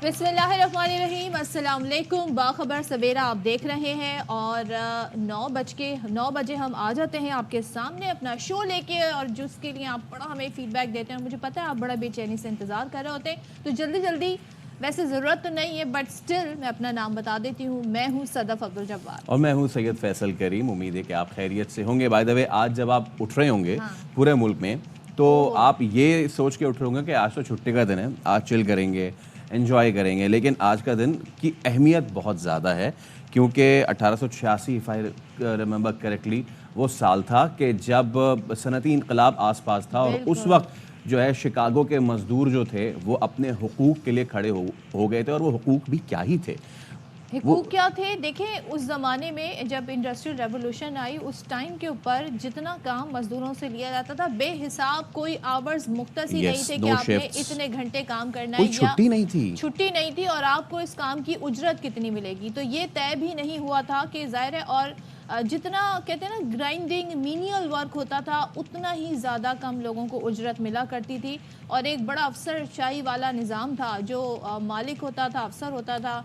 बिस्मिल्लाहिर्रहमानिर्रहीम, अस्सलाम वालेकुम। बाखबर सवेरा आप देख रहे हैं और 9 बजे हम आ जाते हैं आपके सामने अपना शो लेके, और जिसके लिए आप बड़ा हमें फीडबैक देते हैं। मुझे पता है आप बड़ा बेचैनी से इंतज़ार कर रहे होते हैं, तो जल्दी जल्दी, वैसे ज़रूरत तो नहीं है बट स्टिल मैं अपना नाम बता देती हूँ। मैं हूँ सदफ अब्दुल जब्बार और मैं हूँ सैयद फैसल करीम। उम्मीद है कि आप खैरियत से होंगे। बाय द वे, आज जब आप उठ रहे होंगे पूरे मुल्क में, तो आप ये सोच के उठ रहे होंगे कि आज तो छुट्टी का दिन है, आज चिल करेंगे, एंजॉय करेंगे। लेकिन आज का दिन की अहमियत बहुत ज़्यादा है, क्योंकि 1886 इफ़ आई रिमेंबर करेक्टली वो साल था कि जब सनती इनकलाब आसपास था, और उस वक्त जो है शिकागो के मज़दूर जो थे वो अपने हुकूक के लिए खड़े हो गए थे। और वो हुकूक भी क्या ही थे, हुकूक क्या थे। देखें, उस ज़माने में जब इंडस्ट्रियल रेवोल्यूशन आई, उस टाइम के ऊपर जितना काम मजदूरों से लिया जाता था बेहिसाब, कोई आवर्स मुख्तसी नहीं थे कि आपने इतने घंटे काम करना है, छुट्टी नहीं थी और आपको इस काम की उजरत कितनी मिलेगी, तो ये तय भी नहीं हुआ था कि ज़ाहिर है। और जितना कहते हैं ना ग्राइंडिंग मीनियल वर्क होता था, उतना ही ज़्यादा कम लोगों को उजरत मिला करती थी। और एक बड़ा अफसरशाही वाला निज़ाम था, जो मालिक होता था, अफसर होता था।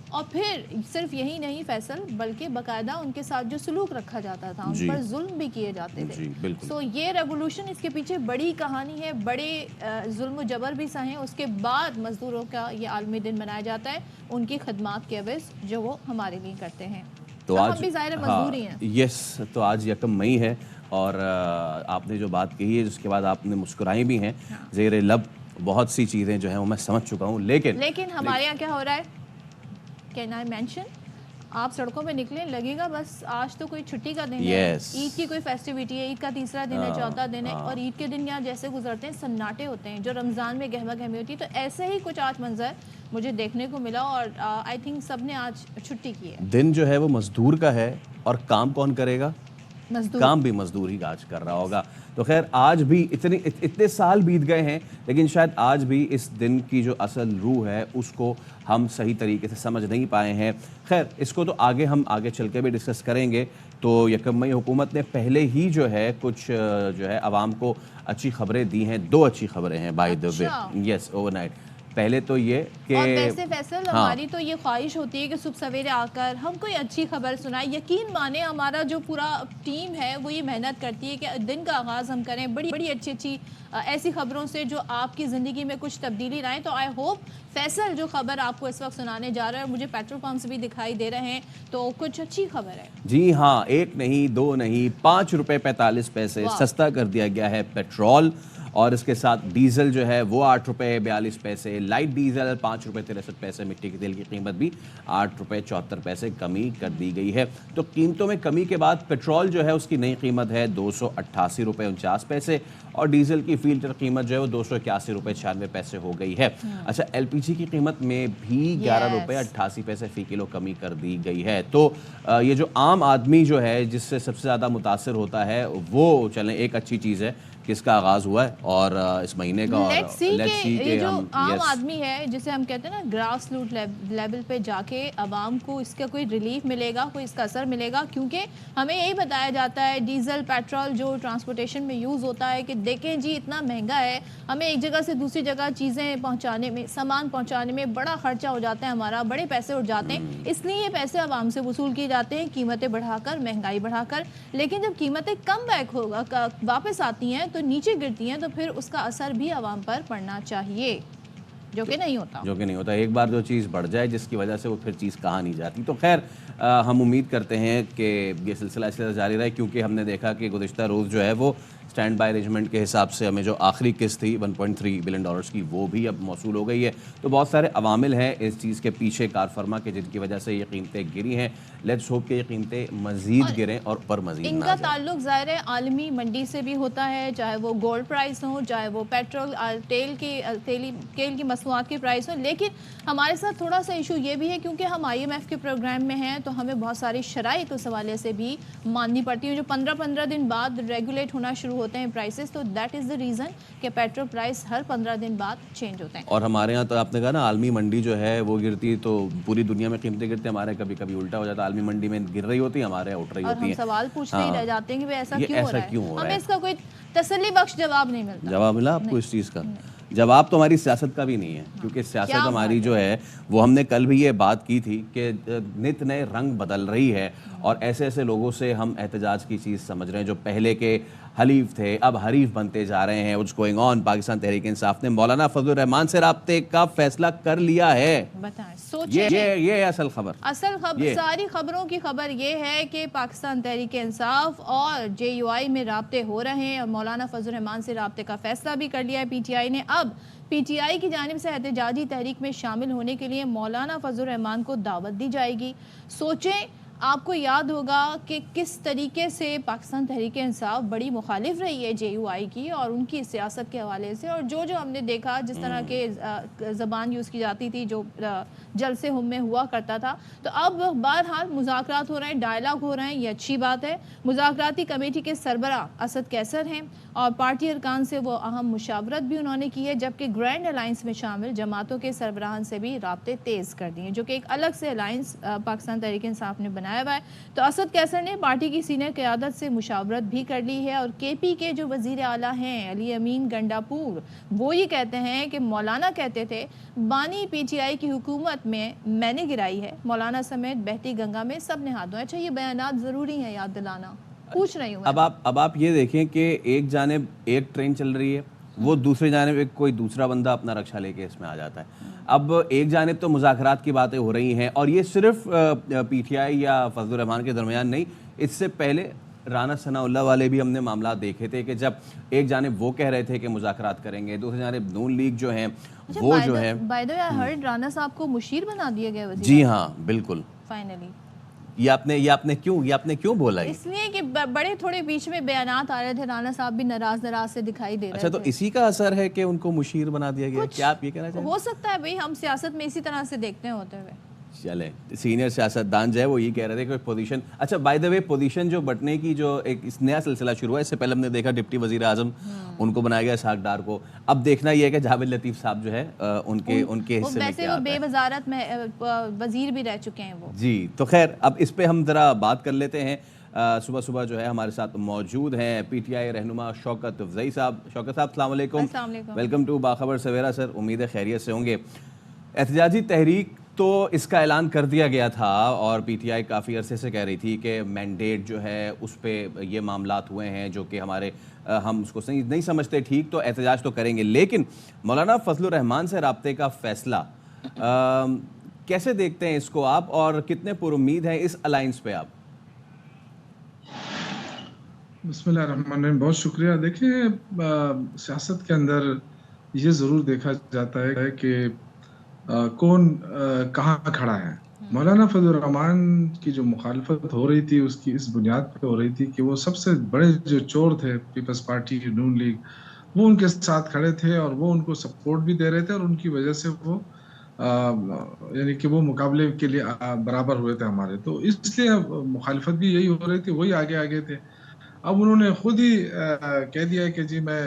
और फिर सिर्फ यही नहीं फैसल, बल्कि बाकायदा उनके साथ जो सलूक रखा जाता था, उन पर जुल्म भी किए जाते थे। सो ये रेवोल्यूशन, इसके पीछे बड़ी कहानी है, बड़े जुल्म जबर भी सहे। उसके बाद मजदूरों का ये आलमी दिन मनाया जाता है, उनकी खदमात के एवज़ जो वो हमारे लिए करते हैं। तो आज हम भी ज़ाहिर मजदूर ही हैं। यस, तो आज 1 मई है, और आपने जो बात कही है, जिसके बाद आपने मुस्कुराई भी हैं ज़ेर लब। बहुत सी चीज़ें जो हैं वो मैं समझ चुका हूँ, लेकिन हमारे यहाँ क्या हो रहा है, कैन आई मेंशन, आप सड़कों पे निकले, लगेगा बस आज तो कोई छुट्टी का दिन है, ईद की कोई फेस्टिविटी है, ईद का तीसरा दिन है, चौथा दिन है। और ईद के दिन यहाँ जैसे गुजरते हैं, सन्नाटे होते हैं, जो रमज़ान में गहमा गहमी होती है। तो ऐसे ही कुछ आज मंजर मुझे देखने को मिला, और आई थिंक सब ने आज छुट्टी की है। दिन जो है वो मजदूर का है, और काम कौन करेगा? मजदूर। काम भी मजदूर ही आज कर रहा होगा। तो खैर, आज भी इतने साल बीत गए हैं, लेकिन शायद आज भी इस दिन की जो असल रूह है उसको हम सही तरीके से समझ नहीं पाए हैं। खैर, इसको तो हम आगे चल के भी डिस्कस करेंगे। तो 1 मई हुकूमत ने पहले ही जो है कुछ जो है आवाम को अच्छी खबरें दी हैं। 2 अच्छी खबरें हैं by the way, yes, overnight. पहले तो ये कि और वैसे फैसल, हमारी तो ये ख्वाहिश होती है कि सुबह सवेरे आकर हम कोई अच्छी खबर सुनाएं। यकीन माने, हमारा जो पूरा टीम है वो ये मेहनत करती है कि दिन का आगाज़ हम करें बड़ी बड़ी अच्छी ऐसी खबरों से जो आपकी ज़िंदगी में कुछ तब्दीली लाएं। तो आई होप फैसल जो खबर आपको इस वक्त सुनाने जा रहा है, मुझे पेट्रोल पंप्स भी दिखाई दे रहे हैं, तो कुछ अच्छी खबर है। जी हाँ, 1 नहीं 2 नहीं, 5 रुपये 45 पैसे सस्ता कर दिया गया है पेट्रोल। और इसके साथ डीजल जो है वो 8 रुपये 42 पैसे, लाइट डीजल 5 रुपये 63 पैसे, मिट्टी के तेल की कीमत भी 8 रुपये 74 पैसे कमी कर दी गई है। तो कीमतों में कमी के बाद पेट्रोल जो है उसकी नई कीमत है 288 रुपये 49 पैसे, और डीजल की फील्टर कीमत जो है वो 281 रुपये 96 पैसे हो गई है। अच्छा, एलपीजी की कीमत में भी 11 रुपये 88 पैसे फ़ी किलो कमी कर दी गई है। तो ये जो आम आदमी जो है जिससे सबसे ज़्यादा मुतासर होता है, वो चलें, एक अच्छी चीज़ है किसका आगाज़ हुआ है और इस महीने का। लेट्स सी के जो आम आदमी है, जिसे हम कहते हैं ना ग्रास रूट लेवल पे जाके आवाम को इसका कोई रिलीफ मिलेगा, कोई इसका असर मिलेगा। क्योंकि हमें यही बताया जाता है डीजल पेट्रोल जो ट्रांसपोर्टेशन में यूज़ होता है कि देखें जी इतना महंगा है, हमें एक जगह से दूसरी जगह चीज़ें पहुँचाने में, सामान पहुँचाने में बड़ा खर्चा हो जाता है हमारा, बड़े पैसे उठ जाते हैं। इसलिए ये पैसे आवाम से वसूल किए जाते हैं, कीमतें बढ़ाकर, महंगाई बढ़ाकर। लेकिन जब कीमतें कम बैक होगा, वापस आती हैं, तो नीचे गिरती हैं, तो फिर उसका असर भी आवाम पर पड़ना चाहिए, जो कि नहीं होता। एक बार जो चीज़ बढ़ जाए जिसकी वजह से वो फिर चीज़ कहाँ नहीं जाती। तो खैर, हम उम्मीद करते हैं कि ये सिलसिला इस तरह जारी रहे, क्योंकि हमने देखा कि गुज़िश्ता रोज़ जो है वो स्टैंड बाय अरेंजमेंट के हिसाब से हमें जो आखिरी किस्त थी 1.3 बिलियन डॉलर्स की, वो भी अब मौसूल हो गई है। तो बहुत सारे अवामिल हैं इस चीज़ के पीछे कार फरमा के, जिनकी वजह से ये कीमतें गिरी हैं। लेट्स होप कि ये कीमतें मज़ीद गिरें और पर मज़ीद इनका ताल्लुक ज़ाहिर है आलमी मंडी से भी होता है, चाहे वो गोल्ड प्राइस हो, चाहे वो पेट्रोल तेल की मसनूआत की प्राइस हो। लेकिन हमारे साथ थोड़ा सा इशू ये भी है, क्योंकि हम IMF के प्रोग्राम में हैं, तो हमें बहुत सारी शराइत उस हवाले से भी माननी पड़ती है, जो 15-15 दिन बाद रेगुलेट होना शुरू होते हैं प्राइसेस। तो दैट इज़ द रीज़न कि पेट्रोल प्राइस हर 15 दिन बाद चेंज होते हैं। और हमारे यहाँ तो आपने कहा ना आलमी मंडी जो है वो गिरती, तो पूरी दुनिया में कीमतें गिरती, हमारे कभी कभी उल्टा हो जाता है, आलमी मंडी में गिर रही होती है, हमारे यहाँ उठ रही होती है। और हम सवाल पूछते ही रह जाते हैं कि ऐसा क्यों हो रहा है, क्यों हो रहा है? हमें इसका कोई तसल्ली बख्श जवाब नहीं मिलता। जवाब मिला आपको इस चीज़ का? جواب تو ہماری سیاست کا بھی نہیں ہے، کیونکہ سیاست ہماری جو ہے وہ ہم نے کل بھی یہ بات کی تھی کہ نت نئے رنگ بدل رہی ہے، اور ایسے ایسے لوگوں سے ہم احتجاج کی چیز سمجھ رہے ہیں جو پہلے کے حلیف تھے اب حریف بنتے جا رہے ہیں. What's going on؟ Pakistan Tehreek Insaf نے مولانا فضل الرحمان سے رابطے کا فیصلہ کر لیا ہے. بتائیں، سوچیں، یہ اصل خبر، ساری خبروں کی خبر یہ ہے کہ پاکستان تحریک انصاف اور JUI میں رابطے ہو رہے ہیں، اور مولانا فضل الرحمان سے رابطے کا فیصلہ بھی کر لیا ہے PTI نے. اب PTI کی جانب سے احتجاجی تحریک میں شامل ہونے کے لیے مولانا فضل الرحمان کو دعوت دی جائے گی. سوچیں، آپ کو یاد ہوگا کہ کس طریقے سے پاکستان تحریک انصاف بڑی مخالف رہی ہے JUI کی اور ان کی سیاست کے حوالے سے، اور جو ہم نے دیکھا جس طرح کے زبان یوز کی جاتی تھی جو جلسے ہم میں ہوا کرتا تھا. تو اب بہرحال مذاکرات ہو رہے ہیں، ڈائلاگ ہو رہے ہیں، یہ اچھی بات ہے. مذاکراتی کمیٹی کے سربراہ اسد قیصر ہیں اور پارٹی ارکان سے وہ اہم مشاورت بھی انہوں نے کی ہے، جبکہ گرینڈ الائنس میں شامل جماعتوں کے سربراہان سے بھی رابطے تیز کر دیے، جو کہ ایک الگ سے الائنس پاکستان تحریک انصاف نے بنایا ہوا ہے. تو اسد قیصر نے پارٹی کی سینئر قیادت سے مشاورت بھی کر لی ہے، اور KP کے جو وزیر اعلیٰ ہیں علی امین گنڈاپور، وہ یہ کہتے ہیں کہ مولانا کہتے تھے بانی PTI کی حکومت میں نے گرائی ہے، مولانا سمیت بہتی گنگا میں سب نے ہاتھ دھوئے. اچھا، یہ بیانات ضروری ہیں یاد دلانا، پوچھ رہی ہوں. اب آپ یہ دیکھیں کہ ایک جانب ایک ٹرین چل رہی ہے، وہ دوسری جانب ایک کوئی دوسرا بندہ اپنا رکشہ لے کے اس میں آ جاتا ہے. اب ایک جانب تو مذاکرات کی باتیں ہو رہی ہیں، اور یہ صرف PTI یا فضل الرحمان کے درمیان نہیں، اس سے پہلے رانا ثناء اللہ والے بھی ہم نے معاملات دیکھے تھے کہ جب ایک جانب وہ کہہ رہے تھے کہ مذاکرات کریں گے، دوسری جانب نون لیگ جو ہیں وہ جو ہے. By the way, I heard Rana صاحب کو مشیر بنا دیا گیا وزیر. جی ہاں، بالکل. فائنلی یہ آپ نے کیوں بولا؟ اس لیے کہ بڑے تھوڑے بیچ میں بیانات آ رہے تھے، رانا صاحب بھی ناراض سے دکھائی دے رہے تھے. اچھا، تو اسی کا اثر ہے کہ ان کو مشیر بنا دیا گیا، کیا آپ یہ کہنا چاہیں؟ ہو سکتا ہے بھئی، ہم سیاست میں اسی طرح سے دیکھتے ہیں ہوتے ہوئے. چلیں، سینئر سیاستدان جو ہے وہ یہ کہہ رہے تھے کہ پوزیشن، اچھا بائی دا وے پوزیشن جو بٹنے کی جو ایک نیا سلسلہ شروع ہوا ہے، اس سے پہلے ہم نے دیکھا ڈپٹی وزیر اعظم ان کو بنایا گیا اسحاق ڈار کو. اب دیکھنا یہ ہے کہ جاوید لطیف صاحب جو ہے ان کے حصے میں کیا آتا ہے. بے وزارت میں وزیر بھی رہ چکے ہیں وہ. جی، تو خیر اب اس پہ ہم ذرا بات کر لیتے ہیں. صبح جو ہے ہمارے ساتھ موجود ہیں PTI رہنما شوکت افزئی صاحب. شوکت صاحب السلام علیکم. ویلکم ٹو باخبر سویرا سر. امید ہے خیریت سے ہوں گے. احتجاجی تحریک تو اس کا اعلان کر دیا گیا تھا، اور PTI کافی عرصے سے کہہ رہی تھی کہ مینڈیٹ جو ہے اس پہ یہ معاملات ہوئے ہیں جو کہ ہم اس کو نہیں سمجھتے ٹھیک، تو احتجاج تو کریں گے. لیکن مولانا فضل الرحمان سے رابطے کا فیصلہ کیسے دیکھتے ہیں اس کو آپ، اور کتنے پر امید ہیں اس الائنس پہ آپ؟ بسم اللہ الرحمن الرحیم. بہت شکریہ. دیکھیں، سیاست کے اندر یہ ضرور دیکھا جاتا ہے کہ کون کہاں کھڑا ہے. مولانا فضل الرحمان کی جو مخالفت ہو رہی تھی اس کی اس بنیاد پہ ہو رہی تھی کہ وہ سب سے بڑے جو چور تھے پیپلز پارٹی نون لیگ، وہ ان کے ساتھ کھڑے تھے اور وہ ان کو سپورٹ بھی دے رہے تھے، اور ان کی وجہ سے وہ یعنی کہ وہ مقابلے کے لیے برابر ہوئے تھے ہمارے. تو اس لیے مخالفت بھی یہی ہو رہی تھی، وہی آگے تھے. اب انہوں نے خود ہی کہہ دیا کہ جی میں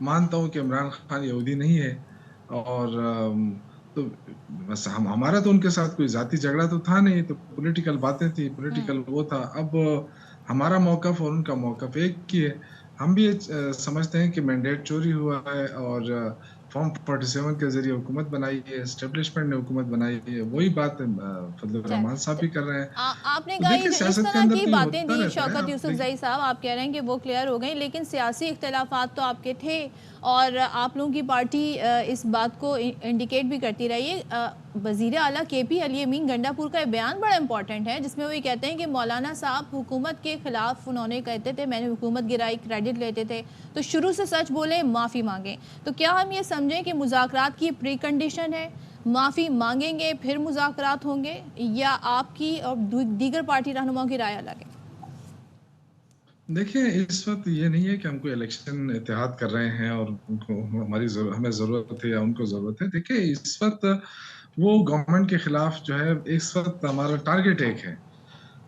مانتا ہوں کہ عمران خان یہودی نہیں ہے، اور تو بس ہمارا تو ان کے ساتھ کوئی ذاتی جھگڑا تو تھا نہیں، تو پولیٹیکل باتیں تھی، پولیٹیکل وہ تھا. اب ہمارا موقف اور ان کا موقف ایک ہی ہے. ہم بھی سمجھتے ہیں کہ مینڈیٹ چوری ہوا ہے، اور فارم 47 کے ذریعے حکومت بنائی ہے، اسٹیبلشمنٹ نے حکومت بنائی ہے. وہی بات فضل الرحمان صاحب بھی کر رہے ہیں. آپ نے کہا اس طرح کی باتیں تھی شوکت یوسفزئی صاحب، آپ کہہ رہے ہیں کہ وہ کلیئر ہو گئیں، لیکن سیاسی اختلافات تو آپ کے تھے، اور آپ لوگوں کی پارٹی اس بات کو انڈیکیٹ بھی کرتی رہی ہے. وزیر اعلیٰ KP علی امین گنڈاپور کا بیان بڑا امپورٹنٹ ہے، جس میں وہ یہ کہتے ہیں کہ مولانا صاحب حکومت کے خلاف انہوں نے کہتے تھے میں نے حکومت گرائی، کریڈٹ لیتے تھے، تو شروع سے سچ بولیں، معافی مانگیں. تو کیا ہم یہ سمجھیں کہ مذاکرات کی پری کنڈیشن ہے، معافی مانگیں گے پھر مذاکرات ہوں گے، یا آپ کی اور دیگر پارٹی رہنماؤں کی رائے الگ ہے؟ دیکھیں، اس وقت یہ نہیں ہے کہ ہم کوئی الیکشن اتحاد کر رہے ہیں اور ان کو ہمیں ضرورت ہے یا ان کو ضرورت ہے. دیکھیں، اس وقت وہ گورنمنٹ کے خلاف جو ہے، اس وقت ہمارا ٹارگٹ ایک ہے،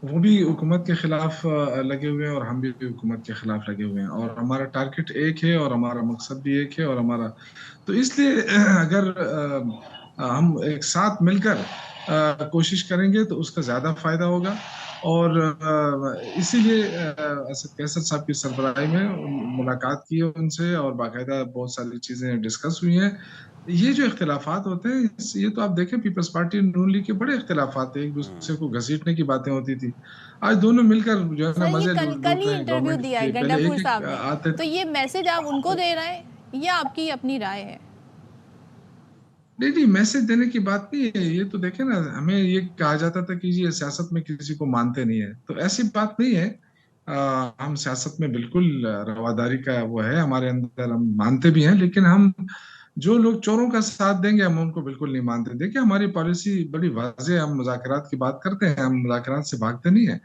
وہ بھی حکومت کے خلاف لگے ہوئے ہیں اور ہم بھی حکومت کے خلاف لگے ہوئے ہیں، اور ہمارا ٹارگٹ ایک ہے اور ہمارا مقصد بھی ایک ہے، اور ہمارا تو اس لیے اگر ہم ایک ساتھ مل کر کوشش کریں گے تو اس کا زیادہ فائدہ ہوگا. اور اسی لیے اسد کیسر صاحب کی سربراہی میں ملاقات کی ہے ان سے، اور باقاعدہ بہت ساری چیزیں ڈسکس ہوئی ہیں. یہ جو اختلافات ہوتے ہیں یہ تو آپ دیکھیں پیپلز پارٹی نون لیگ کے بڑے اختلافات ہیں، ایک دوسرے کو گھسیٹنے کی باتیں ہوتی تھی. آج دونوں مل کر جو ہے نا سر، مزے یہ لوٹ کل ہی رہے ہیں انٹرویو گورنمنٹ دیا ہے کے. گنڈا پہلے پور ایک صاحب ایک نے، آتے تو یہ میسج آپ ان کو دے رہے ہیں یا آپ کی اپنی رائے ہے؟ نہیں میسج دینے کی بات نہیں ہے. یہ تو دیکھیں نا، ہمیں یہ کہا جاتا تھا کہ یہ سیاست میں کسی کو مانتے نہیں ہے، تو ایسی بات نہیں ہے. ہم سیاست میں بالکل رواداری کا وہ ہے ہمارے اندر، ہم مانتے بھی ہیں، لیکن ہم جو لوگ چوروں کا ساتھ دیں گے ہم ان کو بالکل نہیں مانتے. دیکھیں ہماری پالیسی بڑی واضح ہے، ہم مذاکرات کی بات کرتے ہیں، ہم مذاکرات سے بھاگتے نہیں ہیں.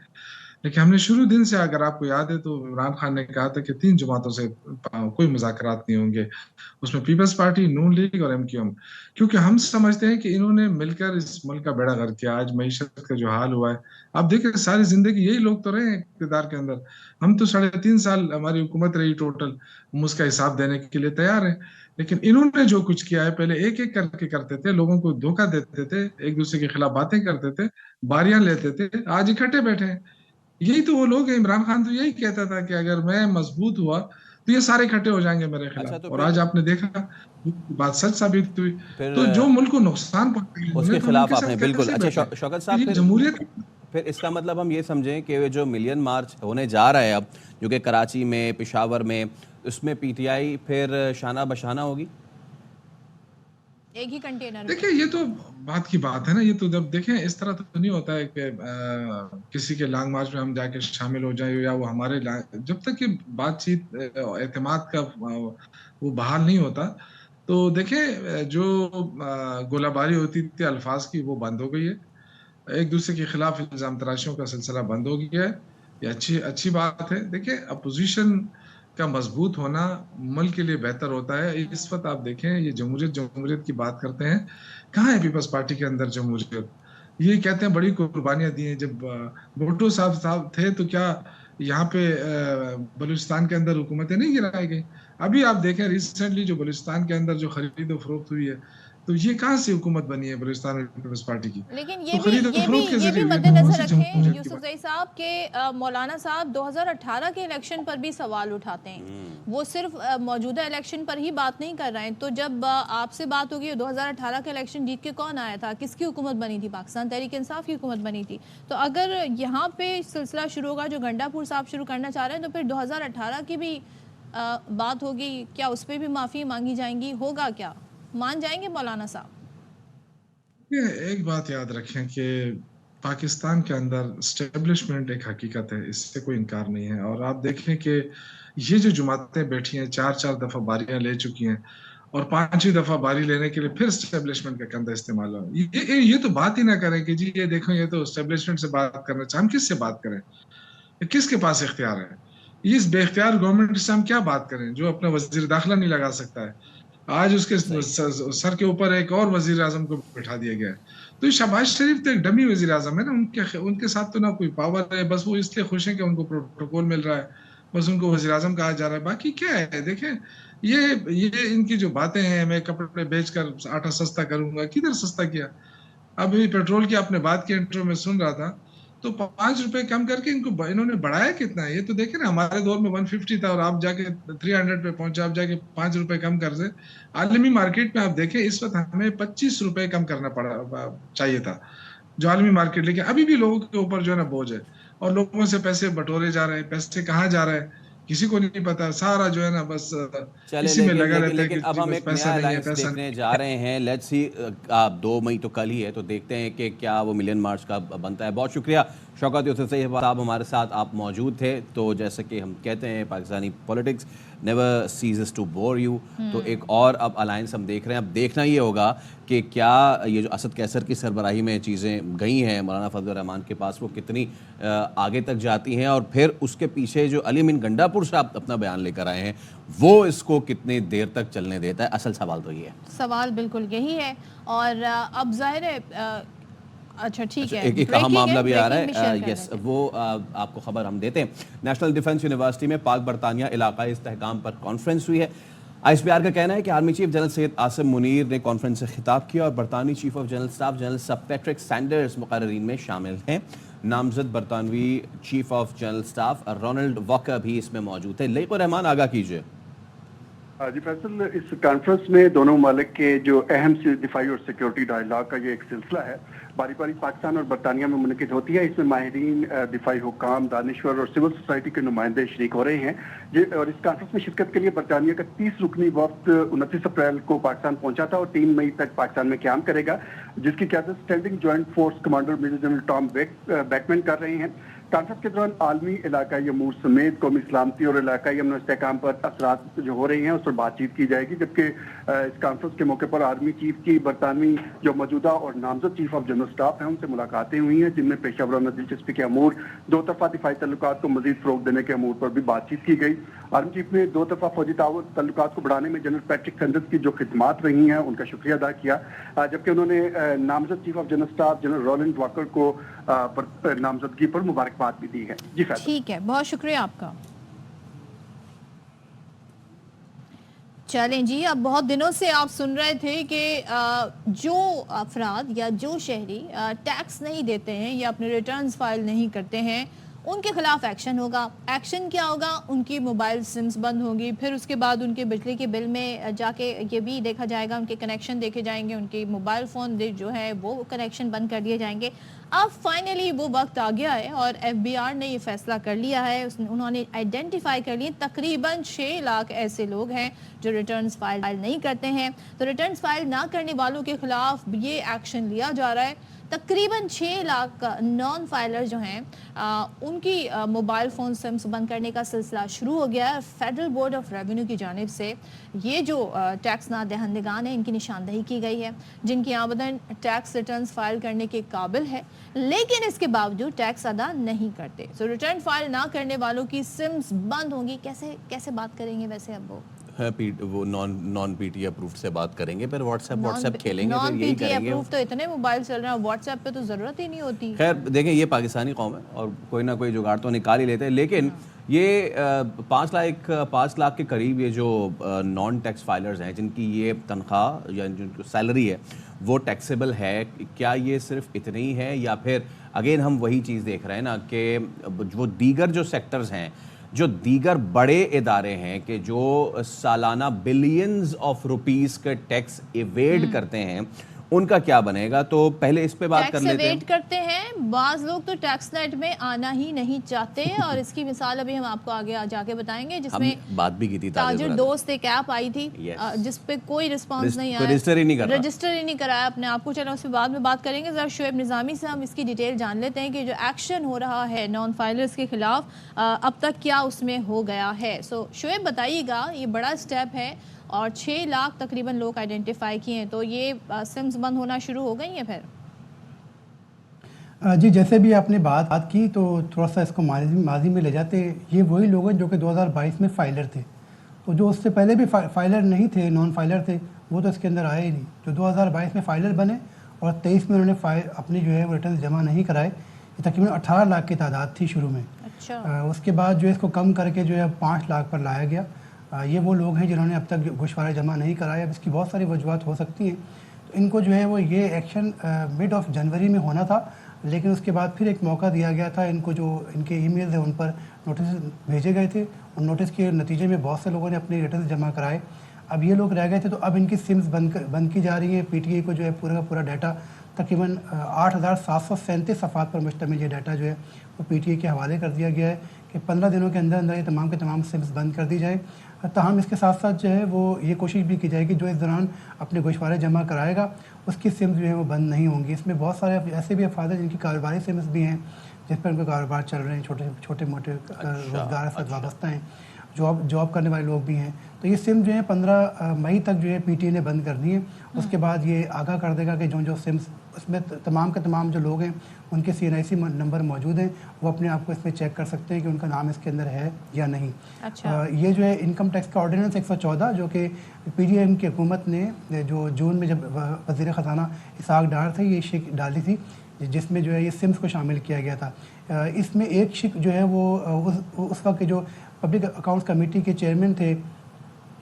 لیکن ہم نے شروع دن سے، اگر آپ کو یاد ہے تو عمران خان نے کہا تھا کہ 3 جماعتوں سے کوئی مذاکرات نہیں ہوں گے، اس میں پیپلز پارٹی، نون لیگ اور ایم کیو ایم. کیونکہ ہم سمجھتے ہیں کہ انہوں نے مل کر اس ملک کا بیڑا غرق کیا. آج معیشت کا جو حال ہوا ہے، آپ دیکھیں ساری زندگی یہی لوگ تو رہے ہیں اقتدار کے اندر. ہم تو 3.5 سال ہماری حکومت رہی ٹوٹل، ہم اس کا حساب دینے کے لیے تیار ہیں. لیکن انہوں نے جو کچھ کیا ہے، پہلے ایک ایک کر کے کرتے تھے، لوگوں کو دھوکہ دیتے تھے، ایک دوسرے کے خلاف باتیں کرتے تھے، باریاں لیتے تھے. آج اکٹھے بیٹھے ہیں. یہی تو وہ لوگ ہیں. عمران خان تو یہی کہتا تھا کہ اگر میں مضبوط ہوا تو یہ سارے اکٹھے ہو جائیں گے میرے خلاف، اچھا تو اور پھر آج آپ نے دیکھا بات سچ ثابت ہوئی. پھر تو جو ملک کو نقصان پہنچایا اس انہوں نے، کے تو ہم ان خلاف کے آپ نے ساتھ بالکل. کیسے اچھا بیٹھے؟ شوکت تو صاحب، یہ جمہوریت. پھر اس کا مطلب ہم یہ سمجھیں کہ جو ملین مارچ ہونے جا رہا ہے اب، جو کہ کراچی میں، پشاور میں، اس میں پی ٹی آئی پھر شانہ بشانہ ہوگی؟ ایک ہی کنٹینر میں؟ دیکھیں یہ تو بات کی بات ہے نا. یہ تو جب دیکھیں اس طرح تو نہیں ہوتا ہے کہ کسی کے لانگ مارچ میں ہم جا کے شامل ہو جائیں، یا وہ ہمارے جب تک کہ بات چیت اعتماد کا وہ بحال نہیں ہوتا. تو دیکھیں جو گولہ باری ہوتی تھی الفاظ کی، وہ بند ہو گئی ہے. ایک دوسرے کے خلاف الزام تراشیوں کا سلسلہ بند ہو گیا ہے. یہ اچھی بات ہے. دیکھیں اپوزیشن کا مضبوط ہونا ملک کے لیے بہتر ہوتا ہے. اس وقت آپ دیکھیں یہ جمہوریت کی بات کرتے ہیں، کہاں ہے پیپلز پارٹی کے اندر جمہوریت؟ یہ کہتے ہیں بڑی قربانیاں دی ہیں. جب بھٹو صاحب تھے تو کیا یہاں پہ بلوچستان کے اندر حکومتیں نہیں گرائی گئی؟ ابھی آپ دیکھیں ریسنٹلی جو بلوچستان کے اندر جو خرید و فروخت ہوئی ہے، تو یہ کہاں سے حکومت بنی ہے بلوچستان میں پیپلز پارٹی کی؟ لیکن تو خرید و فروخت کے یہ بھی ذریعے ہوئی ہے. مد تو کون نظر سی رکھیں جمہوریت کی یوسف بات؟ زئی صاحب کہ مولانا صاحب 2018 کے الیکشن پر بھی سوال اٹھاتے ہیں. وہ صرف موجودہ الیکشن پر ہی بات نہیں کر رہے ہیں. تو جب آپ سے بات ہوگی 2018 کے الیکشن جیت کے کون آیا تھا، کس کی حکومت بنی تھی؟ پاکستان تحریک انصاف کی حکومت بنی تھی. تو اگر یہاں پہ سلسلہ شروع ہوگا جو گنڈا پور صاحب شروع کرنا چاہ رہے ہیں، تو پھر 2018 کی بھی بات ہوگی کیا؟ اس پہ بھی معافی مانگی جائیں گی؟ ہوگا کیا؟ مان جائیں گے مولانا صاحب؟ ایک بات یاد رکھیں کہ پاکستان کے اندر اسٹیبلشمنٹ ایک حقیقت ہے، اس سے کوئی انکار نہیں ہے. اور آپ دیکھیں کہ یہ جو جماعتیں بیٹھی ہیں 4 دفعہ باریاں لے چکی ہیں، اور 5ویں دفعہ باری لینے کے لیے پھر اسٹیبلشمنٹ کا کندھا استعمال ہو. یہ تو بات ہی نہ کریں کہ جی یہ دیکھیں یہ تو اسٹیبلشمنٹ سے بات کرنا چاہیں. ہم کس سے بات کریں؟ کس کے پاس اختیار ہے؟ اس بے اختیار گورنمنٹ سے ہم کیا بات کریں جو اپنا وزیر داخلہ نہیں لگا سکتا ہے؟ آج اس کے سر کے اوپر ایک اور وزیر اعظم کو بٹھا دیا گیا ہے. تو شہباز شریف تو ایک ڈمی وزیر اعظم ہے نا. ان کے ساتھ تو نہ کوئی پاور ہے، بس وہ اس لیے خوش ہیں کہ ان کو پروٹوکول مل رہا ہے، بس ان کو وزیر اعظم کہا جا رہا ہے. باقی کیا ہے؟ دیکھیں یہ ان کی جو باتیں ہیں، میں کپڑے بیچ کر آٹا سستا کروں گا، کدھر سستا کیا؟ ابھی پیٹرول کی آپ نے بات کی، انٹرو میں سن رہا تھا، تو 5 روپے کم کر کے انہوں نے بڑھایا کتنا ہے؟ یہ تو دیکھیں نا، ہمارے دور میں 150 تھا اور آپ جا کے 300 پہ پہنچے، آپ جا کے 5 روپے کم کر سے. عالمی مارکیٹ میں آپ دیکھیں اس وقت ہمیں 25 روپے کم کرنا چاہیے تھا جو عالمی مارکیٹ. لیکن ابھی بھی لوگوں کے اوپر جو ہے نا بوجھ ہے، اور لوگوں سے پیسے بٹورے جا رہے ہیں. پیسے کہاں جا رہے ہیں کسی کو نہیں پتا. سارا جو ہے نا بس چلے اسی میں لگا رہتا ہے کہ لیکن اب ہم بس ایک پیسہ نیا نہیں ہے، الائنس پیسہ دیکھنے نہیں جا رہے ہیں. لیٹس سی، 2 مئی تو کل ہی ہے، تو دیکھتے ہیں کہ کیا وہ ملین مارچ کا بنتا ہے. بہت شکریہ شوکت یوسف صاحب، ہمارے ساتھ آپ موجود تھے. تو جیسا کہ ہم کہتے ہیں Pakistani politics never ceases to bore you. تو ایک اور اب الائنس ہم دیکھ رہے ہیں. اب دیکھنا یہ ہوگا کہ کیا یہ جو اسد کیسر کی سربراہی میں چیزیں گئی ہیں مولانا فضل الرحمان کے پاس، وہ کتنی آگے تک جاتی ہیں، اور پھر اس کے پیچھے جو علی امین گنڈا پور صاحب اپنا بیان لے کر آئے ہیں وہ اس کو کتنی دیر تک چلنے دیتا ہے. اصل سوال تو یہ ہے. سوال بالکل یہی ہے. اور اب ظاہر ہے اچھا ٹھیک ہے، ایک اہم معاملہ بھی آ رہا ہے. یس، وہ آپ کو خبر ہم دیتے ہیں. نیشنل ڈیفنس یونیورسٹی میں پاک برطانیہ علاقائی استحکام پر کانفرنس ہوئی ہے. آئی ایس پی آر کا کہنا ہے کہ army chief general Syed Asim Munir نے کانفرنس سے خطاب کیا، اور برطانوی chief of general staff general sir Patrick Sanders مقررین میں شامل ہیں. नामजद बरतानवी chief of general staff Ronald Walker भी इसमें मौजूद थे। लईक रहमान, आगाह कीजिए। जी फैसल, इस कॉन्फ्रेंस में दोनों ममालिक के जो अहम दिफाई और सिक्योरिटी डायलॉग का ये एक सिलसिला है, बारी बारी पाकिस्तान और बरतानिया में मुनक़िद होती है। इसमें माहिरीन, दिफाई हुक्काम, दानिश्वर और सिविल सोसाइटी के नुमाइंदे शरीक हो रहे हैं। और इस कॉन्फ्रेंस में शिरकत के लिए बरतानिया का 30 रुकनी वफ्द 29 अप्रैल को पाकिस्तान पहुंचा था और 3 मई तक पाकिस्तान में क़याम करेगा, जिसकी क़यादत standing joint force commander major general Tom Backman कर रहे हैं। कॉन्फ्रेंस के दौरान आलमी इलाकाई अमूर समेत कौमी सलामती और इलाकाई अमन इस्तेहकाम पर असरात जो हो रही हैं उस पर बातचीत की जाएगी। जबकि इस कॉन्फ्रेंस के मौके पर आर्मी चीफ की बरतानवी जो मौजूदा और नामजद चीफ ऑफ जनरल स्टाफ हैं उनसे मुलाकातें हुई हैं, जिनमें पेशा वराना दिलचस्पी के अमूर, दो तरफा दिफाई तल्लुकात को मजीद फरोग देने के अमूर पर भी बातचीत की गई। आर्मी चीफ ने दो तरफा फौजी तल्लुकात को बढ़ाने में जनरल पैट्रिक सेंडर्स की जो खिदमात रही हैं उनका शुक्रिया अदा किया, जबकि उन्होंने नामजद chief of general staff general Ronald Walker को नामजदगी पर मुबारकबाद भी दी है। जी ठीक है, बहुत शुक्रिया आपका। चलें जी, अब बहुत दिनों से आप सुन रहे थे कि जो अफराद या जो शहरी टैक्स नहीं देते हैं या अपने रिटर्न्स फाइल नहीं करते हैं उनके खिलाफ एक्शन होगा। एक्शन क्या होगा? उनकी मोबाइल सिम्स बंद होंगी, फिर उसके बाद उनके बिजली के बिल में जाके ये भी देखा जाएगा, उनके कनेक्शन देखे जाएंगे, उनके मोबाइल फ़ोन जो है वो कनेक्शन बंद कर दिए जाएंगे। अब फाइनली वो वक्त आ गया है और FBI ने ये फैसला कर लिया है। उन्होंने आइडेंटिफाई कर लिए तकरीबन 6 लाख ऐसे लोग हैं जो रिटर्न्स फाइल नहीं करते हैं। तो रिटर्न्स फाइल ना करने वालों के खिलाफ ये एक्शन लिया जा रहा है। तकरीबन 6 लाख नॉन फाइलर जो हैं उनकी मोबाइल फ़ोन सिम्स बंद करने का सिलसिला शुरू हो गया है। फेडरल बोर्ड ऑफ रेवेन्यू की जानिब से ये जो टैक्स ना दहंदगान है इनकी निशानदही की गई है, जिनकी आमदन टैक्स रिटर्न्स फाइल करने के काबिल है लेकिन इसके बावजूद टैक्स अदा नहीं करते। सो रिटर्न फाइल ना करने वालों की सिम्स बंद होंगी। कैसे बात करेंगे वैसे अब वो नॉन पीटी अप्रूव्ड से बात करेंगे, फिर व्हाट्सएप खेलेंगे, फिर यही करेंगे। अप्रूव्ड तो इतने मोबाइल चल रहे हैं, व्हाट्सएप पे तो ज़रूरत ही नहीं होती। खैर देखें, ये पाकिस्तानी कौम है और कोई ना कोई जुगाड़ तो निकाल ही लेते हैं, लेकिन ये 5 लाख के करीब ये जो नॉन टैक्स फाइलर्स हैं जिनकी ये तनख्वाह या जिनकी सैलरी है वो टैक्सेबल है, क्या ये सिर्फ इतने ही है या फिर अगेन हम वही चीज़ देख रहे हैं ना कि वो दीगर जो सेक्टर्स हैं, जो दीगर बड़े इदारे हैं कि जो सालाना बिलियंस ऑफ रुपीस के टैक्स इवेड करते हैं, उनका क्या बनेगा? तो पहले इस पे बात कर लेते हैं। टैक्स इवेड करते हैं बाज लोग तो टैक्स नेट में आना ही नहीं चाहते और इसकी मिसाल अभी हम आपको आगे जाके बताएंगे, जिसमें बात भी की थी ताजिर दोस्त एक ऐप आई थी जिस पे कोई रिस्पांस नहीं आया, रजिस्टर ही नहीं कराया अपने आप को। चलो उसके बाद में बात करेंगे। जरा शुएब निज़ामी से हम इसकी डिटेल जान लेते हैं कि जो एक्शन हो रहा है नॉन फाइलर्स के खिलाफ अब तक क्या उसमें हो गया है। सो शुएब बताइएगा, ये बड़ा स्टेप है और 6 लाख तकरीबन लोग आइडेंटिफाई किए हैं, तो ये सिम्स बंद होना शुरू हो गई हैं फिर? जी, जैसे भी आपने बात की तो थोड़ा सा इसको माजी में ले जाते, ये वही लोग हैं जो कि 2022 में फाइलर थे, तो जो उससे पहले भी फाइलर नहीं थे, नॉन फाइलर थे, वो तो इसके अंदर आए ही नहीं। जो 2022 में फाइलर बने और 23 में उन्होंने अपनी जो है वो रिटर्न जमा नहीं कराए, ये तकरीबन 18 लाख की तादाद थी शुरू में। अच्छा। उसके बाद जो है इसको कम करके जो है 5 लाख पर लाया गया। ये वो लोग हैं जिन्होंने अब तक गोशवारा जमा नहीं कराया। अब इसकी बहुत सारी वजूहत हो सकती हैं, तो इनको जो है वो ये एक्शन मिड ऑफ जनवरी में होना था, लेकिन उसके बाद फिर एक मौका दिया गया था इनको। जो इनके ईमेल्स हैं उन पर नोटिस भेजे गए थे, उन नोटिस के नतीजे में बहुत से लोगों ने अपने रिटर्न जमा कराए। अब ये लोग रह गए थे, तो अब इनकी सिम्स बंद की जा रही हैं। PTI को जो है पूरा का पूरा डाटा तकरीबन 8,737 सफ़ात पर मुश्तमिल ये डाटा जो है वो PTI के हवाले कर दिया गया है कि 15 दिनों के अंदर अंदर ये तमाम के तमाम सिम्स बंद कर दी जाए। ताहम इसके साथ साथ जो है वो ये कोशिश भी की जाएगी जो इस दौरान अपने गोशवारे जमा कराएगा उसकी सिम्स जो है वो बंद नहीं होंगी। इसमें बहुत सारे ऐसे भी अफराद हैं जिनकी कारोबारी सिम्स भी हैं, जिस पर उनके कारोबार चल रहे हैं, छोटे मोटे रोज़गार से वाबस्ता हैं, जॉब करने वाले लोग भी हैं। तो ये सिम जो है 15 मई तक जो है PTI ने बंद करनी है। उसके बाद ये आगाह कर देगा कि जो सिम्स उसमें तमाम के तमाम जो लोग हैं उनके CNIC नंबर मौजूद हैं, वो अपने आप को इसमें चेक कर सकते हैं कि उनका नाम इसके अंदर है या नहीं। अच्छा। ये जो है इनकम टैक्स का ऑर्डिनेंस 114 जो कि PDM की हुकूमत ने जो जून में जब वज़ीर ख़जाना इसहाक डार थे ये शिक डाली थी, जिसमें जो है ये सिम्स को शामिल किया गया था। इसमें एक शिक जो है वो उस वक्त के जो पब्लिक अकाउंट्स कमेटी के चेयरमैन थे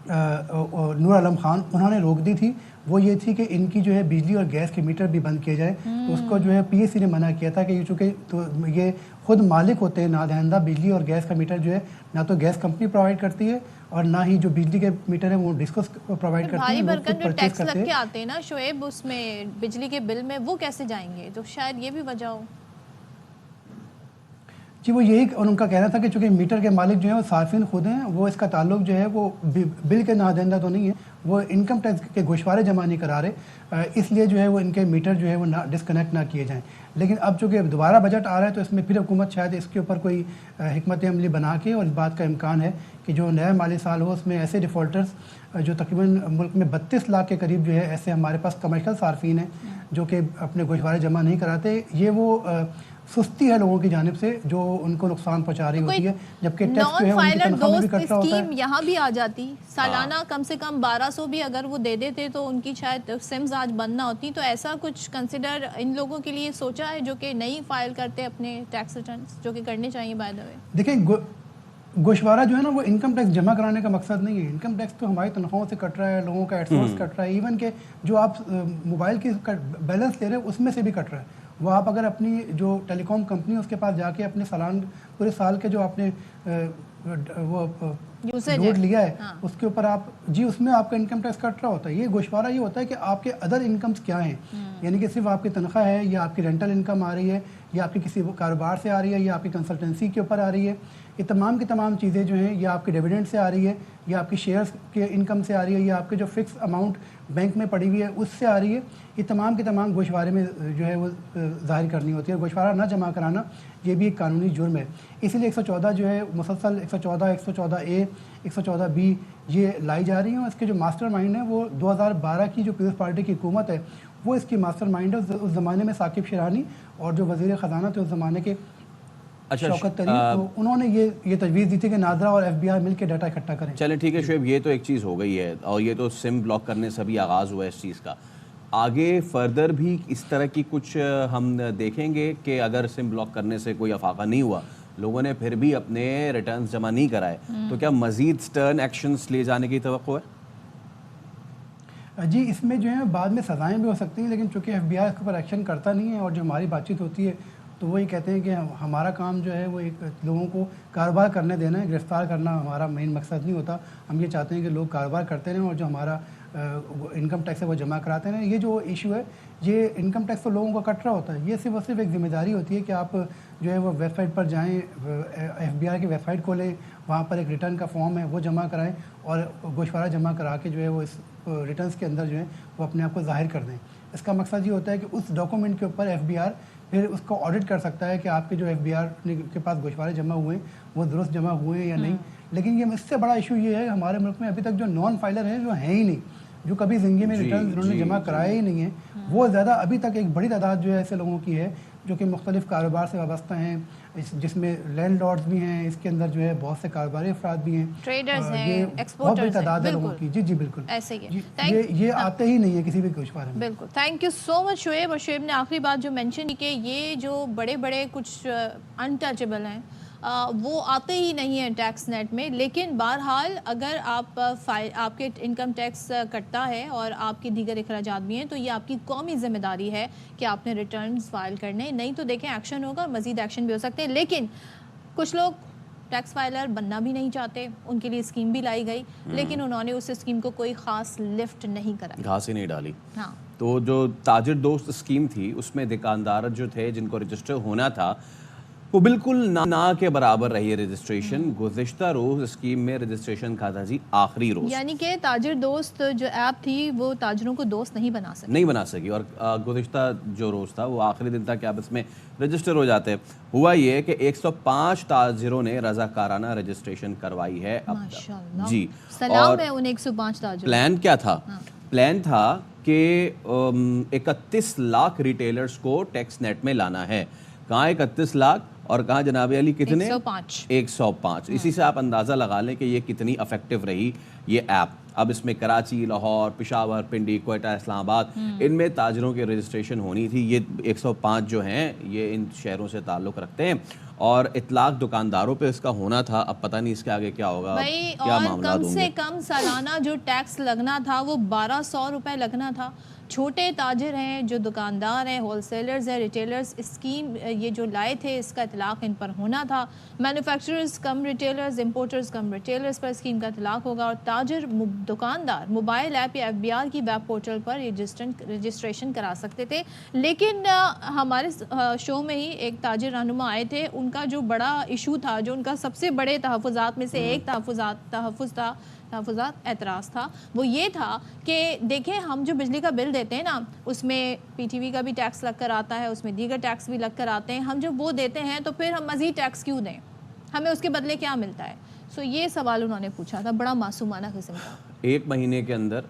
नूर आलम खान, उन्होंने रोक दी थी, वो ये थी कि इनकी जो है बिजली और गैस के मीटर भी बंद किए जाए। तो उसको जो है पीएससी ने मना किया था कि ये चूँकि तो ये खुद मालिक होते हैं नादहिंदा, बिजली और गैस का मीटर जो है ना तो गैस कंपनी प्रोवाइड करती है और ना ही जो बिजली के मीटर है वो डिस्कोस प्रोवाइड करती है। भारी भरकम जो टैक्स लग के आते हैं ना शोएब, उसमें बिजली के बिल में, वो कैसे जाएंगे? तो शायद ये भी वजह हो। जी वो यही उनका कहना था कि चूँकि मीटर के मालिक जो है वो सार्फिन खुद हैं, वो इसका ताल्लुक जो है वो बिल के नादहिंदा तो नहीं है, वो इनकम टैक्स के गोशवारे जमा नहीं करा रहे, इसलिए जो है वो इनके मीटर जो है वो ना डिस्कनेक्ट ना किए जाएं। लेकिन अब चूँकि दोबारा बजट आ रहा है तो इसमें फिर हुकूमत शायद इसके ऊपर कोई हिकमत अमली बना के, और इस बात का इम्कान है कि जो नया माली साल हो उसमें ऐसे डिफ़ॉल्टर्स जो तकरीबन मुल्क में 32 लाख के करीब जो है ऐसे हमारे पास कमर्शियल सार्फिन हैं जो कि अपने गोशवारे जमा नहीं कराते, ये वो सुस्ती है लोगों की जानिब से जो उनको नुकसान पहुंचा रही होती है, जबकि टैक्स जो है उनकी तनख्वाह में भी कट रहा होता है। स्कीम यहाँ भी आ जाती, सालाना कम से कम 1200 भी अगर वो दे देते तो उनकी शायद सिम्स आज बंद ना होती। तो ऐसा कुछ कंसिडर इन लोगों के लिए सोचा है जो कि नहीं फाइल करते अपने टैक्स रिटर्न्स, जो कि करने चाहिए बाय द वे? देखिए गोशवारा जो है ना वो इनकम टैक्स जमा कराने का मकसद नहीं है। इनकम टैक्स तो हमारी तनख्वाहों से कट रहा है, लोगों का एडसोर्स कट रहा है, इवन के जो आप मोबाइल की बैलेंस ले रहे हो उसमें से भी कट रहा है। वो आप अगर अपनी जो टेलीकॉम कंपनी उसके पास जाके अपने पूरे साल के जो आपने वो लोड लिया है उसके ऊपर आप जी उसमें आपका इनकम टैक्स कट रहा होता है। ये गोशवारा ये होता है कि आपके अदर इनकम्स क्या हैं, यानी कि सिर्फ आपकी तनख्वाह है या आपकी रेंटल इनकम आ रही है या आपकी किसी कारोबार से आ रही है या आपकी कंसल्टेंसी के ऊपर आ रही है, ये तमाम की तमाम चीज़ें जो हैं या आपके डिविडेंड से आ रही है या आपकी शेयर्स के इनकम से आ रही है या आपके जो फिक्स अमाउंट बैंक में पड़ी हुई है उससे आ रही है, ये तमाम की तमाम गोशवारे में जो है वो ज़ाहिर करनी होती है। गोशवारा ना जमा कराना ये भी एक कानूनी जुर्म है, इसीलिए 114 जो है मुसलसल 114, 114A, 114B ये लाई जा रही हैं। और इसके जो मास्टर माइंड है वो 2012 की जो पीपल्स पार्टी की हुकूमत है वो इसकी मास्टर माइंड है। उस ज़माने में साकिब शिरानी और जो वज़ीर ख़जाना थे उस ज़माने के शौकत तरीन, तो उन्होंने ये तजवीज़ दी थी कि नादरा और FBI मिल के डाटा इकट्ठा करें। चलें ठीक है शुएब, ये तो एक चीज़ हो गई है और ये तो सिम ब्लॉक करने से भी आगाज़ हुआ है इस चीज़ का। आगे फर्दर भी इस तरह की कुछ हम देखेंगे कि अगर सिम ब्लॉक करने से कोई अफाका नहीं हुआ, लोगों ने फिर भी अपने रिटर्न्स जमा नहीं कराए, तो क्या मज़ीद स्टर्न एक्शंस ले जाने की तवक्को है? जी इसमें जो है बाद में सज़ाएँ भी हो सकती हैं, लेकिन चूँकि FBI इसके ऊपर एक्शन करता नहीं है और जो हमारी बातचीत होती है तो वही कहते हैं कि हमारा काम जो है वो एक लोगों को कारोबार करने देना है, गिरफ्तार करना हमारा मेन मकसद नहीं होता। हम ये चाहते हैं कि लोग कारोबार करते रहें और जो हमारा इनकम टैक्स है वो जमा कराते रहें। ये जो इशू है ये इनकम टैक्स तो लोगों का कट रहा होता है, ये सिर्फ और सिर्फ एक ज़िम्मेदारी होती है कि आप जो है वो वेबसाइट पर जाएँ, FBI की वेबसाइट खोलें, वहाँ पर एक रिटर्न का फॉर्म है वो जमा कराएँ और गोशवारा जमा करा के जो है वो इस रिटर्न्स के अंदर जो है वो अपने आप को ज़ाहिर कर दें। इसका मकसद ये होता है कि उस डॉक्यूमेंट के ऊपर FBI फिर उसको ऑडिट कर सकता है कि आपके जो FBI के पास गोशवारे जमा हुए वो दुरुस्त जमा हुए हैं या नहीं। लेकिन ये इससे बड़ा इशू ये है हमारे मुल्क में अभी तक जो नॉन फाइलर हैं जो हैं ही नहीं, जो कभी ज़िंदगी में रिटर्न उन्होंने जमा कराए ही नहीं है, वो ज़्यादा अभी तक एक बड़ी तादाद जो है ऐसे लोगों की है जो कि मुख्तलिफ कारोबार से वाबस्ता हैं, जिसमें लैंडलॉर्ड्स भी हैं, इसके अंदर जो है बहुत से कारोबारी अफराद भी हैं, ट्रेडर्स हैं, एक्सपोर्टर्स बहुत बड़ी तादाद है लोगों की। जी जी बिल्कुल ऐसे ही ये आते ही नहीं है किसी भी गोशवारे में। बिल्कुल, thank you so much Shoaib. और शुएब ने आखिरी बात जो मेंशन की कि ये जो बड़े बड़े कुछ अनटचेबल हैं वो आते ही नहीं है टैक्स नेट में, लेकिन बहरहाल अगर आप आपके इनकम टैक्स कटता है और आपके दीगर अखराजात भी हैं तो ये आपकी कौमी जिम्मेदारी है कि आपने रिटर्न्स फाइल करने, नहीं तो देखें एक्शन होगा, मज़ीद एक्शन भी हो सकते हैं। लेकिन कुछ लोग टैक्स फाइलर बनना भी नहीं चाहते, उनके लिए स्कीम भी लाई गई लेकिन उन्होंने उस स्कीम को कोई ख़ास लिफ्ट नहीं करा, घास ही नहीं डाली। हाँ, तो जो ताजिर दोस्त स्कीम थी उसमें दुकानदार जो थे जिनको रजिस्टर होना था वो बिल्कुल ना के बराबर रही है रजिस्ट्रेशन। गुज़िश्ता रोज़ स्कीम में रजिस्ट्रेशन का था जी आखिरी रोज़, यानी कि ताजिर दोस्त जो ऐप थी वो ताजरों को दोस्त नहीं बना सकी और गुज़िश्ता जो रोज़ था वो आखिरी दिन था कि आप इसमें रजिस्टर हो जाते। हुआ ये कि 105 ताजिरों ने रज़ाकाराना रजिस्ट्रेशन करवाई है अब तक जी। सलाम है उन 105 ताजिरों। प्लान क्या था? प्लान था कि 31 लाख रिटेलर्स को टैक्स नेट में लाना है। कहाँ 31 लाख और कहाँ जनाब अली कितने? 105। इसी से आप अंदाज़ा लगा लें कि ये कितनी अफेक्टिव रही ये ऐप। अब इसमें कराची, लाहौर, पेशावर, पिंडी, कोयटा, इस्लामाबाद, इनमें ताजरों की रजिस्ट्रेशन होनी थी। ये 105 जो हैं ये इन शहरों से ताल्लुक़ रखते हैं और इतलाक दुकानदारों पे इसका होना था। अब पता नहीं इसके आगे क्या होगा, भाई, क्या और मामला कम से कम सालाना जो टैक्स लगना था वो 1200 रुपये लगना था। छोटे ताजिर हैं, जो दुकानदार हैं, होलसेलर्स हैं, रिटेलर्स, स्कीम ये जो लाए थे इसका इतलाक़ इन पर होना था। मैन्युफैक्चरर्स कम रिटेलर्स, इंपोर्टर्स कम रिटेलर्स पर स्कीम का इतलाक़ होगा और ताजिर दुकानदार मोबाइल ऐप या FBR की वेब पोर्टल पर रजिस्ट्रेशन करा सकते थे। लेकिन हमारे शो में ही एक ताजिर रहनुमा आए थे, उनका जो बड़ा इशू था, जो उनका सबसे बड़े तहफ़्फ़ुज़ात में से एक तहफ़्फ़ुज़ात एतराज़ था, वो ये था कि देखें हम जो बिजली का बिल देते हैं ना, उसमें PTV का भी टैक्स लग कर आता है, उसमें दीगर टैक्स भी लग कर आते हैं। हम जब वो देते हैं तो फिर हम मज़ीद टैक्स क्यों दें, हमें उसके बदले क्या मिलता है? सो ये सवाल उन्होंने पूछा था, बड़ा मासूमाना किस्म का। एक महीने के अंदर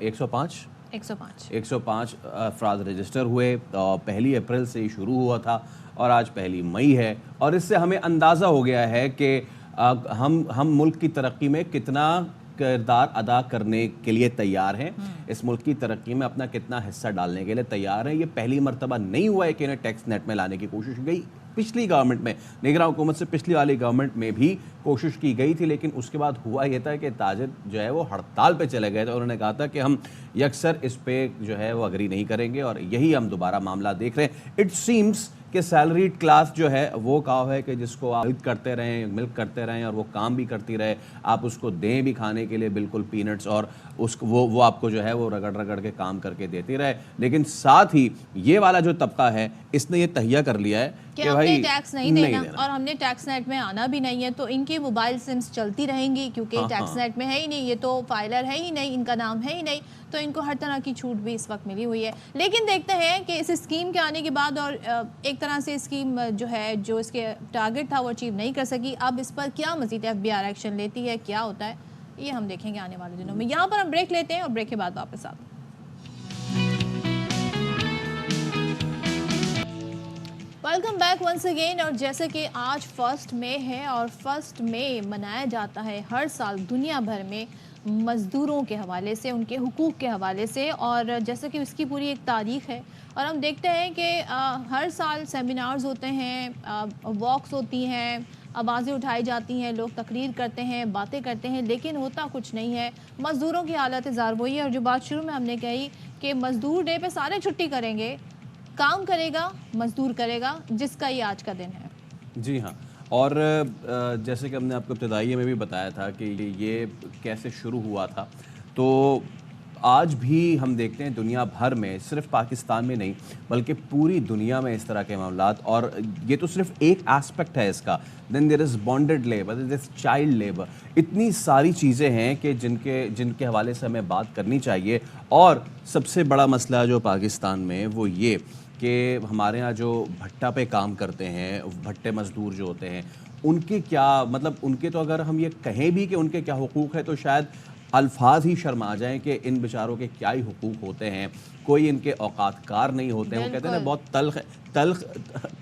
105 अफराद रजिस्टर हुए। 1 अप्रैल से ही शुरू हुआ था और आज 1 मई है और इससे हमें अंदाज़ा हो गया है कि हम मुल्क की तरक्की में कितना किरदार अदा करने के लिए तैयार हैं, इस मुल्क की तरक्की में अपना कितना हिस्सा डालने के लिए तैयार हैं। ये पहली मर्तबा नहीं हुआ है कि इन्हें टैक्स नेट में लाने की कोशिश की गई। पिछली गवर्नमेंट में, निगरान हुकूमत से पिछली वाली गवर्नमेंट में भी कोशिश की गई थी, लेकिन उसके बाद हुआ ये था कि ताजिर जो है वो हड़ताल पे चले गए थे। उन्होंने कहा था कि हम यकसर इस पे जो है वो अग्री नहीं करेंगे और यही हम दोबारा मामला देख रहे हैं। इट सीम्स कि सैलरीड क्लास जो है वो कहा है कि जिसको आप मिल्क करते रहें और वो काम भी करती रहे, आप उसको दें भी खाने के लिए बिल्कुल पीनट्स, और उसको वो आपको जो है वो रगड़ के काम करके देती रहे। लेकिन साथ ही ये वाला जो तबका है इसने ये तहिया कर लिया है कि भाई टैक्स नहीं देना और हमने टैक्स नेट में आना भी नहीं है, तो इनकी मोबाइल सिम्स चलती रहेंगी क्योंकि टैक्स नेट में है ही नहीं, ये तो फाइलर है ही नहीं, इनका नाम है ही नहीं, तो इनको हर तरह की छूट भी इस वक्त मिली हुई है। लेकिन देखते हैं कि इस स्कीम के आने के बाद और एक तरह से स्कीम जो है, जो इसके टारगेट था वो अचीव नहीं कर सकी। अब इस पर क्या मज़ीद FBR एक्शन लेती है, क्या होता है, ये हम देखेंगे आने वाले दिनों में। यहाँ पर हम ब्रेक लेते हैं और ब्रेक के बाद वापस आते हैं। Welcome back once again. और जैसे कि आज 1 मई है और 1 मई मनाया जाता है हर साल दुनिया भर में मज़दूरों के हवाले से, उनके हुकूक के हवाले से, और जैसे कि इसकी पूरी एक तारीख़ है और हम देखते हैं कि हर साल सेमिनार्स होते हैं, वॉक्स होती हैं, आवाज़ें उठाई जाती हैं, लोग तकरीर करते हैं, बातें करते हैं, लेकिन होता कुछ नहीं है। मज़दूरों की हालत ज़ार वही है और जो बात शुरू में हमने कही कि मज़दूर डे पे सारे छुट्टी करेंगे, काम करेगा मज़दूर करेगा, जिसका ये आज का दिन है। जी हाँ, और जैसे कि हमने आपको इब्तिदाई में भी बताया था कि ये कैसे शुरू हुआ था, तो आज भी हम देखते हैं दुनिया भर में, सिर्फ पाकिस्तान में नहीं बल्कि पूरी दुनिया में इस तरह के मामलात, और ये तो सिर्फ एक एस्पेक्ट है इसका। Then there is bonded labour, there is child labour, इतनी सारी चीज़ें हैं कि जिनके हवाले से हमें बात करनी चाहिए। और सबसे बड़ा मसला जो पाकिस्तान में वो ये कि हमारे यहाँ जो भट्टा पे काम करते हैं, भट्टे मज़दूर जो होते हैं, उनके क्या मतलब, उनके तो अगर हम ये कहें भी कि उनके क्या हुकूक है तो शायद अल्फाज ही शर्मा जाएं कि इन बेचारों के क्या ही हुकूक होते हैं। कोई इनके औकात कार नहीं होते हैं। वो कहते हैं ना, बहुत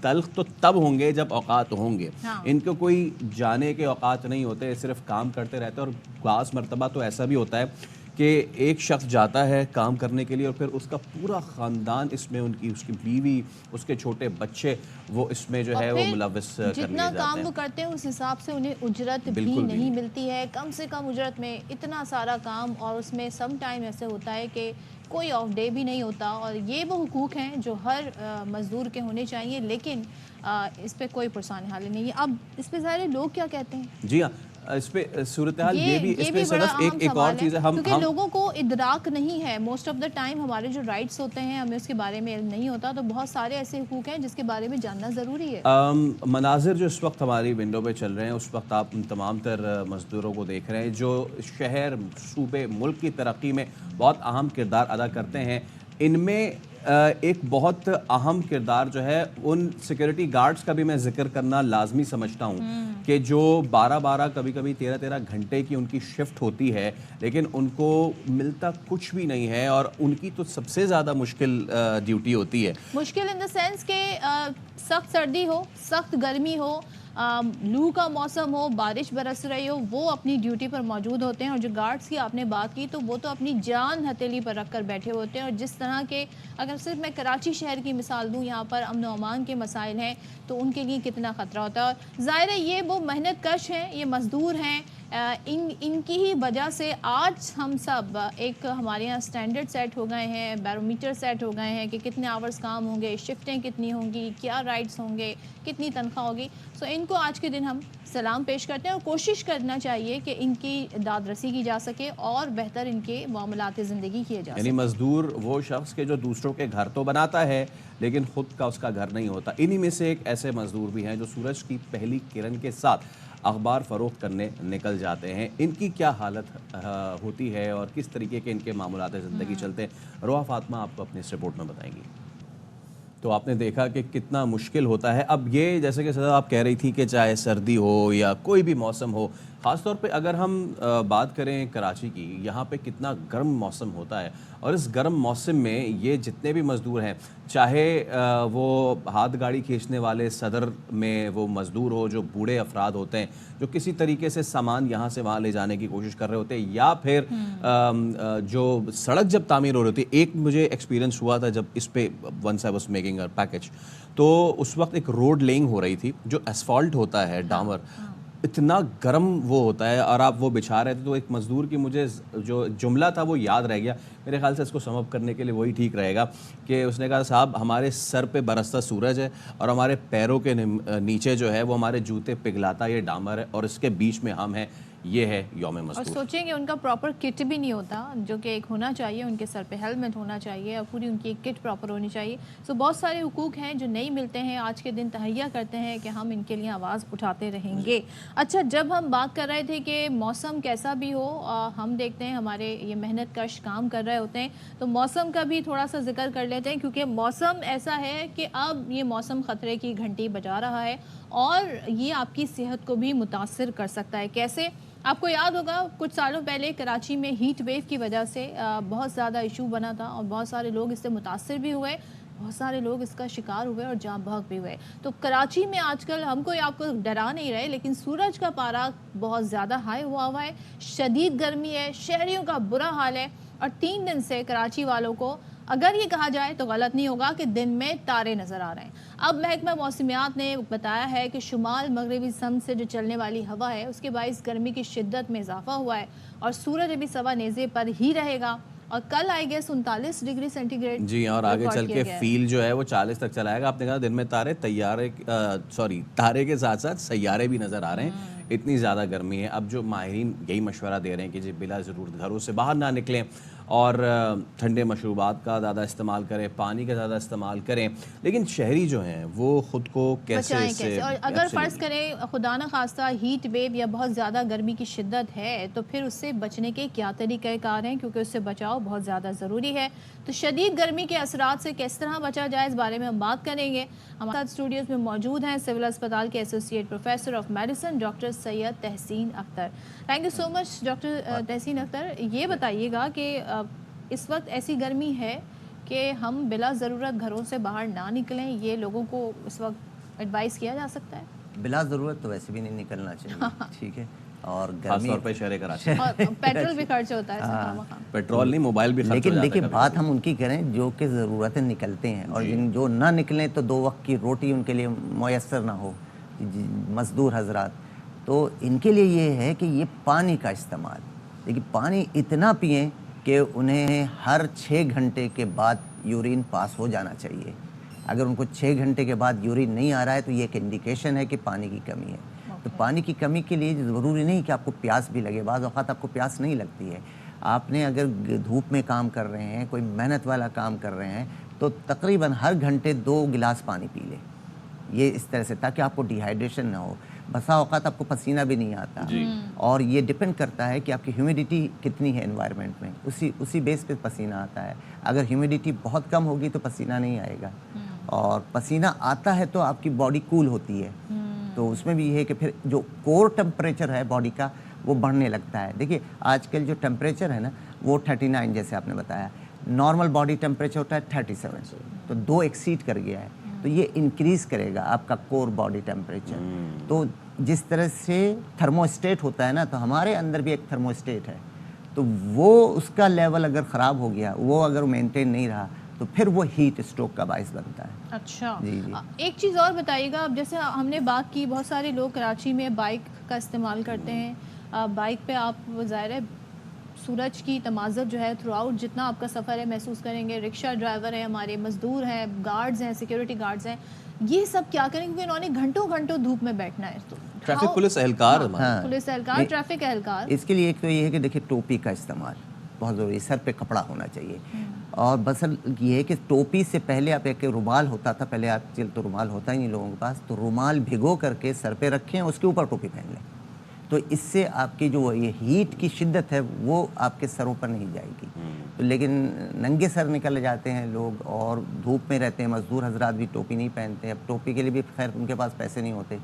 तल्ख तो तब होंगे जब औकात होंगे। हाँ। इनको कोई जाने के औकात नहीं होते, सिर्फ काम करते रहते हैं। और बाज़ मरतबा तो ऐसा भी होता है कि एक शख्स जाता है काम करने के लिए और फिर उसका पूरा ख़ानदान इसमें, उसकी बीवी, उसके छोटे बच्चे, वो इसमें जो है वो मुलव्वस कर लिए जाते हैं। जितना काम वो करते हैं उस हिसाब से उन्हें उजरत भी नहीं मिलती है। कम से कम उजरत में इतना सारा काम, और उसमें सम टाइम ऐसे होता है कि कोई ऑफ डे भी नहीं होता। और ये वो हुकूक हैं जो हर मज़दूर के होने चाहिए, लेकिन इस पर कोई पुरसान हाल नहीं है। अब इस पर सारे लोग क्या कहते हैं? जी हाँ, इस पे सूरत हाल ये भी इस पे सिर्फ एक और चीज़ है, क्योंकि लोगों को इदराक नहीं है। मोस्ट ऑफ द टाइम हमारे जो राइट्स होते हैं हमें उसके बारे में नहीं होता, तो बहुत सारे ऐसे हुकूक हैं जिसके बारे में जानना ज़रूरी है। मनाजिर जो इस वक्त हमारी विंडो पे चल रहे हैं, उस वक्त आप तमाम तर मज़दूरों को देख रहे हैं जो शहर, सूबे, मुल्क की तरक्की में बहुत अहम किरदार अदा करते हैं। इनमें एक बहुत अहम किरदार जो है, उन सिक्योरिटी गार्ड्स का भी मैं जिक्र करना लाजमी समझता हूँ कि जो 12-12 कभी-कभी 13-13 घंटे की उनकी शिफ्ट होती है, लेकिन उनको मिलता कुछ भी नहीं है। और उनकी तो सबसे ज़्यादा मुश्किल ड्यूटी होती है। मुश्किल इन द सेंस के सख्त सर्दी हो, सख्त गर्मी हो, लू का मौसम हो, बारिश बरस रही हो, वो अपनी ड्यूटी पर मौजूद होते हैं। और जो गार्ड्स की आपने बात की तो वो तो अपनी जान हथेली पर रख कर बैठे होते हैं। और जिस तरह के, अगर सिर्फ मैं कराची शहर की मिसाल दूं, यहाँ पर अमन व अमान के मसाइल हैं तो उनके लिए कितना ख़तरा होता है। और ज़ाहिर है ये वो मेहनत कश हैं, ये मज़दूर हैं, इनकी ही वजह से आज हम सब एक हमारे यहाँ स्टैंडर्ड सेट हो गए हैं, बैरोमीटर सेट हो गए हैं कि कितने आवर्स काम होंगे, शिफ्टें कितनी होंगी, क्या राइट्स होंगे, कितनी तनख्वाह होगी। सो इनको आज के दिन हम सलाम पेश करते हैं और कोशिश करना चाहिए कि इनकी दाद रसी की जा सके और बेहतर इनके मामलात ज़िंदगी किए जा यानी सके। मजदूर वो शख्स के जो दूसरों के घर तो बनाता है लेकिन खुद का उसका घर नहीं होता। इन्हीं में से एक ऐसे मजदूर भी हैं जो सूरज की पहली किरण के साथ अखबार फ़रोख्त करने निकल जाते हैं। इनकी क्या हालत होती है और किस तरीके के इनके मामलात ज़िंदगी चलते हैं, रोहा फातिमा आपको अपनी इस रिपोर्ट में बताएंगी। तो आपने देखा कि कितना मुश्किल होता है। अब ये जैसे कि सदा आप कह रही थी कि चाहे सर्दी हो या कोई भी मौसम हो, ख़ास तौर पे अगर हम बात करें कराची की, यहाँ पे कितना गर्म मौसम होता है। और इस गर्म मौसम में ये जितने भी मज़दूर हैं, चाहे वो हाथ गाड़ी खींचने वाले सदर में वो मज़दूर हो जो बूढ़े अफराद होते हैं जो किसी तरीके से सामान यहाँ से वहाँ ले जाने की कोशिश कर रहे होते हैं, या फिर जो सड़क जब तामीर हो रही होती है। एक मुझे एक्सपीरियंस हुआ था जब इस पे once I was making a package, तो उस वक्त एक रोड लेइंग हो रही थी। जो एसफॉल्ट होता है, डामर, इतना गर्म वो होता है और आप वो बिछा रहे थे। तो एक मज़दूर की मुझे जो जुमला था वो याद रह गया। मेरे ख्याल से इसको सम अप करने के लिए वही ठीक रहेगा कि उसने कहा, साहब हमारे सर पे बरसता सूरज है और हमारे पैरों के नीचे जो है वो हमारे जूते पिघलाता ये डामर है और इसके बीच में हम हैं। ये है यौम और मज़दूर। सोचेंगे उनका प्रॉपर किट भी नहीं होता जो कि एक होना चाहिए, उनके सर पे हेलमेट होना चाहिए और पूरी उनकी एक किट प्रॉपर होनी चाहिए। सो बहुत सारे हुकूक हैं जो नहीं मिलते हैं। आज के दिन तहैया करते हैं कि हम इनके लिए आवाज़ उठाते रहेंगे। अच्छा, जब हम बात कर रहे थे कि मौसम कैसा भी हो, हम देखते हैं हमारे ये मेहनत कश काम कर रहे होते हैं, तो मौसम का भी थोड़ा सा जिक्र कर लेते हैं क्योंकि मौसम ऐसा है कि अब ये मौसम ख़तरे की घंटी बजा रहा है और ये आपकी सेहत को भी मुतासिर कर सकता है। कैसे? आपको याद होगा कुछ सालों पहले कराची में हीट वेव की वजह से बहुत ज़्यादा इशू बना था और बहुत सारे लोग इससे मुतासिर भी हुए, बहुत सारे लोग इसका शिकार हुए और जाँ बहक भी हुए। तो कराची में आजकल हम कोई आपको डरा नहीं रहे, लेकिन सूरज का पारा बहुत ज़्यादा हाई हुआ है, शदीद गर्मी है, शहरियों का बुरा हाल है। और 3 दिन से कराची वालों को, अगर ये कहा जाए तो गलत नहीं होगा, कि दिन में तारे नज़र आ रहे हैं। अब महकमा मौसमियात ने बताया है कि शुमाल मगरबी सम से जो चलने वाली हवा है उसके बाइस गर्मी की शिद्दत में इजाफा हुआ है और सूरज अभी सवा नेज़े पर ही रहेगा और कल आई गेस 39 डिग्री सेंटीग्रेड जी। और आगे चल के फील जो है वो 40 तक चलाएगा। आपने कहा दिन में तारे तारे के साथ साथ सैयारे भी नज़र आ रहे हैं। इतनी ज़्यादा गर्मी है। अब जो माहिरीन यही मशवरा दे रहे हैं कि जी बिला ज़रूरत घरों से बाहर ना निकलें और ठंडे मशरूबात का ज़्यादा इस्तेमाल करें, पानी का ज़्यादा इस्तेमाल करें। लेकिन शहरी जो हैं वो ख़ुद को कैसे और अगर फ़र्ज़ करें खुदा न खास्ता हीट वेव या बहुत ज़्यादा गर्मी की शिद्दत है तो फिर उससे बचने के क्या तरीक़ाकार हैं, क्योंकि उससे बचाव बहुत ज़्यादा ज़रूरी है। तो शदीद गर्मी के असरात से किस तरह बचा जाए, इस बारे में हम बात करेंगे। हमारे साथ स्टूडियोज़ में मौजूद हैं सिविल अस्पताल के associate professor of medicine doctor Syed Tahseen Akhtar. Thank you so much doctor Tahseen Akhtar. ये बताइएगा कि इस वक्त ऐसी गर्मी है कि हम बिला ज़रूरत घरों से बाहर ना निकलें, ये लोगों को इस वक्त एडवाइस किया जा सकता है? बिला ज़रूरत तो वैसे भी नहीं निकलना चाहिए, ठीक है। और खास तौर पे शहर कराची और पेट्रोल भी खर्च होता है, पेट्रोल नहीं मोबाइल भी खर्च हो लेकिन जाता है। देखिए बात हम उनकी करें जो कि ज़रूरतें निकलते हैं और जिन जो ना निकलें तो 2 वक्त की रोटी उनके लिए मुयस्सर ना हो, मज़दूर हजरात, तो इनके लिए ये है कि ये पानी का इस्तेमाल, देखिए पानी इतना पिएं कि उन्हें हर 6 घंटे के बाद यूरिन पास हो जाना चाहिए। अगर उनको 6 घंटे के बाद यूरिन नहीं आ रहा है तो ये एक इंडिकेशन है कि पानी की कमी है। तो पानी की कमी के लिए ज़रूरी नहीं कि आपको प्यास भी लगे, बाज़ औक़ात आपको प्यास नहीं लगती है। आपने अगर धूप में काम कर रहे हैं, कोई मेहनत वाला काम कर रहे हैं, तो तकरीबन हर घंटे 2 गिलास पानी पी लें, ये इस तरह से, ताकि आपको डिहाइड्रेशन ना हो। बसा औक़ात आपको पसीना भी नहीं आता और ये डिपेंड करता है कि आपकी ह्यूमिडिटी कितनी है एनवायरनमेंट में, उसी बेस पे पसीना आता है। अगर ह्यूमिडिटी बहुत कम होगी तो पसीना नहीं आएगा और पसीना आता है तो आपकी बॉडी कूल होती है। तो उसमें भी ये है कि फिर जो कोर टेम्परेचर है बॉडी का वो बढ़ने लगता है। देखिए आजकल जो टेम्परेचर है ना वो 39 जैसे आपने बताया, नॉर्मल बॉडी टेम्परेचर होता है 37, तो 2 एक्सीड कर गया है। تو یہ انکریز کرے گا آپ کا کور باڈی ٹیمپریچر. تو جس طرح سے تھرموسٹیٹ ہوتا ہے نا، تو ہمارے اندر بھی ایک تھرموسٹیٹ ہے، تو وہ اس کا لیول اگر خراب ہو گیا، وہ اگر مینٹین نہیں رہا، تو پھر وہ ہیٹ اسٹروک کا باعث بنتا ہے. اچھا جی. ایک چیز اور بتائیے گا، اب جیسے ہم نے بات کی بہت سارے لوگ کراچی میں بائک کا استعمال کرتے ہیں. بائک پہ آپ ظاہر ہے سورج کی تمازر جو ہے تھرو آؤٹ جتنا آپ کا سفر ہے محسوس کریں گے. رکشہ ڈرائیور ہیں ہمارے، مزدور ہیں، گارڈز ہیں، سیکیورٹی گارڈز ہیں، یہ سب کیا کریں کیونکہ انہوں نے گھنٹوں گھنٹوں دھوپ میں بیٹھنا ہے. ٹریفک پولیس اہلکار پولیس اہلکار، ٹریفک اہلکار. اس کے لیے ایک تو یہ ہے کہ دیکھیں ٹوپی کا استعمال بہت ضروری ہے، سر پہ کپڑا ہونا چاہیے. اور بس یہ ہے کہ ٹوپی سے پہلے آپ ایک رومال ہوتا تھا، پہلے آج کل تو رومال ہوتا ہی نہیں لوگوں کے پاس، تو رومال بھگو کر کے سر پہ رکھیں، اس کے اوپر ٹوپی پہن لیں. تو اس سے آپ کی جو یہ ہیٹ کی شدت ہے وہ آپ کے سروں پر نہیں جائے گی. تو لیکن ننگے سر نکل جاتے ہیں لوگ اور دھوپ میں رہتے ہیں. مزدور حضرات بھی ٹوپی نہیں پہنتے. اب ٹوپی کے لیے بھی خیر ان کے پاس پیسے نہیں ہوتے،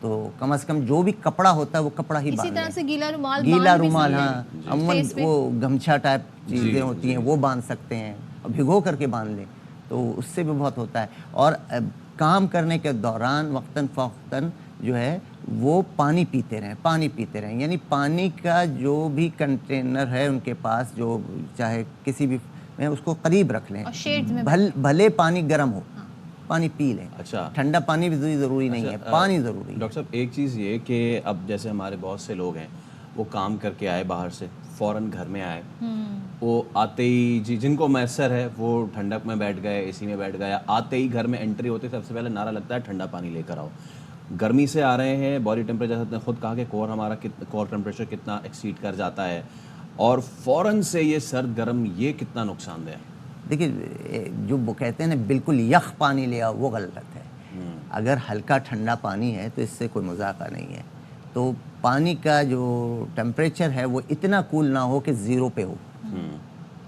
تو کم از کم جو بھی کپڑا ہوتا ہے وہ کپڑا ہی باندھ لیں. اسی طرح سے گیلا رومال، گیلا رومال، ہاں عموماً وہ گمچھا ٹائپ چیزیں ہوتی ہیں وہ باندھ سکتے ہیں، اور بھگو کر کے باندھ لیں، تو اس سے بھی بہت ہوتا ہے. اور کام کرنے کے دوران وقتاً فوقتاً جو ہے وہ پانی پیتے رہیں. یعنی پانی کا جو بھی کنٹینر ہے ان کے پاس، جو چاہے کسی بھی میں اس کو قریب رکھ لیں، بھلے پانی گرم ہو، پانی پی لیں. اچھا، ٹھنڈا پانی بھی ضروری نہیں ہے، پانی ضروری ہے. ڈاکٹر صاحب ایک چیز یہ کہ اب جیسے ہمارے بہت سے لوگ ہیں وہ کام کر کے آئے باہر سے، فوراً گھر میں آئے، وہ آتے ہی جن کو میسر ہے وہ ٹھنڈک میں بیٹھ گئے، اے سی میں بیٹھ گیا، آتے ہی گھر میں انٹری ہوتے سب سے پہلے نعرہ لگتا ہے ٹھنڈا پانی لے کر آؤ. گرمی سے آ رہے ہیں، باڈی ٹیمپریچر نے خود کہا کہ کور ٹیمپریچر کتنا ایکسیڈ کر جاتا ہے، اور فوراً سے یہ سرد گرم، یہ کتنا نقصان دہ ہے؟ دیکھیے جو وہ کہتے ہیں نا بالکل یخ پانی لے آؤ، وہ غلط ہے. اگر ہلکا ٹھنڈا پانی ہے تو اس سے کوئی مذاقہ نہیں ہے. تو پانی کا جو ٹیمپریچر ہے وہ اتنا کول نہ ہو کہ زیرو پہ ہو،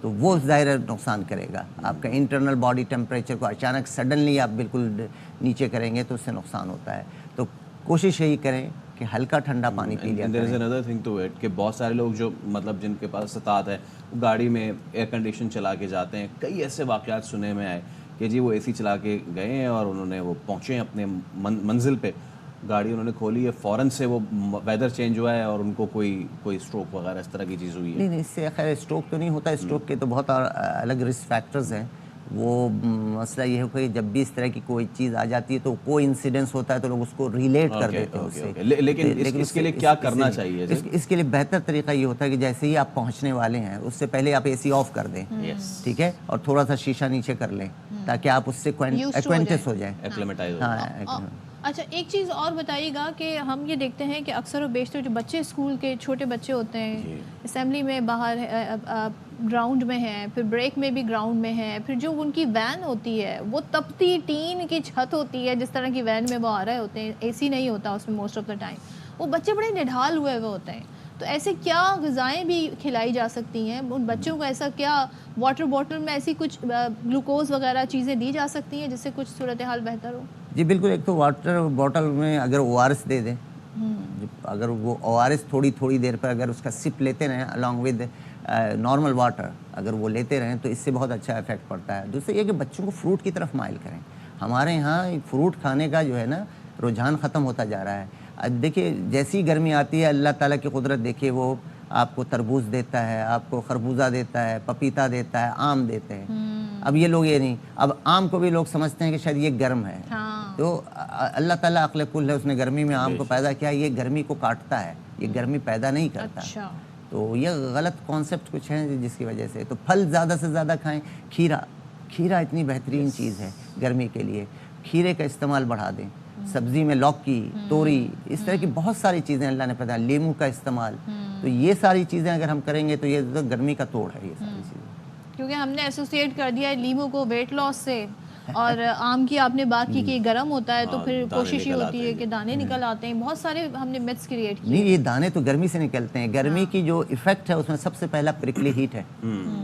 تو وہ ظاہر نقصان کرے گا. آپ کا انٹرنل باڈی ٹیمپریچر کو اچانک سڈنلی آپ بالکل نیچے کریں گے تو اس سے نقصان ہوتا ہے. تو کوشش یہی کریں کہ ہلکا ٹھنڈا پانی پی لیا کریں. There is another thing to it کہ بہت سارے لوگ جو مطلب جن کے پاس استطاعت ہے وہ گاڑی میں ایئر کنڈیشن چلا کے جاتے ہیں. کئی ایسے واقعات سنے میں آئے کہ جی وہ اے سی چلا کے گئے ہیں اور انہوں نے وہ پہنچے ہیں اپنے منزل پہ، گاڑی انہوں نے کھولی ہے، فوراً سے وہ ویدر چینج ہوا ہے اور ان کو کوئی اسٹروک وغیرہ اس طرح کی چیز ہوئی ہے. نہیں، اس سے خیر اسٹروک تو نہیں ہوتا. اسٹروک کے تو بہت الگ رسک فیکٹرز ہیں. وہ مسئلہ یہ ہے کہ جب بھی اس طرح کی کوئی چیز آ جاتی ہے تو کوئی انسیڈنس ہوتا ہے تو لوگ اس کو ریلیٹ کر دیتے ہیں اس سے. لیکن اس کے لیے کیا کرنا چاہیے؟ اس کے لیے بہتر طریقہ یہ ہوتا ہے کہ جیسے ہی آپ پہنچنے والے ہیں اس سے پہلے آپ اے سی آف کر دیں، ٹھیک ہے، اور تھوڑا سا شیشہ نیچے کر لیں تاکہ آپ اس سے ایکوینٹس ہو جائیں. اچھا ایک چیز اور بتائیے گا کہ ہم یہ دیکھتے ہیں کہ اکثر و بیشتر جو بچے اسکول کے چھوٹے بچے ہوتے ہیں، اسمبلی میں باہر گراؤنڈ میں ہیں، پھر بریک میں بھی گراؤنڈ میں ہیں، پھر جو ان کی وین ہوتی ہے وہ تپتی ٹین کی چھت ہوتی ہے جس طرح کی وین میں وہ آ رہے ہوتے ہیں، اے سی نہیں ہوتا اس میں موسٹ آف دا ٹائم، وہ بچے بڑے نڈھال ہوئے ہوتے ہیں. تو ایسے کیا غذائیں بھی کھلائی جا سکتی ہیں ان بچوں کو؟ ایسا کیا واٹر بوٹل میں ایسی کچھ گلوکوز وغیرہ چیزیں دی جا سکتی ہیں جس سے کچھ صورتحال بہتر ہو؟ جی بالکل. ایک تو واٹر بوٹل میں اگر او آر ایس دے دیں، اگر وہ او آر ایس تھوڑی دیر پر اگر اس کا سپ لیتے رہیں along with نارمل واٹر اگر وہ لیتے رہیں تو اس سے بہت اچھا افیکٹ پڑتا ہے. دوسرا یہ کہ بچوں کو فروٹ کی طرف مائل کریں. ہمارے یہاں فروٹ کھانے کا جو ہے نا رجحان ختم ہوتا جا رہا ہے. اب دیکھیے جیسی گرمی آتی ہے اللہ تعالیٰ کی قدرت دیکھیے، وہ آپ کو تربوز دیتا ہے، آپ کو خربوزہ دیتا ہے، پپیتا دیتا ہے، آم دیتے ہیں. اب یہ لوگ یہ نہیں، اب آم کو بھی لوگ سمجھتے ہیں کہ شاید یہ گرم ہے. تو اللہ تعالیٰ عقل کل ہے، اس نے گرمی میں آم کو پیدا کیا، یہ گرمی کو کاٹتا ہے، یہ گرمی پیدا نہیں کرتا. تو یہ غلط کانسیپٹ کچھ ہیں جس کی وجہ سے. تو پھل زیادہ سے زیادہ کھائیں. کھیرا اتنی بہترین چیز ہے گرمی کے لیے، کھیرے کا استعمال بڑھا دیں. سبزی میں لوکی، توری، اس طرح کی بہت ساری چیزیں اللہ نے پیدا. لیمو کا استعمال. تو یہ ساری چیزیں اگر ہم کریں گے تو یہ گرمی کا توڑ ہے یہ ساری چیزیں. کیونکہ ہم نے ایسوسیٹ کر دیا ہے لیمو کو ویٹ لاس سے، اور آم کی آپ نے بات کی کہ یہ گرم ہوتا ہے تو پھر کوشش ہی ہوتی ہے کہ دانے نکل آتے ہیں. بہت سارے ہم نے متس کریٹ کیے. نہیں، یہ دانے تو گرمی سے نکلتے ہیں. گرمی کی جو ایفیکٹ ہے اس میں سب سے پہلا پرکلی ہیٹ ہے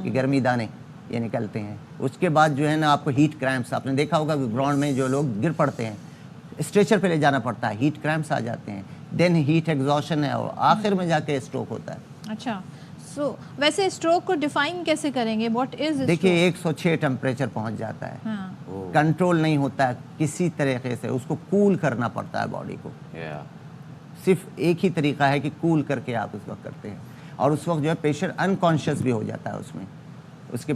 کہ گرمی دانے یہ نکلتے ہیں. اس کے بعد جو ہے نا آپ کو ہیٹ کرائمپس، آپ نے دیکھا ہوگا کہ گراؤنڈ میں جو لوگ گر پڑتے ہیں اسٹریچر پہ لے جانا پڑتا ہے، ہیٹ کرائمپس آ جاتے ہیں. دین ہیٹ ایگزاشن ہے اور آخر میں جا کے اسٹروک ہوتا ہے. اچھا सो वैसे स्ट्रोक को डिफाइन कैसे करेंगे, व्हाट इज देखिए 106 टेम्परेचर पहुंच जाता है, हाँ। कंट्रोल नहीं होता है किसी तरीके से, उसको कूल करना पड़ता है बॉडी को। सिर्फ एक ही तरीका है कि कूल करके आप उस वक्त करते हैं, और उस वक्त जो है पेशेंट अनकॉन्शियस भी हो जाता है उसमें, उसके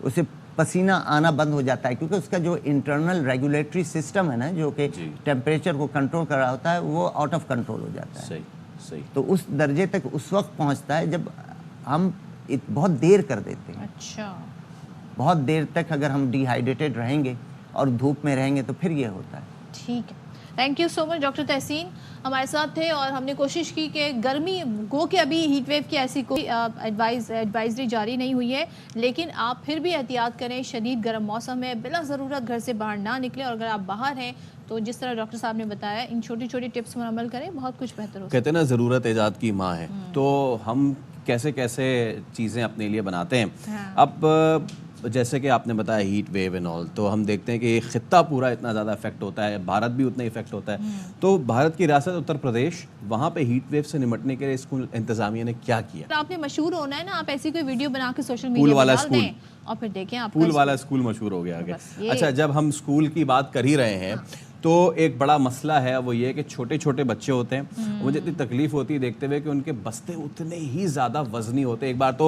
उसे पसीना आना बंद हो जाता है, क्योंकि उसका जो इंटरनल रेगुलेटरी सिस्टम है ना, जो कि टेम्परेचर को कंट्रोल कर रहा होता है, वो आउट ऑफ कंट्रोल हो जाता है। सही। तो उस दर्जे तक उस वक्त पहुंचता है जब हम बहुत देर कर देते हैं। अच्छा, बहुत देर तक अगर हम डिहाइड्रेटेड रहेंगे और धूप में रहेंगे तो फिर ये होता है। ठीक है, thank you so much doctor Tahseen हमारे साथ थे, और हमने कोशिश की कि गर्मी गो के अभी हीट वेव की ऐसी कोई एडवाइजरी जारी नहीं हुई है, लेकिन आप फिर भी एहतियात करें, शदीद गर्म मौसम है, बिला ज़रूरत घर से बाहर ना निकलें, और अगर आप बाहर हैं तो जिस तरह डॉक्टर साहब ने बताया इन छोटी छोटी टिप्स पर अमल करें, बहुत कुछ बेहतर हो सकता है। कहते हैं ना ज़रूरत ईजाद की माँ है, तो हम कैसे कैसे चीज़ें अपने लिए बनाते हैं। हाँ। अब जैसे कि आपने बताया हीट वेव एंड ऑल, तो हम देखते हैं कि खित्ता पूरा इतना ज़्यादा इफेक्ट होता है, भारत भी उतना इफेक्ट होता है। तो भारत की रियासत उत्तर प्रदेश, वहाँ पे हीट वेव से निपटने के लिए स्कूल इंतजामिया ने क्या किया? आपने मशहूर होना है ना, आप ऐसी कोई वीडियो बना के सोशल पूल मीडिया वाला पर डाल स्कूल। दें और फिर देखें आप पूल वाला स्कूल मशहूर हो गया आगे। बस ये- अच्छा, जब हम स्कूल की बात कर ही रहे हैं, तो एक बड़ा मसला है, वो ये कि छोटे छोटे बच्चे होते हैं, मुझे इतनी तकलीफ होती है देखते हुए कि उनके बस्ते उतने ही ज़्यादा वजनी होते हैं। एक बार तो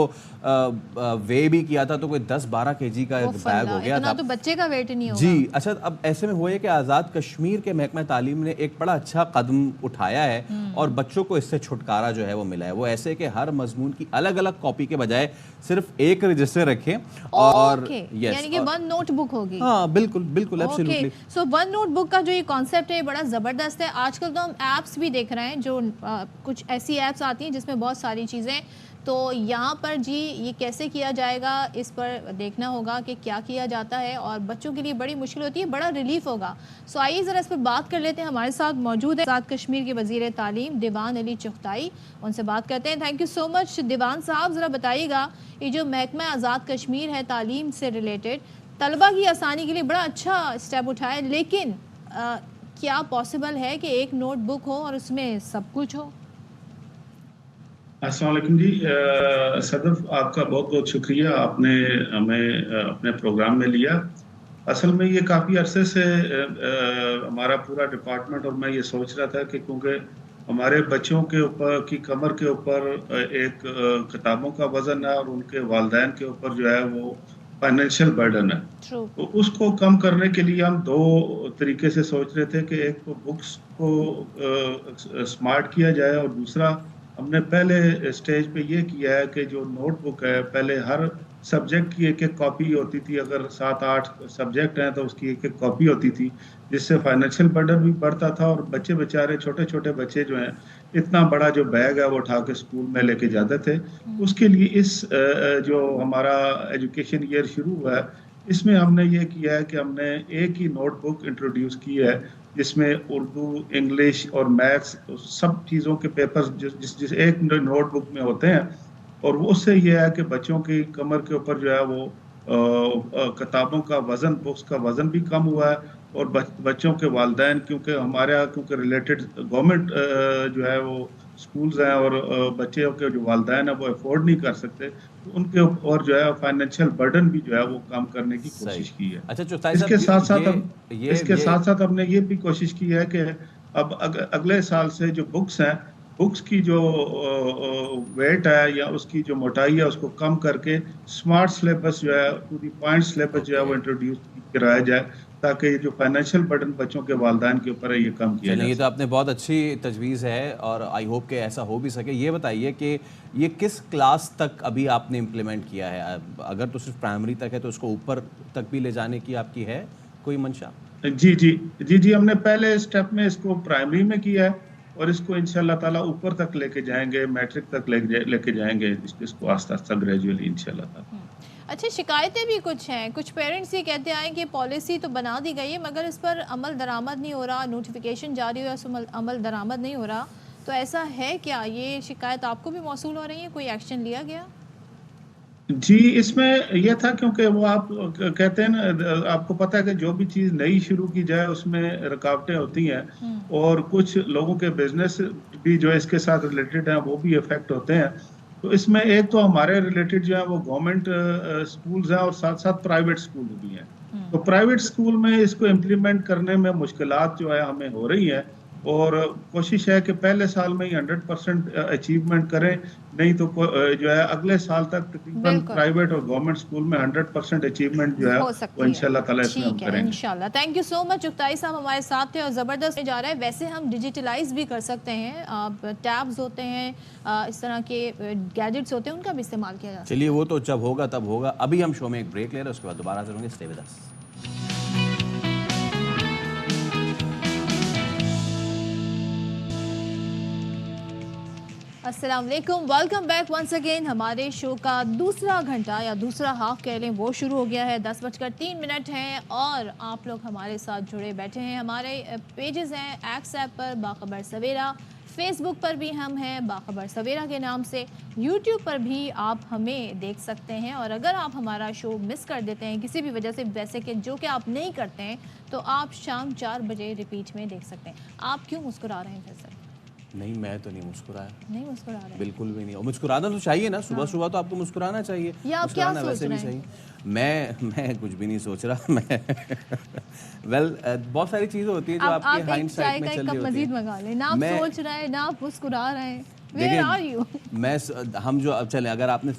वे भी किया था तो कोई 10-12 kg का वो बैग फल्ला, हो गया इतना था। तो बच्चे का वेट ही नहीं होगा। जी, अच्छा, अब ऐसे में हुआ है कि आज़ाद कश्मीर के महकमा तालीम ने एक बड़ा अच्छा कदम उठाया है, और बच्चों को इससे छुटकारा जो है वो मिला है। वो ऐसे कि हर मजमून की अलग अलग कॉपी के बजाय सिर्फ एक रजिस्टर रखें, और ओके, यस, यानी कि वन नोटबुक होगी। हाँ बिल्कुल बिल्कुल, एब्सोल्युटली। सो वन नोटबुक का जो ये कॉन्सेप्ट है बड़ा ज़बरदस्त है। आजकल तो हम ऐप्स भी देख रहे हैं, जो कुछ ऐसी ऐप्स आती हैं जिसमें बहुत सारी चीज़ें, तो यहाँ पर जी ये कैसे किया जाएगा, इस पर देखना होगा कि क्या किया जाता है, और बच्चों के लिए बड़ी मुश्किल होती है, बड़ा रिलीफ होगा। सो आइए ज़रा इस पर बात कर लेते हैं। हमारे साथ मौजूद है आज़ाद कश्मीर के वज़ीर तालीम दीवान अली चुगताई, उनसे बात करते हैं। थैंक यू सो मच दीवान साहब, ज़रा बताइएगा ये जो महकमा आज़ाद कश्मीर है तालीम से रिलेटेड, तलबा की आसानी के लिए बड़ा अच्छा स्टेप उठाया, लेकिन क्या पॉसिबल है कि एक नोटबुक हो और उसमें सब कुछ हो? अस्सलाम वालेकुम जी, सदफ आपका बहुत बहुत शुक्रिया, आपने हमें अपने प्रोग्राम में लिया। असल में ये काफ़ी अरसे से हमारा पूरा डिपार्टमेंट, और मैं ये सोच रहा था कि क्योंकि हमारे बच्चों के ऊपर की कमर के ऊपर एक किताबों का वज़न है, और उनके वालिदैन के ऊपर जो है वो फाइनेंशियल बर्डन है। तो उसको कम करने के लिए हम दो तरीके से सोच रहे थे कि एक तो बुक्स को स्मार्ट किया जाए, और दूसरा हमने पहले स्टेज पे ये किया है कि जो नोटबुक है, पहले हर सब्जेक्ट की एक एक कॉपी होती थी, अगर 7-8 सब्जेक्ट हैं तो उसकी एक एक कॉपी होती थी, जिससे फाइनेंशियल बर्डन भी बढ़ता था, और बच्चे बेचारे छोटे छोटे बच्चे जो हैं इतना बड़ा जो बैग है वो उठा के स्कूल में लेके जाते थे। उसके लिए इस जो हमारा एजुकेशन ईयर शुरू हुआ है, इसमें हमने ये किया है कि हमने एक ही नोटबुक इंट्रोड्यूस की है, जिसमें उर्दू, इंग्लिश और मैथ्स सब चीज़ों के पेपर्स जिस एक नोटबुक में होते हैं, और वो उससे ये है कि बच्चों की कमर के ऊपर जो है वो किताबों का वज़न, बुक्स का वज़न भी कम हुआ है, और बच्चों के वालिदैन, क्योंकि हमारे यहाँ क्योंकि रिलेटेड गवर्नमेंट जो है वो स्कूल्स हैं, और बच्चों के जो वालिदैन है वो अफोर्ड नहीं कर सकते, तो उनके ऊपर जो है फाइनेंशियल बर्डन भी जो है वो कम करने की कोशिश की है। अच्छा, चुगताई इसके साहब, साथ साथ हमने ये भी कोशिश की है कि अब अगले साल से जो बुक्स हैं, बुक्स की जो वेट है या उसकी जो मोटाई है उसको कम करके स्मार्ट सिलेबस जो है, टू द पॉइंट सिलेबस जो है वो इंट्रोड्यूस कराया जाए, ताकि ये जो फाइनेंशियल बर्डन बच्चों के वालिदैन के ऊपर है ये कम किया जाए। ये तो आपने बहुत अच्छी तजवीज़ है, और आई होप कि ऐसा हो भी सके। ये बताइए कि ये किस क्लास तक अभी आपने इम्प्लीमेंट किया है? अगर तो सिर्फ प्राइमरी तक है तो उसको ऊपर तक भी ले जाने की आपकी है कोई मंशा? जी, हमने पहले स्टेप में इसको प्राइमरी में किया है, और इसको इंशाल्लाह ताला ऊपर तक लेके जाएंगे, मैट्रिक तक लेके जाएंगे इसको आस्ता आस्ता ग्रेजुअली इंशाल्लाह ताला। अच्छा, शिकायतें भी कुछ हैं, कुछ पेरेंट्स ये कहते हैं कि पॉलिसी तो बना दी गई है मगर इस पर अमल दरामद नहीं हो रहा, नोटिफिकेशन जारी हुआ, उस अमल दरामद नहीं हो रहा, तो ऐसा है क्या? ये शिकायत आपको भी मौसूल हो रही है, कोई एक्शन लिया गया? जी, इसमें यह था क्योंकि वो आप कहते हैं ना, आपको पता है कि जो भी चीज़ नई शुरू की जाए उसमें रुकावटें होती हैं, और कुछ लोगों के बिजनेस भी जो इसके साथ रिलेटेड हैं वो भी इफेक्ट होते हैं। تو اس میں ایک تو ہمارے ریلیٹڈ جو ہے وہ گورنمنٹ اسکولز ہیں اور ساتھ ساتھ پرائیویٹ اسکول بھی ہیں. تو پرائیویٹ اسکول میں اس کو امپلیمنٹ کرنے میں مشکلات جو ہے ہمیں ہو رہی ہیں, اور کوشش ہے کہ پہلے سال میں ہی 100% اچیومنٹ کریں, نہیں تو جو ہے اگلے سال تک تقریباً پرائیویٹ اور گورنمنٹ اسکول میں 100% اچیومنٹ جو ہے وہ انشاءاللہ تعالیٰ اس میں ہم کریں گے انشاءاللہ. تھینک یو سو مچ. چغتائی صاحب ہمارے ساتھ تھے اور زبردست جا رہا ہے. ویسے ہم ڈیجیٹلائز بھی کر سکتے ہیں, ٹیبز ہوتے ہیں, اس طرح کے گیجٹس ہوتے ہیں, ان کا بھی استعمال کیا جاتا ہے. چلیے وہ تو جب ہوگا تب ہوگا. ابھی ہم شو میں ایک بریک لے رہے ہیں, اس کے بعد دوبارہ حاضر ہوں گے. Stay with us. السلام علیکم, ویلکم بیک ونس اگین. ہمارے شو کا دوسرا گھنٹہ یا دوسرا ہاف کہہ لیں وہ شروع ہو گیا ہے. 10:03 ہیں اور آپ لوگ ہمارے ساتھ جڑے بیٹھے ہیں. ہمارے پیجز ہیں ایکس ایپ پر باخبر سویرا, فیس بک پر بھی ہم ہیں باخبر سویرا کے نام سے, یوٹیوب پر بھی آپ ہمیں دیکھ سکتے ہیں. اور اگر آپ ہمارا شو مس کر دیتے ہیں کسی بھی وجہ سے, ویسے کہ جو کہ آپ نہیں کرتے ہیں, تو آپ شام 4 بجے ریپیٹ میں دیکھ سکتے ہیں. آپ کیوں مسکرا رہے ہیں فیصل؟ نہیں, میں تو نہیں مسکرایا. نہیں مسکرا رہے ہیں؟ بالکل بھی نہیں. اور مسکرانا تو چاہیے نا, صبح صبح تو آپ کو مسکرانا چاہیے. یا آپ کیا سوچ رہے ہیں؟ میں کچھ بھی نہیں سوچ رہا. میں بہت ساری چیزیں ہوتی ہیں جو آپ کے ہائنڈ سائٹ میں چل رہی ہوتی ہیں. مزید منگا لیں. نہ آپ سوچ رہے ہیں, نہ آپ مسکرا رہے ہیں. Where are you? ہم جو اب چلیں, اگر آپ نے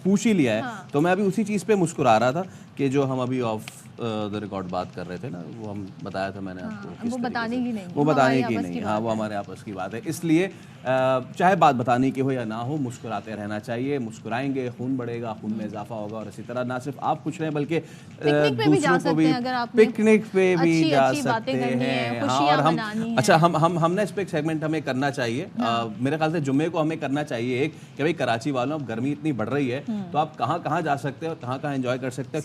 پوچھ ہی لیا ہے تو میں ابھی اسی چیز پہ مسکرا رہا تھا کہ جو ہم ابھی آف دا ریکارڈ بات کر رہے تھے نا, وہ ہم بتایا تھا میں نے آپ کو. وہ بتانے کی نہیں, وہ بتانے کی نہیں. ہاں, وہ ہمارے آپس کی بات ہے. اس لیے چاہے بات بتانے کی ہو یا نہ ہو, مسکراتے رہنا چاہیے. مسکرائیں گے خون بڑھے گا, خون میں اضافہ ہوگا. اور اسی طرح نہ صرف آپ خوش رہیں بلکہ دوسروں کو بھی پکنک پہ بھی جا سکتے ہیں. اور ہم اچھا ہم نا اس پہ ایک سیگمنٹ ہمیں کرنا چاہیے. میرے خیال سے جمعے کو ہمیں کرنا چاہیے ایک, کہ بھائی کراچی والوں, اب گرمی اتنی بڑھ رہی ہے تو آپ کہاں کہاں جا سکتے ہیں اور کہاں کہاں انجوائے کر سکتے ہیں.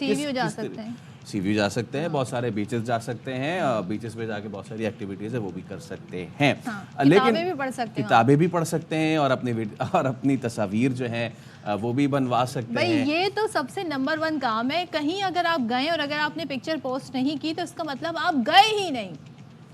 سی ویو جا سکتے ہیں, بہت سارے بیچز جا سکتے ہیں, بیچز پہ جا کے بہت ساری ایکٹیویٹیز ہیں وہ بھی کر سکتے ہیں. لیکن کتابیں بھی پڑھ سکتے ہیں اور اپنی تصاویر جو ہیں وہ بھی بنوا سکتے ہیں. یہ تو سب سے نمبر 1 کام ہے. کہیں اگر آپ گئے اور اگر آپ نے پکچر پوسٹ نہیں کی تو اس کا مطلب آپ گئے ہی نہیں,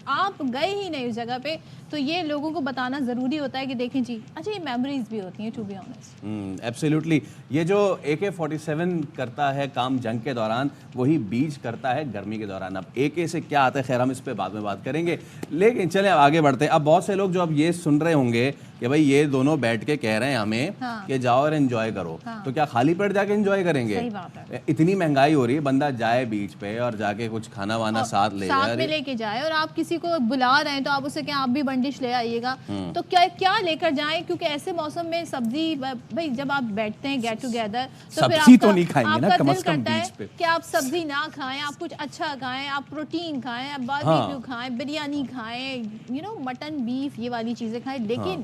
آپ گئے ہی نہیں اس جگہ پہ. تو یہ لوگوں کو بتانا ضروری ہوتا ہے کہ دیکھیں جی, اچھا یہ میموریز بھی ہوتی ہیں, ٹو بی آنیسٹ. ایبسلیوٹلی. یہ جو AK-47 کرتا ہے کام جنگ کے دوران, وہی بیچ کرتا ہے گرمی کے دوران. اب AK سے کیا آتا ہے, خیر ہم اس پہ بعد میں بات کریں گے. لیکن چلیں اب آگے بڑھتے ہیں. اب بہت سے لوگ جو اب یہ سن رہے ہوں گے کہ بھائی یہ دونوں بیٹھ کے کہہ رہے ہیں ہمیں کہ جاؤ اور انجوائے کرو, تو کیا خالی پیٹ جا کے انجوائے کریں گے؟ اتنی مہنگائی ہو رہی ہے, بندہ جائے بیچ پہ اور جا کے کچھ کھانا وانا ساتھ لے جائے, اور آپ کسی کو بلا رہے ہیں تو آپ اسے کہ آپ بھی ڈش لے آئیے گا, تو کیا لے کر جائیں, کیونکہ ایسے موسم میں سبزی, بھائی جب آپ بیٹھتے ہیں گیٹ ٹوگیدر تو پھر آپ کا دل کرتا ہے کہ آپ سبزی نہ کھائیں, آپ کچھ اچھا کھائیں, آپ پروٹین کھائیں, آپ باربیکیو کھائیں, بریانی کھائیں, مٹن بیف یہ والی چیزیں کھائیں. لیکن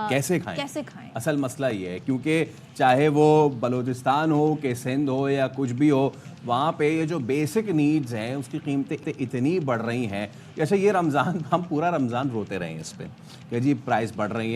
کیسے کھائیں؟ اصل مسئلہ یہ ہے, کیونکہ چاہے وہ بلوچستان ہو کہ سندھ ہو یا کچھ بھی ہو, وہاں پہ یہ جو بیسک نیڈز ہیں اس کی قیمتیں اتنی بڑھ رہی ہیں. جیسے یہ رمضان, ہم پورا رمضان روتے رہے ہیں اس پہ کہ جی پرائز بڑھ رہی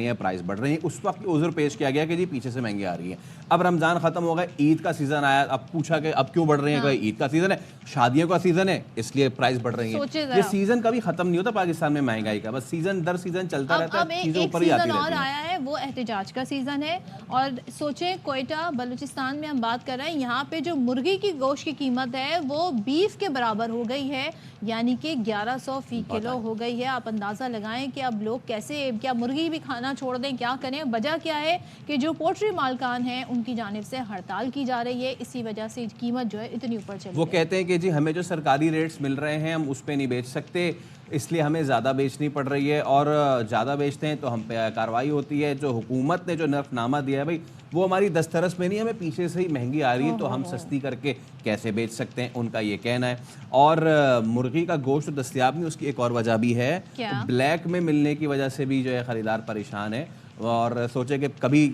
ہیں. اس وقت عذر پیش کیا گیا کہ جی پیچھے سے مہنگی آ رہی ہیں. اب رمضان ختم ہو گئے, عید کا سیزن آیا, اب پوچھا کہ اب کیوں بڑھ رہی ہیں, کہ عید کا سیزن ہے, شادیوں کا سیزن ہے, اس لیے پرائز بڑھ رہی ہیں. یہ سیزن کبھی ختم نہیں ہوتا پاکستان میں مہنگائی کا, بس سیزن در سیزن چلتا رہتا ہے, چیزیں اوپر ہی آتی رہتی ہیں. آیا ہے وہ احتجاج کا سیزن ہے. اور سوچیں کوئٹہ بلوچستان میں ہم بات کر رہے ہیں, یہاں پہ جو مرغی کی گوشت کی قیمت ہے وہ بیف کے برابر ہو گئی ہے, یعنی کہ 1100 فی کلو ہو گئی ہے. آپ اندازہ لگائیں کہ اب لوگ کیسے, کیا مرغی بھی کھانا چھوڑ دیں, کیا کریں. وجہ کیا ہے کہ جو پولٹری مالکان ہیں ان کی جانب سے ہڑتال کی جا رہی ہے, اسی وجہ سے قیمت جو ہے اتنی اوپر چلی. وہ کہتے ہیں کہ جی ہمیں جو سرکاری ریٹس مل رہے ہیں ہم اس پہ نہیں بیچ سکتے, اس لیے ہمیں زیادہ بیچنی پڑ رہی ہے, اور زیادہ بیچتے ہیں تو ہم پہ کارروائی ہوتی ہے. جو حکومت نے جو نرخ نامہ دیا ہے بھائی وہ ہماری دسترس میں نہیں, ہمیں پیچھے سے ہی مہنگی آ رہی ہے, تو ہم سستی کر کے کیسے بیچ سکتے ہیں, ان کا یہ کہنا ہے. اور مرغی کا گوشت دستیاب نہیں, اس کی ایک اور وجہ بھی ہے, بلیک میں ملنے کی وجہ سے بھی جو ہے خریدار پریشان ہے. اور سوچے کہ کبھی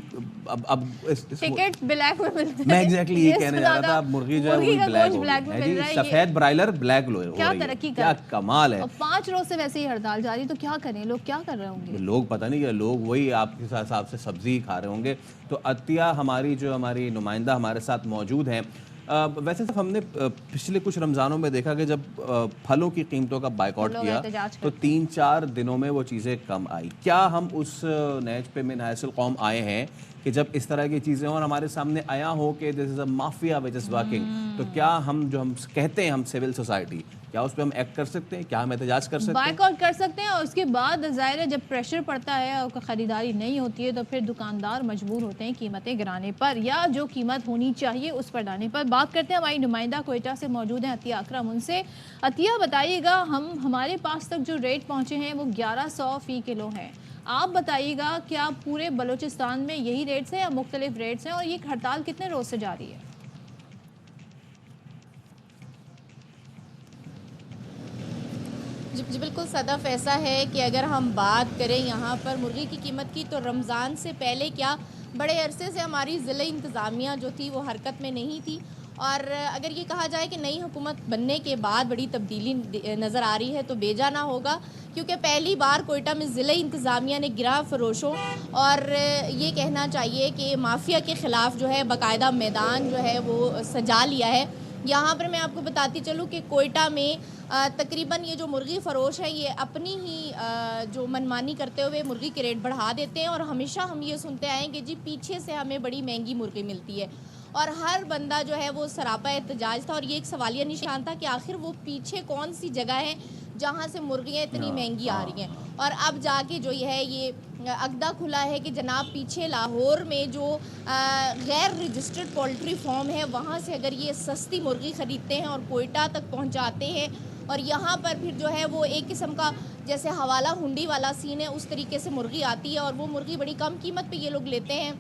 اب ٹکٹ بلیک میں ملتے ہیں, میں ایگزیکٹلی یہ کہنے جا رہا تھا, مرغی جو ہے وہ بلیک میں مل رہا ہے, سفید برائلر بلیک لو, کیا ترقی کیا کمال ہے. 5 روز سے ویسے ہی ہڑتال جاری, تو کیا کریں لوگ, کیا کر رہے ہوں گے لوگ, پتہ نہیں کہ لوگ وہی آپ کے حساب سے سبزی کھا رہے ہوں گے. تو عطیہ ہماری نمائندہ ہمارے ساتھ موجود ہیں. ویسے ہم نے پچھلے کچھ رمضانوں میں دیکھا کہ جب پھلوں کی قیمتوں کا بائیکاٹ کیا تو 3-4 دنوں میں وہ چیزیں کم آئی. کیا ہم اس نیج پہ من حیث القوم آئے ہیں کہ جب اس طرح کی چیزیں اور ہمارے سامنے آیا ہو کہ دس از اے مافیا وچ از ورکنگ, تو کیا ہم جو ہم کہتے ہیں ہم سول سوسائٹی, کیا اس پہ ہم ایکٹ کر سکتے ہیں, کیا ہم احتجاج کر سکتے ہیں؟ بائیک آؤٹ کر سکتے ہیں, اور اس کے بعد ظاہر ہے جب پریشر پڑتا ہے اور خریداری نہیں ہوتی ہے تو پھر دکاندار مجبور ہوتے ہیں قیمتیں گرانے پر, یا جو قیمت ہونی چاہیے اس پر لانے پر. بات کرتے ہیں ہماری نمائندہ کوئٹہ سے موجود ہیں عطیہ اکرم, ان سے. عطیہ بتائیے گا, ہمارے پاس تک جو ریٹ پہنچے ہیں وہ 1100 فی کلو ہیں. آپ بتائیے گا کیا پورے بلوچستان میں یہی ریٹس ہیں یا مختلف ریٹس ہیں, اور یہ ہڑتال کتنے روز سے جاری ہے؟ جی بالکل صدف, ایسا ہے کہ اگر ہم بات کریں یہاں پر مرغی کی قیمت کی, تو رمضان سے پہلے کیا بڑے عرصے سے ہماری ضلع انتظامیہ جو تھی وہ حرکت میں نہیں تھی, اور اگر یہ کہا جائے کہ نئی حکومت بننے کے بعد بڑی تبدیلی نظر آ رہی ہے تو بے جا نہ ہوگا, کیونکہ پہلی بار کوئٹہ میں ضلع انتظامیہ نے گراں فروشوں اور یہ کہنا چاہیے کہ مافیا کے خلاف جو ہے باقاعدہ میدان جو ہے وہ سجا لیا ہے. یہاں پر میں آپ کو بتاتی چلوں کہ کوئٹہ میں تقریباً یہ جو مرغی فروش ہیں یہ اپنی ہی جو منمانی کرتے ہوئے مرغی کے ریٹ بڑھا دیتے ہیں, اور ہمیشہ ہم یہ سنتے آئے ہیں کہ جی پیچھے سے ہمیں بڑی مہنگی مرغی ملتی ہے, اور ہر بندہ جو ہے وہ سراپا احتجاج تھا, اور یہ ایک سوالیہ نشان تھا کہ آخر وہ پیچھے کون سی جگہ ہے جہاں سے مرغیاں اتنی مہنگی آ رہی ہیں. اور اب جا کے جو یہ ہے یہ عقدہ کھلا ہے کہ جناب پیچھے لاہور میں جو غیر رجسٹرڈ پولٹری فارم ہے وہاں سے اگر یہ سستی مرغی خریدتے ہیں اور کوئٹہ تک پہنچاتے ہیں, اور یہاں پر پھر جو ہے وہ ایک قسم کا جیسے حوالہ ہنڈی والا سین ہے, اس طریقے سے مرغی آتی ہے, اور وہ مرغی بڑی کم قیمت پہ یہ لوگ لیتے ہیں.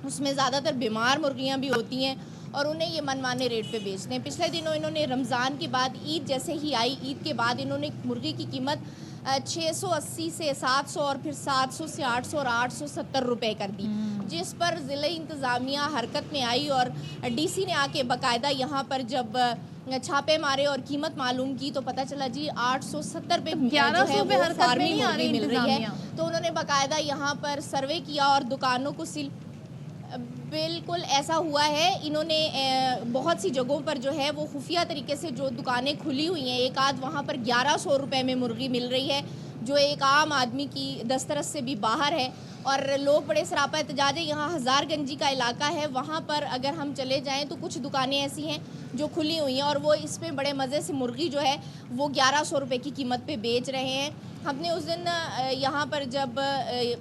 اس میں زیادہ تر بیمار مرغیاں بھی ہوتی ہیں اور انہیں یہ منمانے ریٹ پہ بیچتے ہیں. پچھلے دنوں انہوں نے رمضان کے بعد عید جیسے ہی آئی, عید کے بعد انہوں نے مرغی کی قیمت 680 سے 700 اور پھر 700 سے 800 اور 870 روپے کر دی, جس پر ضلع انتظامیہ حرکت میں آئی, اور ڈی سی نے آ کے باقاعدہ یہاں پر جب چھاپے مارے اور قیمت معلوم کی تو پتہ چلا جی 870 پہ 1100 پہ حرکت میں نہیں آ رہی مل رہی ہے. انتظامیہ. تو انہوں نے باقاعدہ یہاں پر سروے کیا اور دکانوں کو سیل. بالکل ایسا ہوا ہے, انہوں نے بہت سی جگہوں پر جو ہے وہ خفیہ طریقے سے جو دکانیں کھلی ہوئی ہیں, ایک آدھ وہاں پر 1100 روپے میں مرغی مل رہی ہے جو ایک عام آدمی کی دسترس سے بھی باہر ہے, اور لوگ بڑے سراپا احتجاج ہے. یہاں ہزار گنجی کا علاقہ ہے, وہاں پر اگر ہم چلے جائیں تو کچھ دکانیں ایسی ہیں جو کھلی ہوئی ہیں اور وہ اس میں بڑے مزے سے مرغی جو ہے وہ 1100 روپے کی قیمت پہ بیچ رہے ہیں. ہم نے اس دن یہاں پر جب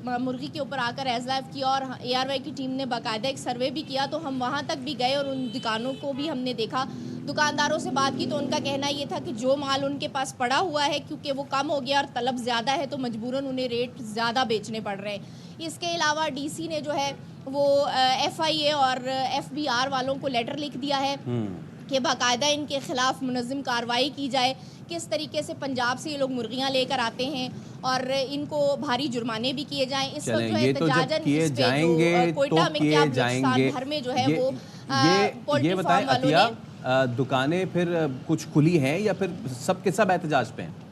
مرغی کے اوپر آ کر ایز لائف کیا اور اے آر وائی کی ٹیم نے باقاعدہ ایک سروے بھی کیا, تو ہم وہاں تک بھی گئے اور ان دکانوں کو بھی ہم نے دیکھا, دکانداروں سے بات کی تو ان کا کہنا یہ تھا کہ جو مال ان کے پاس پڑا ہوا ہے کیونکہ وہ کم ہو گیا اور طلب زیادہ ہے تو مجبوراً انہیں ریٹ زیادہ بیچنے پڑ رہے ہیں. اس کے علاوہ ڈی سی نے جو ہے وہ ایف آئی اے اور ایف بی آر والوں کو لیٹر لکھ دیا ہے کہ باقاعدہ ان کے خلاف منظم کارروائی کی جائے. کس طریقے سے پنجاب سے یہ لوگ مرغیاں لے کر آتے ہیں اور ان کو بھاری جرمانے بھی کیے جائیں. اس وقت جو ہے احتجاجاً اس پہ جو کوئٹہ میں کیا بلوچستان بھر میں جو ہے وہ پولٹری فارم والوں نے دکانیں پھر کچھ کھلی ہیں یا پھر سب کے سب احتجاج پہ ہیں؟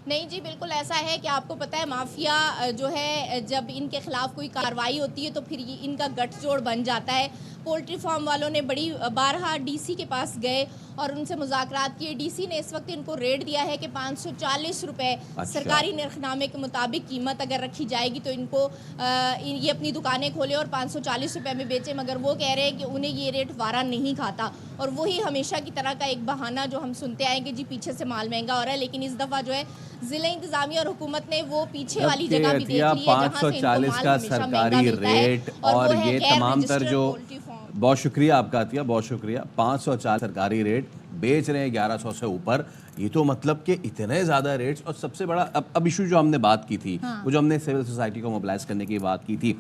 نہیں جی بالکل ایسا ہے کہ آپ کو پتہ ہے مافیا جو ہے جب ان کے خلاف کوئی کارروائی ہوتی ہے تو پھر ان کا گٹھ جوڑ بن جاتا ہے. پولٹری فارم والوں نے بڑی بارہا ڈی سی کے پاس گئے اور ان سے مذاکرات کیے. ڈی سی نے اس وقت ان کو ریٹ دیا ہے کہ 540 روپے سرکاری نرخ نامے کے مطابق قیمت اگر رکھی جائے گی تو ان کو یہ اپنی دکانیں کھولے اور 540 روپے میں بیچیں, مگر وہ کہہ رہے ہیں کہ انہیں یہ ریٹ وارا نہیں کھاتا. اور وہی ہمیشہ کی طرح کا ایک بہانہ جو ہم سنتے آئیں کہ جی پیچھے سے مال مہنگا ہو رہا ہے, لیکن اس دفعہ جو ہے ضلع انتظامیہ اور حکومت نے وہ پیچھے والی جگہ بھی دیکھ لی ہے جہاں سے ان کو مال ہمیشہ مہنگا ملتا ہے, اور یہ تمام تر جو بہت شکریہ آپ کا عطیہ, بہت شکریہ. 540 سرکاری ریٹ بیچ رہے ہیں 1100 سے اوپر, یہ تو مطلب کہ اتنے زیادہ ریٹس. اور سب سے بڑا اب ایشو جو ہم نے بات کی تھی وہ جو ہم نے سول سوسائٹی کو موبلائز کرنے کی بات کی تھی,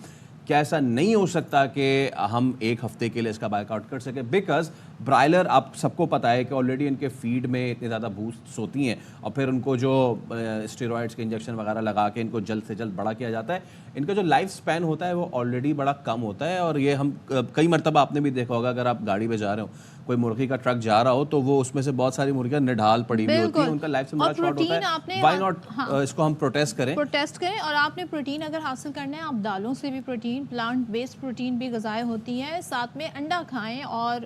کیا ایسا نہیں ہو سکتا کہ ہم ایک ہفتے کے لیے اس کا بائک آؤٹ کر سکیں؟ بیکاز برائلر آپ سب کو پتہ ہے کہ آلریڈی ان کے فیڈ میں اتنے زیادہ بوسٹس ہوتی ہیں اور پھر ان کو جو اسٹیرائڈس کے انجیکشن وغیرہ لگا کے ان کو جلد سے جلد بڑا کیا جاتا ہے. ان کا جو لائف سپین ہوتا ہے وہ آلریڈی بڑا کم ہوتا ہے, اور یہ ہم کئی مرتبہ آپ نے بھی دیکھا ہوگا, اگر آپ گاڑی پہ جا رہے ہو, کوئی مرغی کا ٹرک جا رہا ہو تو وہ اس میں سے بہت ساری مرغیاں نڈھال پڑی ہوئی ہوتی ہیں, ان کا لائف سپین بڑا شارٹ ہوتا ہے. وائی ناٹ اس کو ہم پروٹیسٹ کریں. اور آپ نے پروٹین اگر حاصل کرنا ہے, آپ دالوں سے بھی پروٹین, پلانٹ بیسڈ پروٹین بھی غذائیں ہوتی ہیں, ساتھ میں انڈا کھائیں اور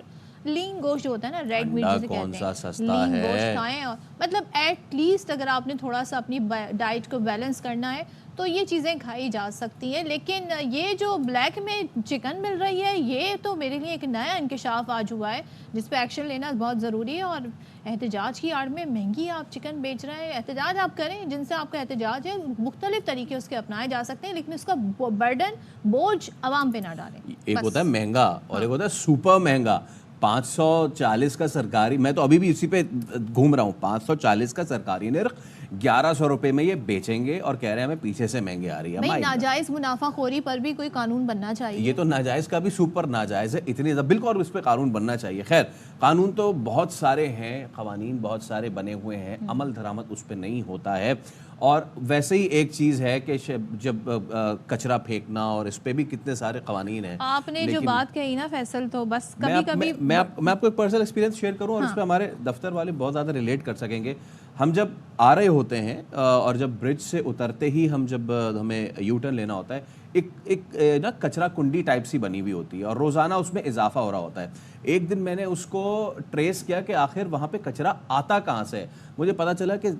लीन गोश्त जो होता है ना, रेड मीट अंडा जिसे कौन कहते सा हैं, सस्ता लीन है। गोश्त खाएं। और मतलब एट लीस्ट अगर आपने थोड़ा सा अपनी डाइट को बैलेंस करना है तो ये चीज़ें खाई जा सकती हैं। लेकिन ये जो ब्लैक में चिकन मिल रही है, ये तो मेरे लिए एक नया इंकशाफ आज हुआ है जिस पे एक्शन लेना बहुत ज़रूरी है। और एहतजाज की आड़ में महंगी आप चिकन बेच रहे हैं, एहतजाज आप करें जिनसे आपका एहतजाज है, मुख्तलिफ तरीके उसके अपनाए जा सकते हैं, लेकिन उसका बर्डन, बोझ आवाम पे ना डालें। एक बस। होता है महंगा और एक होता है सुपर महंगा। 540 का सरकारी, मैं तो अभी भी इसी पे घूम रहा हूँ, 540 का सरकारी नर्ख 1100 रुपए में ये बेचेंगे और कह रहे हैं हमें पीछे से महंगे आ रही है। भाई My God। नाजायज मुनाफाखोरी पर भी कोई कानून बनना चाहिए। ये तो नाजायज का भी सुपर नाजायज है, इतनी बिल्कुल, और उस पर कानून बनना चाहिए। खैर, कानून तो बहुत सारे हैं, कवानीन बहुत सारे बने हुए हैं, अमल दरामद उस पर नहीं होता है। और वैसे ही एक चीज़ है कि जब कचरा फेंकना, और इस पे भी कितने सारे कवानीन हैं। आपने जो बात कही ना फैसल, तो बस मैं कभी कभी मैं आपको एक पर्सनल एक्सपीरियंस शेयर करूं और इस पे हमारे दफ्तर वाले बहुत ज़्यादा रिलेट कर सकेंगे। हम जब आ रहे होते हैं और जब ब्रिज से उतरते ही हमें यू टर्न लेना होता है, एक ना कचरा कुंडी टाइप सी बनी हुई होती है और रोज़ाना उसमें इजाफा हो रहा होता है। एक दिन मैंने उसको ट्रेस किया कि आखिर वहाँ पे कचरा आता कहाँ से है। मुझे पता चला कि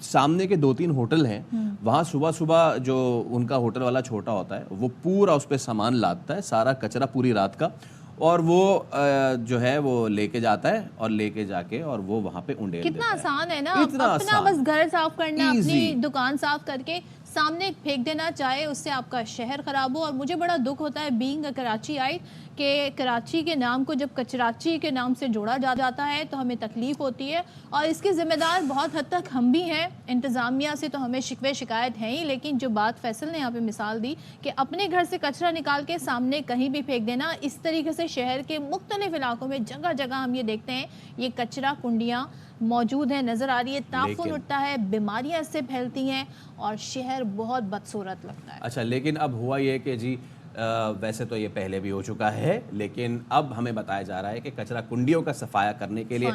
सामने के 2-3 होटल हैं, वहाँ सुबह सुबह जो उनका होटल वाला छोटा होता है वो पूरा उस पर सामान लादता है, सारा कचरा पूरी रात का, और वो जो है वो लेके जाता है और लेके जाके और वो वहाँ पे उंडेल कितना देता है। आसान है ना, इतना अपना आसान। बस घर साफ करना, अपनी Easy। दुकान साफ करके सामने फेंक देना, चाहे उससे आपका शहर खराब हो। और मुझे बड़ा दुख होता है बीइंग अ कराची आई कि कराची के नाम को जब कचराची के नाम से जोड़ा जाता है तो हमें तकलीफ होती है, और इसके ज़िम्मेदार बहुत हद तक हम भी हैं। इंतज़ामिया से तो हमें शिकवे शिकायत है ही, लेकिन जो बात फैसल ने यहाँ पे मिसाल दी कि अपने घर से कचरा निकाल के सामने कहीं भी फेंक देना, इस तरीके से शहर के मुख्तलिफ इलाकों में जगह जगह हम ये देखते हैं ये कचरा कुंडियाँ मौजूद है, नज़र आ रही है, ताफुन उठता है, बीमारियां इससे फैलती हैं और शहर बहुत बदसूरत लगता है। अच्छा, लेकिन अब हुआ ये कि जी वैसे तो ये पहले भी हो चुका है, लेकिन अब हमें बताया जा रहा है कि कचरा कुंडियों का सफाया करने के लिए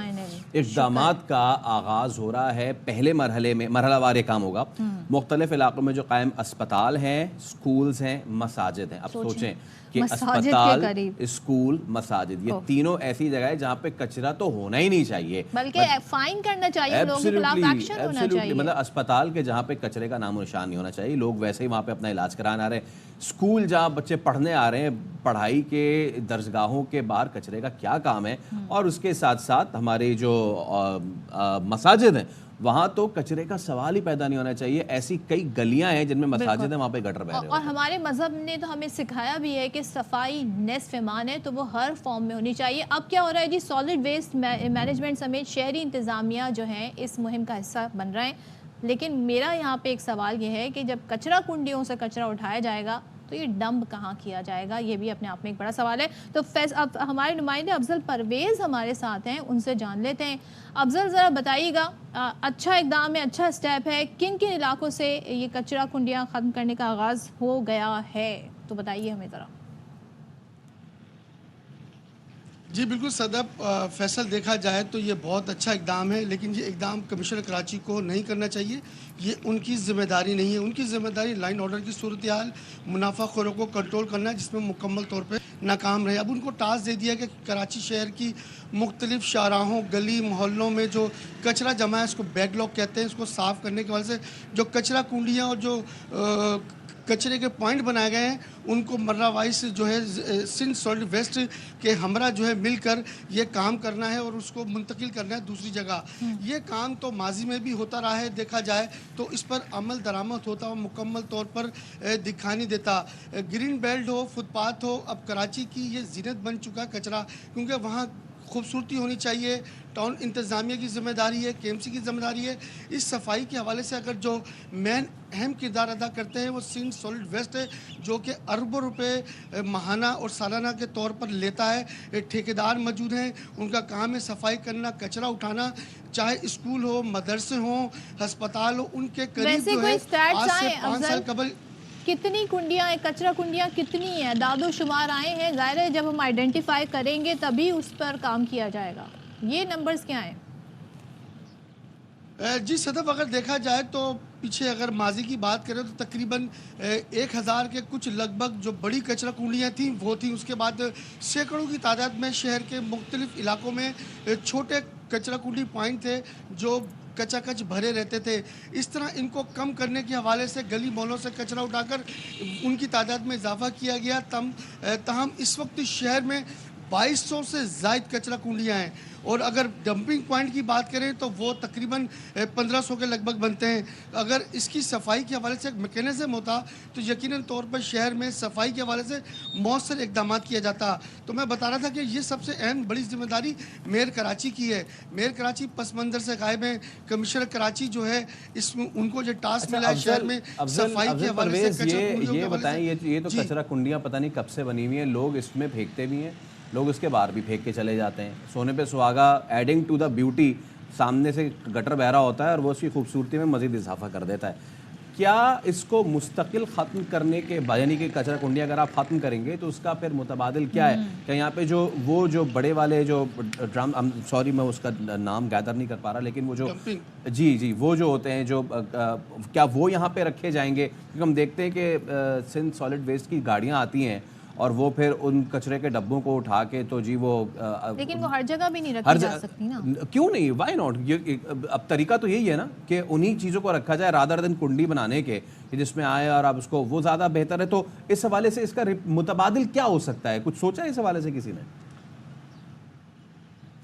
इक़दामात का आगाज़ हो रहा है। पहले मरहले में मरहलावार ये काम होगा। मुख्तलिफ इलाकों में जो कायम अस्पताल हैं, स्कूल्स हैं, मसाजिद हैं। अब सोचें कि अस्पताल, स्कूल, मसाजिद, ये तीनों ऐसी जगह है जहाँ पे कचरा तो होना ही नहीं चाहिए, बल्कि फाइन करना चाहिए, लोगों के खिलाफ एक्शन होना चाहिए। मतलब अस्पताल के जहाँ पे कचरे का नामो निशान नहीं होना चाहिए, लोग वैसे ही वहाँ पे अपना इलाज कराने आ रहे हैं। स्कूल जहाँ बच्चे पढ़ने आ रहे हैं, पढ़ाई के दरसगाहों के बाहर कचरे का क्या काम है। और उसके साथ साथ हमारे जो मसाजिद हैं वहाँ तो कचरे का सवाल ही पैदा नहीं होना चाहिए। ऐसी कई गलियां हैं जिनमें मसाजिद हैं, वहाँ पे गटर बह रहे हैं। और हमारे मजहब ने तो हमें सिखाया भी है कि सफाई निस्फ ईमान है, तो वो हर फॉर्म में होनी चाहिए। अब क्या हो रहा है जी, सॉलिड वेस्ट मैनेजमेंट समेत शहरी इंतज़ामिया जो हैं इस मुहिम का हिस्सा बन रहे हैं। लेकिन मेरा यहाँ पे एक सवाल ये है कि जब कचरा कुंडियों से कचरा उठाया जाएगा तो ये डंप कहाँ किया जाएगा, ये भी अपने आप में एक बड़ा सवाल है। तो अब हमारे नुमाइंदे अफजल परवेज़ हमारे साथ हैं, उनसे जान लेते हैं। अफजल ज़रा बताइएगा, अच्छा इक़दाम है, अच्छा स्टेप है, किन किन इलाकों से ये कचरा कुंडियाँ ख़त्म करने का आगाज़ हो गया है, तो बताइए हमें ज़रा। जी बिल्कुल सदब, फैसल देखा जाए तो ये बहुत अच्छा इकदाम है, लेकिन ये इकदाम कमिश्नर कराची को नहीं करना चाहिए। ये उनकी ज़िम्मेदारी नहीं है। उनकी ज़िम्मेदारी लाइन ऑर्डर की सूरत हाल, मुनाफाखोरों को कंट्रोल करना है, जिसमें मुकम्मल तौर पे नाकाम रहे। अब उनको टास्क दे दिया कि कराची शहर की मुख्तलिफ शाहराहों, गली मोहल्लों में जो कचरा जमा है, इसको बैकलॉग कहते हैं, इसको साफ़ करने के वजह से जो कचरा कुंडियाँ और जो कचरे के पॉइंट बनाए गए हैं उनको मर्रा वाइज जो है सिंध सॉलिड वेस्ट के हमरा जो है मिलकर ये काम करना है और उसको मुंतकिल करना है दूसरी जगह। ये काम तो माजी में भी होता रहा है, देखा जाए तो इस पर अमल दरामद होता और मुकम्मल तौर पर दिखा नहीं देता। ग्रीन बेल्ट हो, फुटपाथ हो, अब कराची की ये जीनत बन चुका कचरा, क्योंकि वहाँ खूबसूरती होनी चाहिए। टाउन इंतज़ामिया की ज़िम्मेदारी है, केएमसी की ज़िम्मेदारी है। इस सफाई के हवाले से अगर जो मेन अहम किरदार अदा करते हैं वो सिंध सॉलिड वेस्ट है, जो कि अरबों रुपए माहाना और सालाना के तौर पर लेता है। ठेकेदार मौजूद हैं, उनका काम है सफाई करना, कचरा उठाना, चाहे स्कूल हो, मदरसे हों, हस्पताल हो, उनके करीब जो है आज से 5 साल कबल कितनी कुंडियाँ, कचरा कुंडियाँ कितनी हैं, दादो शुमार आए हैं। ज़ाहिर है जब हम आइडेंटिफाई करेंगे तभी उस पर काम किया जाएगा। ये नंबर्स क्या हैं? जी सदफ, अगर देखा जाए तो पीछे अगर माजी की बात करें तो तकरीबन 1000 के कुछ लगभग जो बड़ी कचरा कुंडियाँ थीं वो थी। उसके बाद सैकड़ों की तादाद में शहर के मुख्तलिफ इलाकों में छोटे कचरा कुंडी पॉइंट थे जो कचाकच भरे रहते थे। इस तरह इनको कम करने के हवाले से गली मोहल्लों से कचरा उठाकर उनकी तादाद में इजाफा किया गया। तमाम इस वक्त शहर में 2200 से ज़ायद कचरा कुंडियाँ हैं और अगर डंपिंग पॉइंट की बात करें तो वो तकरीबन 1500 के लगभग बनते हैं। अगर इसकी सफाई के हवाले से एक मैकेनिज़्म होता तो यकीनन तौर पर शहर में सफाई के हवाले से मौसर इकदाम किया जाता। तो मैं बता रहा था कि ये सबसे अहम बड़ी जिम्मेदारी मेयर कराची की है। मेयर कराची पस मंज़र से गायब हैं। कमिश्नर कराची जो है इसमें उनको जो टास्क मिला है शहर में सफाई के हवाले से ये बताएं, ये तो कचरा कुंडियाँ पता नहीं कब से बनी हुई हैं, लोग इसमें फेंकते भी हैं, लोग इसके बाहर भी फेंक के चले जाते हैं। सोने पे सुहागा, एडिंग टू द ब्यूटी, सामने से गटर बह रहा होता है और वो उसकी खूबसूरती में मज़ीद इजाफा कर देता है। क्या इसको मुस्तकिल ख़त्म करने के यानी कि कचरा कुंडियाँ अगर आप ख़त्म करेंगे तो उसका फिर मुतबादिल क्या है? क्या यहाँ पे जो बड़े वाले जो ड्रम, सॉरी मैं उसका नाम गैदर नहीं कर पा रहा, लेकिन वो जो जी वो जो होते हैं जो क्या वो यहाँ पे रखे जाएंगे? क्योंकि हम देखते हैं कि सिंध सॉलिड वेस्ट की गाड़ियाँ आती हैं और वो फिर उन कचरे के डब्बों को उठा के तो जी वो लेकिन वो हर जगह भी नहीं रखी जा सकती ना। क्यों नहीं, व्हाई नॉट? अब तरीका तो यही है ना कि उन्हीं चीज़ों को रखा जाए रादर देन कुंडी बनाने के जिसमें आए और आप उसको, वो ज़्यादा बेहतर है। तो इस हवाले से इसका मुतबादिल क्या हो सकता है? कुछ सोचा है इस हवाले से किसी ने?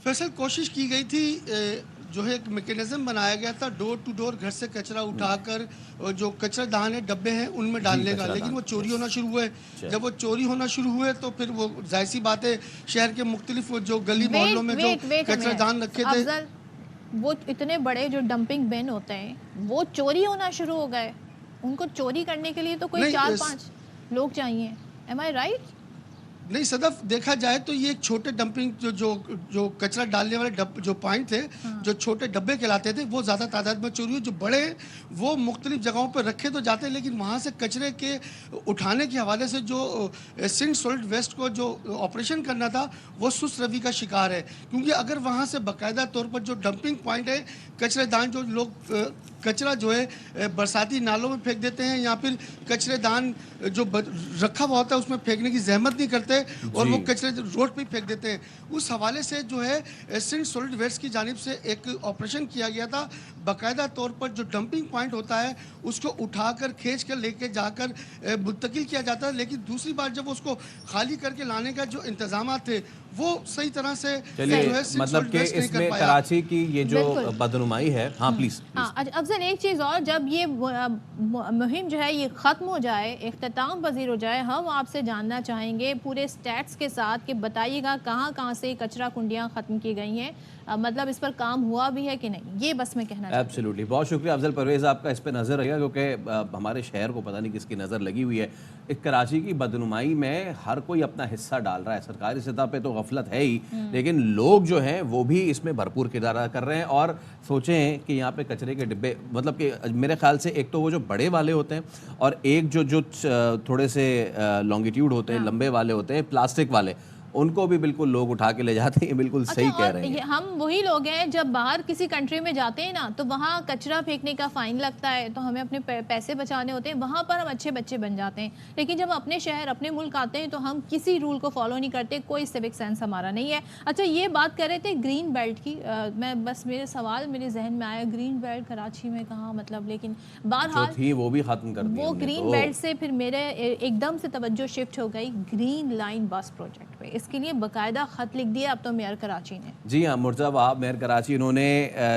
फैसल, कोशिश की गई थी, जो है एक मैकेनिज्म बनाया गया था डोर टू डोर घर से कचरा उठाकर जो कचरा दान है डब्बे हैं उनमें डालने का, लेकिन वो चोरी होना शुरू हुए। जब वो चोरी होना शुरू हुए तो फिर वो जाहिर सी बात है शहर के मुख्तलिफ जो गली मोहल्लों में जो कचरा दान रखे थे वो इतने बड़े जो डंपिंग बिन होते हैं वो चोरी होना शुरू हो गए। उनको चोरी करने के लिए तो कोई 4-5 लोग चाहिए। एम आई राइट? नहीं सदफ, देखा जाए तो ये छोटे डंपिंग जो कचरा डालने वाले जो पॉइंट थे, जो छोटे डब्बे कहलाते थे, वो ज़्यादा तादाद में चोरी हुई। जो बड़े वो मुख्तलिफ जगहों पर रखे तो जाते हैं, लेकिन वहाँ से कचरे के उठाने के हवाले से जो सिंध सॉलिड वेस्ट को जो ऑपरेशन करना था वो सुस्त रवि का शिकार है। क्योंकि अगर वहाँ से बाकायदा तौर पर जो डंपिंग पॉइंट है, कचरेदान जो लोग कचरा जो है बरसाती नालों में फेंक देते हैं या फिर कचरेदान जो रखा हुआ होता है उसमें फेंकने की जहमत नहीं करते और वो कचरे रोड पे फेंक देते हैं। उस हवाले से जो है सिंध सॉलिड वेस्ट की जानिब से एक ऑपरेशन किया गया था। बाकायदा तौर पर जो डंपिंग पॉइंट होता है उसको उठाकर खींच कर लेके जाकर मुंतकिल किया जाता है, लेकिन दूसरी बार जब उसको खाली करके लाने का जो इंतजाम थे वो सही तरह से जो है मतलब कि इसमें कराची की ये जो बदनुमाई है। हाँ प्लीज। अफजल, एक चीज़ और, जब ये मुहिम जो है ये ख़त्म हो जाए, इख्तिताम पजीर हो जाए, हम आपसे जानना चाहेंगे पूरे स्टैट्स के साथ कि बताइएगा कहाँ कहाँ से कचरा कुंडियाँ ख़त्म की गई हैं, मतलब इस पर काम हुआ भी है कि नहीं, ये बस मैं कहना चाहती हूँ। एब्सोल्युटली, बहुत शुक्रिया अफजल परवेज़ आपका इस पर नज़र रहेगा, क्योंकि हमारे शहर को पता नहीं किसकी नज़र लगी हुई है। इस कराची की बदनुमाई में हर कोई अपना हिस्सा डाल रहा है। सरकारी सतह पे तो गफलत है ही, लेकिन लोग जो हैं वो भी इसमें भरपूर किरदार अदा कर रहे हैं। और सोचें कि यहाँ पे कचरे के डिब्बे, मतलब कि मेरे ख्याल से एक तो वो जो बड़े वाले होते हैं और एक जो थोड़े से लॉन्गिट्यूड होते हैं, लंबे वाले होते हैं, प्लास्टिक वाले, उनको भी बिल्कुल लोग उठा के ले जाते हैं। बिल्कुल सही कह रहे हैं। हम वही लोग हैं जब बाहर किसी कंट्री में जाते हैं ना तो वहाँ कचरा फेंकने का फाइन लगता है, तो हमें अपने पैसे बचाने होते हैं, वहाँ पर हम अच्छे बच्चे बन जाते हैं। लेकिन जब अपने शहर अपने मुल्क आते हैं तो हम किसी रूल को फॉलो नहीं करते, कोई सिविक सेंस हमारा नहीं है। अच्छा, ये बात कर रहे थे ग्रीन बेल्ट की, मैं बस मेरे सवाल मेरे जहन में आया, ग्रीन बेल्ट कराची में कहाँ, मतलब, लेकिन बहरहाल थी वो भी खत्म कर दी वो ग्रीन बेल्ट से फिर मेरे एकदम से तवज्जो शिफ्ट हो गई ग्रीन लाइन बस प्रोजेक्ट पे। इसके लिए बाकायदा खत लिख दिया अब तो मेयर कराची ने। जी हाँ, मुर्जा वहाब मेयर कराची, उन्होंने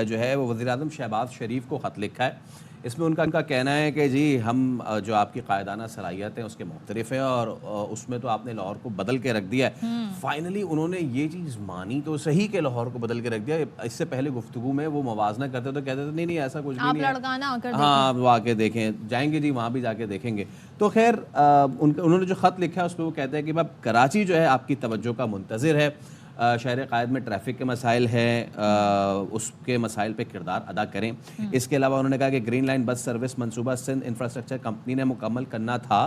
जो है वो वज़ीर आज़म शहबाज शरीफ को ख़त लिखा है। इसमें उनका कहना है कि जी हम जो आपकी कायदाना सलाहियत है उसके मुख्तलिफ है और उसमें तो आपने लाहौर को बदल के रख दिया है। फाइनली उन्होंने ये चीज़ मानी तो सही कि लाहौर को बदल के रख दिया। इससे पहले गुफ्तगू में वो मवाजना करते तो कहते थे नहीं ऐसा कुछ भी नहीं है, हाँ वो आके देखें, जाएंगे जी वहाँ भी जाके देखेंगे। तो खैर उन्होंने जो ख़त लिखा है उसमें वो कहते हैं कि भाई कराची जो है आपकी तवज्जो का मुंतज़िर है, शहर कायद में ट्रैफिक के मसाइल हैं, उसके मसाइल पे किरदार अदा करें। इसके अलावा उन्होंने कहा कि ग्रीन लाइन बस सर्विस मंसूबा सिंध इंफ्रास्ट्रक्चर कंपनी ने मुकम्मल करना था,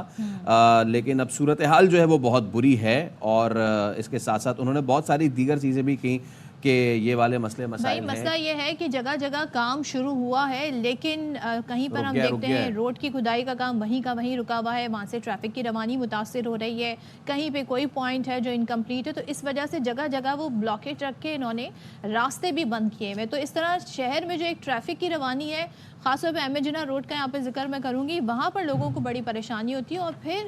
लेकिन अब सूरत हाल जो है वो बहुत बुरी है। और इसके साथ साथ उन्होंने बहुत सारी दीगर चीज़ें भी की کہ یہ والے مسئلے بھائی مسائل مسئلہ ہیں. یہ ہے کہ جگہ جگہ کام شروع ہوا ہے لیکن کہیں پر ہم دیکھتے ہیں روڈ کی کھدائی کا کام وہیں کا وہیں رکا ہوا ہے, وہاں سے ٹریفک کی روانی متاثر ہو رہی ہے, کہیں پہ کوئی پوائنٹ ہے جو انکمپلیٹ ہے, تو اس وجہ سے جگہ جگہ وہ بلاکیج رکھ کے انہوں نے راستے بھی بند کیے ہوئے. تو اس طرح شہر میں جو ایک ٹریفک کی روانی ہے, خاص طور پہ ایم اے جناح روڈ کا یہاں پہ ذکر میں کروں گی, وہاں پر لوگوں کو بڑی پریشانی ہوتی ہے. اور پھر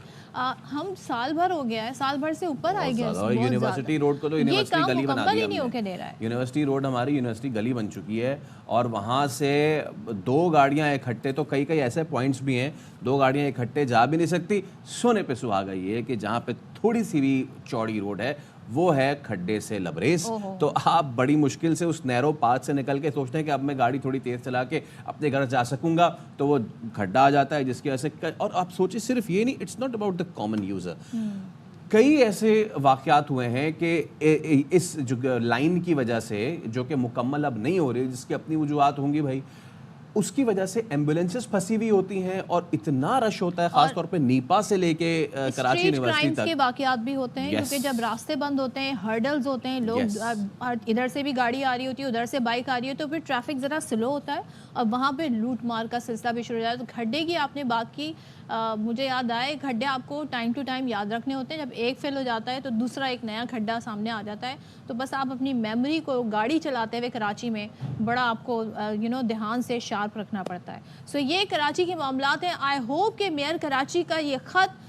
ہم سال بھر ہو گیا ہے, سال بھر سے اوپر آئے گیا, یونیورسٹی روڈ کو تو یہ یونیورسٹی کام گلی بنا مکمل دی ہی نہیں ہو ہم کے نے. دے رہا ہے. یونیورسٹی روڈ ہماری یونیورسٹی گلی بن چکی ہے اور وہاں سے 2 گاڑیاں اکٹھے, تو کئی ایسے پوائنٹس بھی ہیں 2 گاڑیاں اکٹھے جا بھی نہیں سکتی. سونے پہ سہاگا یہ ہے کہ جہاں پہ تھوڑی سی بھی چوڑی روڈ ہے وہ ہے کھڈے سے لبریز. تو آپ بڑی مشکل سے اس نیرو پاتھ سے نکل کے سوچتے ہیں کہ اب میں گاڑی تھوڑی تیز چلا کے اپنے گھر جا سکوں گا, تو وہ کھڈا آ جاتا ہے جس کی وجہ سے. اور آپ سوچیں صرف یہ نہیں, it's not about the common user. کئی ایسے واقعات ہوئے ہیں کہ اس جو لائن کی وجہ سے, جو کہ مکمل اب نہیں ہو رہی, جس کی اپنی وجوہات ہوں گی بھائی, اس کی وجہ سے ایمبولینسز پھنسی ہوئی ہوتی ہیں اور اتنا رش ہوتا ہے, خاص طور پہ نیپا سے لے کے کراچی یونیورسٹی تک. کے واقعات بھی ہوتے ہیں کیونکہ جب راستے بند ہوتے ہیں, ہرڈلز ہوتے ہیں, لوگ ادھر سے بھی گاڑی آ رہی ہوتی ہے, ادھر سے بائک آ رہی ہے, تو پھر ٹریفک ذرا سلو ہوتا ہے اور وہاں پہ لوٹ مار کا سلسلہ بھی شروع ہو جاتا ہے. تو کھڈے کی آپ نے بات کی, مجھے یاد آئے کھڈے آپ کو ٹائم ٹو ٹائم یاد رکھنے ہوتے ہیں. جب ایک فیل ہو جاتا ہے تو دوسرا ایک نیا کھڈا سامنے آ جاتا ہے. تو بس آپ اپنی میموری کو گاڑی چلاتے ہوئے کراچی میں بڑا آپ کو دھیان سے شارپ رکھنا پڑتا ہے. سو یہ کراچی کے معاملات ہیں. آئی ہوپ کہ میئر کراچی کا یہ خط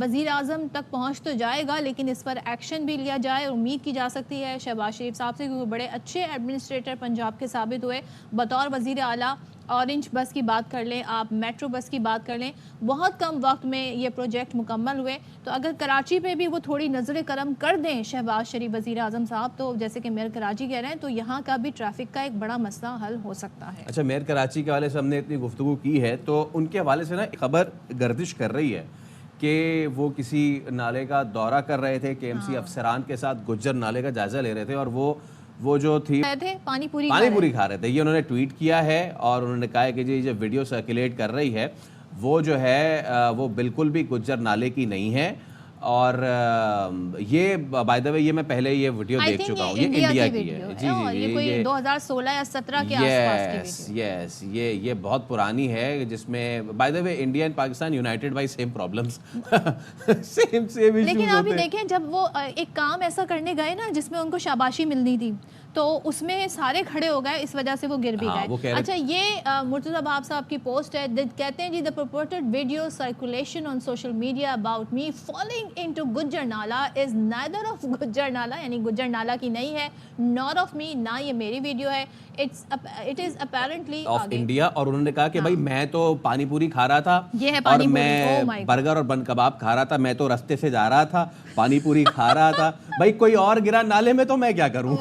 وزیر اعظم تک پہنچ تو جائے گا, لیکن اس پر ایکشن بھی لیا جائے. امید کی جا سکتی ہے شہباز شریف صاحب سے, کیونکہ بڑے اچھے ایڈمنسٹریٹر پنجاب کے ثابت ہوئے بطور وزیر اعلیٰ. اورنج بس کی بات کر لیں, آپ میٹرو بس کی بات کر لیں, بہت کم وقت میں یہ پروجیکٹ مکمل ہوئے. تو اگر کراچی پہ بھی وہ تھوڑی نظر کرم کر دیں شہباز شریف وزیر اعظم صاحب, تو جیسے کہ میئر کراچی کہہ رہے ہیں, تو یہاں کا بھی ٹریفک کا ایک بڑا مسئلہ حل ہو سکتا ہے. اچھا, میئر کراچی کے حوالے سے ہم نے اتنی گفتگو کی ہے, تو ان کے حوالے سے نا خبر گردش کر رہی ہے کہ وہ کسی نالے کا دورہ کر رہے تھے, کے ایم سی افسران کے ساتھ گجر نالے کا جائزہ لے رہے تھے, اور وہ جو تھی پانی پوری کھا رہے تھے. یہ انہوں نے ٹویٹ کیا ہے اور انہوں نے کہا کہ جی جو ویڈیو سرکولیٹ کر رہی ہے وہ جو ہے وہ بالکل بھی گجر نالے کی نہیں ہے. اور یہ بائی دا وے یہ میں پہلے یہ ویڈیو دیکھ چکا ہوں, یہ انڈیا کی ہے. جی جی, یہ کوئی 2016 یا 17 کے آس پاس کی ویڈیو. یس, یہ بہت پرانی ہے, جس میں by the way India and Pakistan United by same problems, same issues. لیکن آپ دیکھیں جب وہ ایک کام ایسا کرنے گئے نا جس میں ان کو شاباشی ملنی تھی, تو اس میں سارے کھڑے ہو گئے, اس وجہ سے وہ گر بھی گئے. اچھا, یہ مرتضی باب صاحب کی پوسٹ ہے, کہتے ہیں جی the purported video circulation on social media about me falling into Gujjar Nala is neither of Gujjar Nala, یعنی گجر نالا کی نہیں ہے, nor of me, نہ یہ میری ویڈیو ہے, it is apparently of India. اور انہوں نے کہا کہ بھائی میں تو پانی پوری کھا رہا تھا, اور میں برگر اور بن کباب کھا رہا تھا, میں تو رستے سے جا رہا تھا, پانی پوری کھا رہا تھا, بھائی کوئی اور گرا نالے میں تو میں کیا کروں.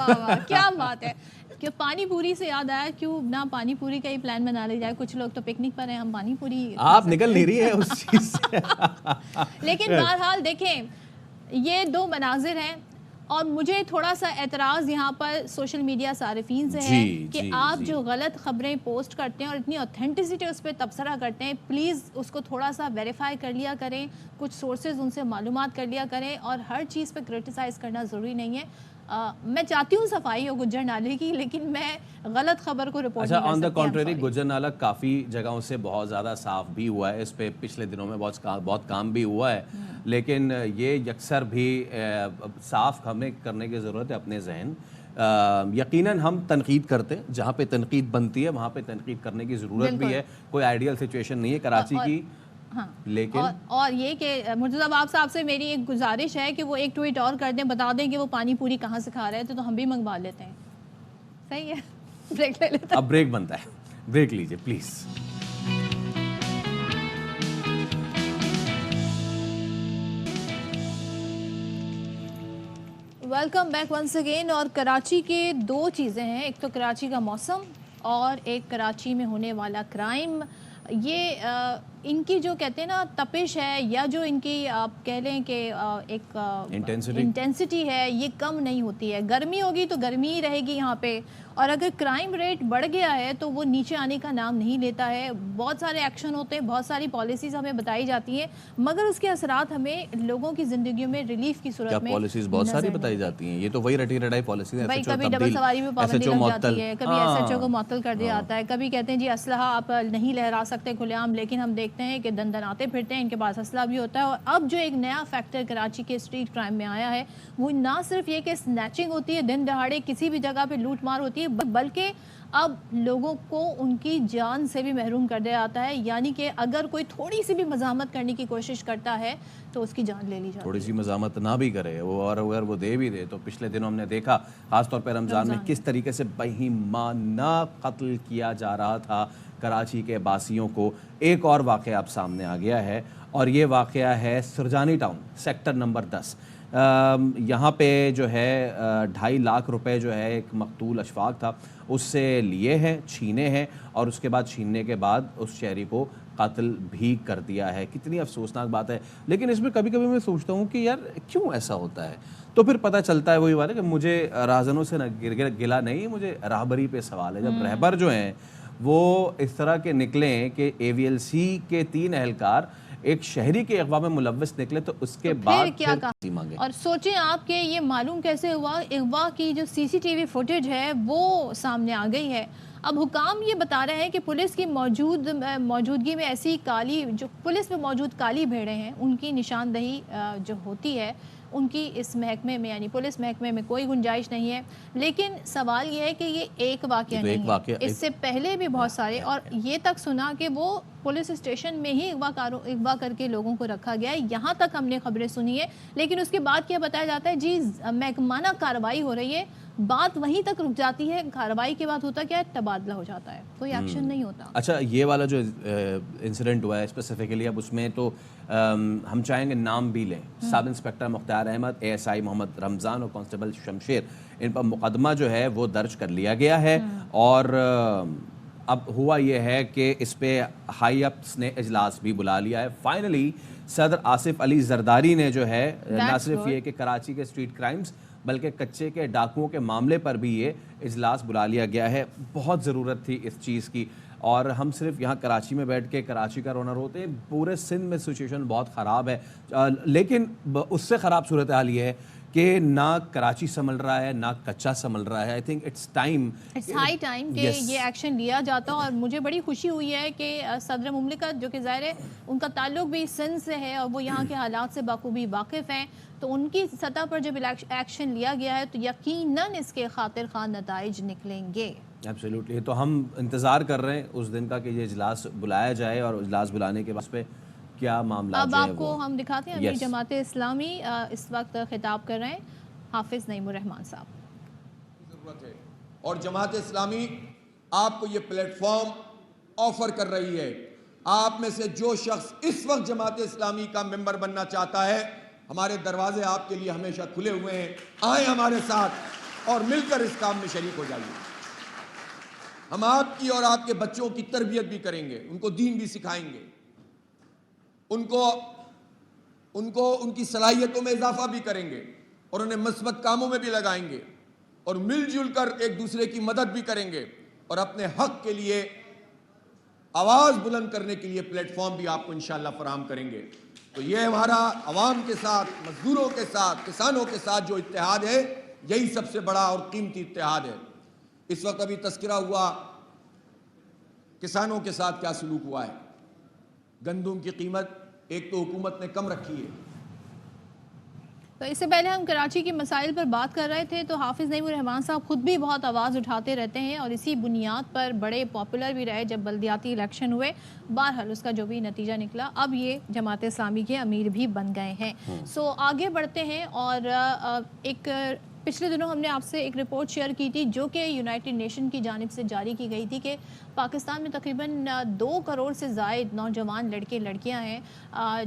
کیا بات ہے, کہ پانی پوری سے یاد آیا, کیوں نہ پانی پوری کا ہی پلان بنا لیا جائے. کچھ لوگ تو پکنک پر ہیں, ہم پانی پوری, آپ نکل نہیں رہی ہے اس چیز سے. لیکن بہرحال دیکھیں یہ 2 مناظر ہیں, اور مجھے تھوڑا سا اعتراض یہاں پر سوشل میڈیا صارفین سے ہے کہ آپ جو غلط خبریں پوسٹ کرتے ہیں اور اتنی اوتھینٹسٹی اس پہ تبصرہ کرتے ہیں, پلیز اس کو تھوڑا سا ویریفائی کر لیا کریں, کچھ سورسز ان سے معلومات کر لیا کریں, اور ہر چیز پہ کرٹیسائز کرنا ضروری نہیں ہے. میں چاہتی ہوں صفائی ہو گجر نالے کی, لیکن میں غلط خبر کو رپورٹ نہیں کر سکتی. آن دا کنٹریری گجر نالہ کافی جگہوں سے بہت زیادہ صاف بھی ہوا ہے, اس پہ پچھلے دنوں میں بہت کام بھی ہوا ہے, لیکن یہ یکسر بھی صاف ہمیں کرنے کی ضرورت ہے اپنے ذہن. یقیناً ہم تنقید کرتے ہیں, جہاں پہ تنقید بنتی ہے وہاں پہ تنقید کرنے کی ضرورت بھی ہے. کوئی آئیڈیل سچویشن نہیں ہے کراچی کی, لیکن اور یہ کہ مرتضی باب صاحب سے میری ایک گزارش ہے کہ وہ ایک ٹویٹ اور کر دیں, بتا دیں کہ وہ پانی پوری کہاں سے کھا رہے تھے, تو ہم بھی منگوا لیتے ہیں. صحیح ہے, بریک لے لیتے ہیں. اب بریک بنتا ہے, بریک لیجئے please. Welcome back once again. اور کراچی کے 2 چیزیں ہیں, ایک تو کراچی کا موسم اور ایک کراچی میں ہونے والا کرائم. یہ ان کی جو کہتے ہیں نا تپش ہے, یا جو ان کی آپ کہہ لیں کہ ایک انٹینسٹی ہے, یہ کم نہیں ہوتی ہے. گرمی ہوگی تو گرمی ہی رہے گی یہاں پہ, اور اگر کرائم ریٹ بڑھ گیا ہے تو وہ نیچے آنے کا نام نہیں لیتا ہے. بہت سارے ایکشن ہوتے ہیں, بہت ساری پالیسیز ہمیں بتائی جاتی ہیں, مگر اس کے اثرات ہمیں لوگوں کی زندگیوں میں ریلیف کی صورت میں پالیسیز بہت ساری بتائی جاتی ہیں. یہ تو وہی رٹی رٹائی پالیسیز ہیں. بھائی کبھی ڈبل سواری میں پابندی لگ جاتی ہے, کبھی ایس ایچ او کو معطل کر دیا جاتا ہے, کبھی کہتے ہیں جی اسلحہ آپ نہیں لہرا سکتے کھلے عام, لیکن ہم دیکھتے ہیں کہ دندناتے پھرتے ہیں, ان کے پاس اسلحہ بھی ہوتا ہے. اور اب جو ایک نیا فیکٹر کراچی کے اسٹریٹ کرائم میں آیا ہے وہ نہ صرف یہ کہ سنیچنگ ہوتی ہے, دن دہاڑے کسی بھی جگہ پہ لوٹ مار ہوتی ہے, بلکہ اب لوگوں کو ان کی جان سے بھی محروم کر دیا جاتا ہے. یعنی کہ اگر کوئی تھوڑی سی بھی مزاحمت کرنے کی کوشش کرتا ہے تو اس کی جان لے لی جاتی ہے. تھوڑی سی مزاحمت نہ بھی کرے وہ, اور اگر وہ دے بھی دے تو پچھلے دنوں ہم نے دیکھا خاص طور پہ رمضان میں کس طریقے سے بہیمانہ قتل کیا جا رہا تھا کراچی کے باسیوں کو. ایک اور واقعہ اب سامنے آ گیا ہے, اور یہ واقعہ ہے سرجانی ٹاؤن سیکٹر نمبر 10. یہاں پہ جو ہے 2.5 لاکھ روپے جو ہے ایک مقتول اشفاق تھا اس سے لیے ہیں, چھینے ہیں, اور اس کے بعد چھیننے کے بعد اس شہری کو قتل بھی کر دیا ہے. کتنی افسوسناک بات ہے. لیکن اس میں کبھی کبھی میں سوچتا ہوں کہ یار کیوں ایسا ہوتا ہے, تو پھر پتہ چلتا ہے وہی بات ہے کہ مجھے راہزنوں سے گلا نہیں, مجھے راہبری پہ سوال ہے. جب رہبر جو ہیں وہ اس طرح کے نکلیں کہ AVLC کے 3 اہلکار ایک شہری کے اغوا میں ملوث نکلے, تو اس کے بعد کیا کہا. مانگے. اور سوچیں آپ کہ یہ معلوم کیسے ہوا, اغوا کی جو CCTV فوٹیج ہے وہ سامنے آ گئی ہے. اب حکام یہ بتا رہے ہیں کہ پولیس کی موجودگی میں ایسی کالی, جو پولیس میں موجود کالی بھیڑیں ہیں, ان کی نشاندہی جو ہوتی ہے ان کی اس محکمے میں یعنی پولیس محکمے میں کوئی گنجائش نہیں ہے. لیکن سوال یہ ہے کہ یہ ایک واقعہ نہیں ہے, اس سے پہلے بھی بہت سارے, اور یہ تک سنا کہ وہ پولیس اسٹیشن میں ہی اغوا کر کے لوگوں کو رکھا گیا ہے. یہاں تک ہم نے خبریں سنی ہے, لیکن اس کے بعد کیا بتایا جاتا ہے جی محکمانہ کارروائی ہو رہی ہے, بات وہیں تک رک جاتی ہے. کارروائی کے بعد ہوتا کیا ہے, تبادلہ ہو جاتا ہے, کوئی ایکشن نہیں ہوتا. اچھا, یہ والا جو انسیڈنٹ ہوا ہے اسپیسیفکلی, اب اس میں تو ہم چاہیں گے نام بھی لیں. سب انسپیکٹر مختار احمد, ASI محمد رمضان اور کانسٹیبل شمشیر, ان پر مقدمہ جو ہے وہ درج کر لیا گیا ہے. اور اب ہوا یہ ہے کہ اس پہ ہائی اپس نے اجلاس بھی بلا لیا ہے. فائنلی صدر آصف علی زرداری نے جو ہے نہ صرف یہ کہ کراچی کے اسٹریٹ کرائمز بلکہ کچے کے ڈاکوؤں کے معاملے پر بھی یہ اجلاس بلا لیا گیا ہے. بہت ضرورت تھی اس چیز کی, اور ہم صرف یہاں کراچی میں بیٹھ کے کراچی کا رونا روتے ہیں. پورے سندھ میں سچویشن بہت خراب ہے, لیکن اس سے خراب صورتحال یہ ہے کہ نہ کراچی سنبھل رہا ہے نہ کچا سنبھل رہا ہے. I think it's high time کہ یہ ایکشن لیا جاتا. اور مجھے بڑی خوشی ہوئی ہے کہ صدر مملکت, جو کہ ظاہر ہے ان کا تعلق بھی سندھ سے ہے اور وہ یہاں کے حالات سے بخوبی واقف ہیں, تو ان کی سطح پر جب ایکشن لیا گیا ہے تو یقیناً اس کے خاطر خواہ نتائج نکلیں گے. ایبسلیوٹلی. تو ہم انتظار کر رہے ہیں اس دن کا کہ یہ اجلاس بلایا جائے, اور اجلاس بلانے کے بعد پہ کیا معاملات. اب آپ کو ہم دکھاتے ہیں, امیر جماعت اسلامی اس وقت خطاب کر رہے ہیں, حافظ نعیم الرحمان صاحب. ضرورت ہے اور جماعت اسلامی آپ کو یہ پلیٹ فارم آفر کر رہی ہے. آپ میں سے جو شخص اس وقت جماعت اسلامی کا ممبر بننا چاہتا ہے, ہمارے دروازے آپ کے لیے ہمیشہ کھلے ہوئے ہیں. آئیں ہمارے ساتھ اور مل کر اس کام میں شریک ہو جائیے. ہم آپ کی اور آپ کے بچوں کی تربیت بھی کریں گے, ان کو دین بھی سکھائیں گے, ان کو ان کی صلاحیتوں میں اضافہ بھی کریں گے, اور انہیں مثبت کاموں میں بھی لگائیں گے, اور مل جل کر ایک دوسرے کی مدد بھی کریں گے, اور اپنے حق کے لیے آواز بلند کرنے کے لیے پلیٹ فارم بھی آپ کو انشاءاللہ فراہم کریں گے. تو یہ ہمارا عوام کے ساتھ, مزدوروں کے ساتھ, کسانوں کے ساتھ جو اتحاد ہے, یہی سب سے بڑا اور قیمتی اتحاد ہے. اس وقت ابھی تذکرہ ہوا کسانوں کے ساتھ کیا سلوک ہوا ہے. گندم کی قیمت ایک تو حکومت نے کم رکھی ہے. تو اس سے پہلے ہم کراچی کے مسائل پر بات کر رہے تھے, تو حافظ نعیم الرحمان صاحب خود بھی بہت آواز اٹھاتے رہتے ہیں اور اسی بنیاد پر بڑے پاپولر بھی رہے جب بلدیاتی الیکشن ہوئے. بہرحال اس کا جو بھی نتیجہ نکلا, اب یہ جماعت اسلامی کے امیر بھی بن گئے ہیں. سو آگے بڑھتے ہیں, اور ایک پچھلے دنوں ہم نے آپ سے ایک رپورٹ شیئر کی تھی جو کہ یونائٹڈ نیشن کی جانب سے جاری کی گئی تھی کہ پاکستان میں تقریباً 2 کروڑ سے زائد نوجوان لڑکے لڑکیاں ہیں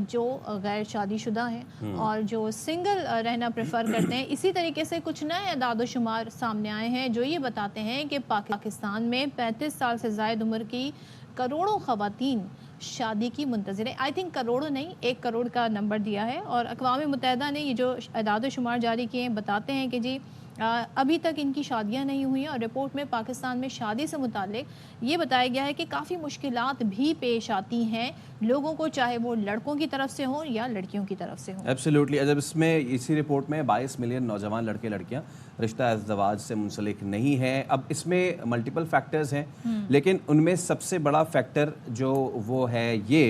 جو غیر شادی شدہ ہیں اور جو سنگل رہنا پریفر کرتے ہیں. اسی طریقے سے کچھ نئے اعداد و شمار سامنے آئے ہیں جو یہ بتاتے ہیں کہ پاکستان میں 35 سال سے زائد عمر کی کروڑوں خواتین شادی کی منتظر ہے. آئی تھنک کروڑوں نہیں, 1 کروڑ کا نمبر دیا ہے, اور اقوام متحدہ نے یہ جو اعداد و شمار جاری کیے ہیں بتاتے ہیں کہ جی अभी तक इनकी शादियां नहीं हुई हैं और रिपोर्ट में पाकिस्तान में शादी से मुतालिक ये बताया गया है कि काफ़ी मुश्किलात भी पेश आती हैं लोगों को, चाहे वो लड़कों की तरफ से हों या लड़कियों की तरफ से हों। एब्सोल्युटली। जब इसमें इसी रिपोर्ट में 22 मिलियन नौजवान लड़के लड़कियां रिश्ता अज़दवाज से मुंसलिक नहीं हैं। अब इसमें मल्टीपल फैक्टर्स हैं, लेकिन उनमें सबसे बड़ा फैक्टर जो वो है ये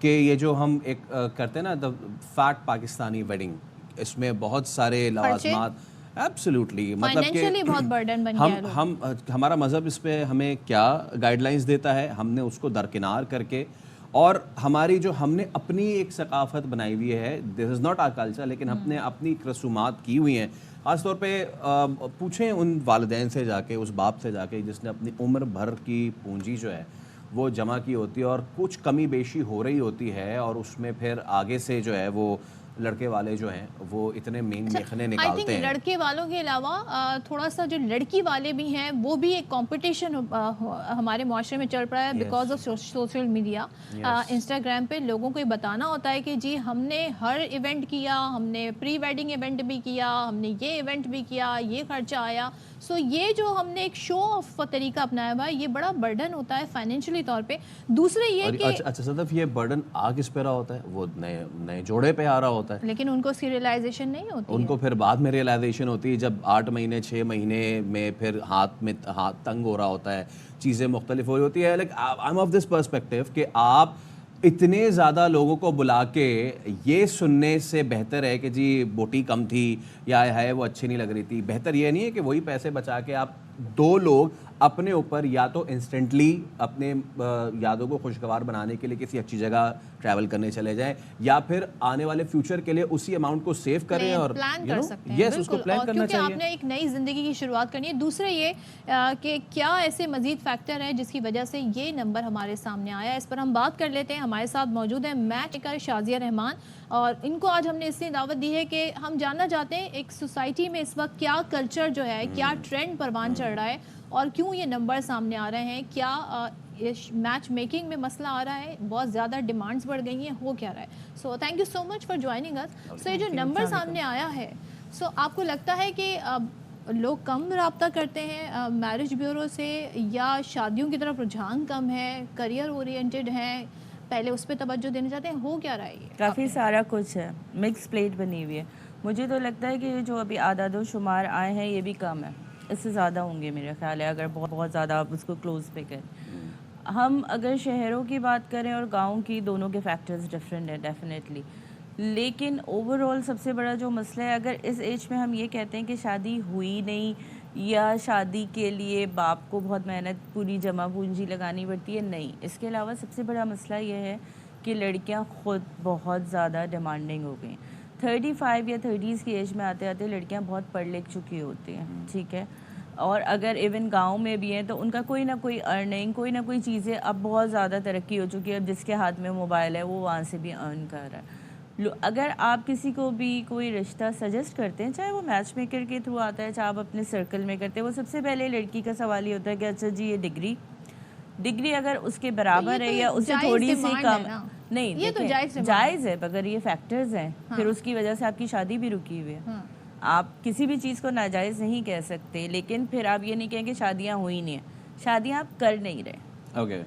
कि ये जो हम एक करते हैं ना द फैट पाकिस्तानी वेडिंग, इसमें बहुत सारे लवाजमात एब्सोल्युटली, मतलब कि बहुत बर्डन बन गया है। हम हमारा मज़हब इस पे हमें क्या गाइडलाइंस देता है, हमने उसको दरकिनार करके, और हमारी जो हमने अपनी एक सकाफ़त बनाई हुई है, this is not our culture, लेकिन हमने अपनी रसूमात की हुई हैं। ख़ास तौर पे पूछें उन वालिदैन से जाके, उस बाप से जाके जिसने अपनी उम्र भर की पूंजी जो है वो जमा की होती है और कुछ कमी बेशी हो रही होती है, और उसमें फिर आगे से जो है वो लड़के वाले जो हैं वो इतने मेन मेखने निकालते हैं। लड़के वालों के अलावा थोड़ा सा जो लड़की वाले भी हैं वो भी एक कंपटीशन हमारे माशरे में चल रहा है because of social media. Instagram पे लोगों को ये बताना होता है कि जी हमने हर इवेंट किया, हमने प्री वेडिंग इवेंट भी किया, हमने ये इवेंट भी किया, ये खर्चा आया। सो ये जो हमने एक शो ऑफ तरीका अपनाया हुआ है, ये बड़ा बर्डन होता है फाइनेंशियली तौर पे। दूसरे ये कि अच्छा सदफ, ये बर्डन आ किस पे रहा होता है? वो नए जोड़े पे आ रहा होता है, लेकिन उनको उसकी रियलाइजेशन नहीं होती उनको फिर बाद में रियलाइजेशन होती है जब 8 महीने 6 महीने में फिर हाथ तंग हो रहा होता है, चीज़ें मुख्तलिफ हो रही होती है। Like I am of this perspective कि आप इतने ज़्यादा लोगों को बुला के ये सुनने से बेहतर है कि जी बोटी कम थी या है वो अच्छी नहीं लग रही थी। बेहतर ये नहीं है कि वही पैसे बचा के आप 2 लोग अपने ऊपर या तो इंस्टेंटली अपने यादों को खुशगवार बनाने के लिए किसी अच्छी जगह ट्रैवल करने चले जाएं, या फिर आने वाले फ्यूचर के लिए उसी अमाउंट को सेव करें और प्लान कर सकते हैं। यस, उसको प्लान करना चाहिए, क्योंकि आपने एक नई जिंदगी की शुरुआत करनी है। दूसरे ये कि क्या ऐसे मजीद फैक्टर है जिसकी वजह से ये नंबर हमारे सामने आया, इस पर हम बात कर लेते हैं। हमारे साथ मौजूद है मैच मेकर शाजिया रहमान, और इनको आज हमने इसलिए दावत दी है कि हम जानना चाहते हैं एक सोसाइटी में इस वक्त क्या कल्चर जो है, क्या ट्रेंड परवान चढ़ रहा है और क्यों ये नंबर सामने आ रहे हैं। क्या ये मैच मेकिंग में मसला आ रहा है, बहुत ज़्यादा डिमांड्स बढ़ गई हैं, हो क्या रहा है। So thank you so much for joining us. So ये जो नंबर सामने आया है, सो आपको लगता है कि लोग कम रब्ता करते हैं मैरिज ब्यूरो से, या शादियों की तरफ रुझान कम है, करियर ओरिएंटेड हैं, पहले उस पर तवज्जो देना चाहते हैं, हो क्या रहा है? काफ़ी सारा कुछ है, मिक्स प्लेट बनी हुई है। मुझे तो लगता है कि जो अभी आदाद शुमार आए हैं ये भी कम है, इससे ज़्यादा होंगे मेरा ख्याल है, अगर बहुत ज़्यादा आप उसको क्लोज पे करें। हम अगर शहरों की बात करें और गाँव की, दोनों के फैक्टर्स डिफरेंट हैं डेफिनेटली, लेकिन ओवरऑल सबसे बड़ा जो मसला है, अगर इस एज में हम ये कहते हैं कि शादी हुई नहीं या शादी के लिए बाप को बहुत मेहनत पूरी जमा पूंजी लगानी पड़ती है, नहीं। इसके अलावा सबसे बड़ा मसला ये है कि लड़कियां खुद बहुत ज़्यादा डिमांडिंग हो गई। 35 या 30s की एज में आते आते लड़कियां बहुत पढ़ लिख चुकी होती हैं, ठीक है, और अगर इवन गांव में भी हैं तो उनका कोई ना कोई अर्निंग, कोई ना कोई चीज़ें, अब बहुत ज़्यादा तरक्की हो चुकी है, अब जिसके हाथ में मोबाइल है वो वहाँ से भी अर्न कर रहा है। अगर आप किसी को भी कोई रिश्ता सजेस्ट करते हैं, चाहे वो मैच मेकर के थ्रू आता है, चाहे आप अपने सर्कल में करते हैं, वो सबसे पहले लड़की का सवाल ये होता है कि अच्छा जी ये डिग्री अगर उसके बराबर है या उससे थोड़ी सी कम, नहीं ये तो जायज़ है, मगर ये फैक्टर्स हैं, फिर उसकी वजह से आपकी शादी भी रुकी हुई है। आप किसी भी चीज़ को नाजायज़ नहीं कह सकते, लेकिन फिर आप ये नहीं कहें कि शादियाँ हुई नहीं है, शादियाँ आप कर नहीं रहे। ओके,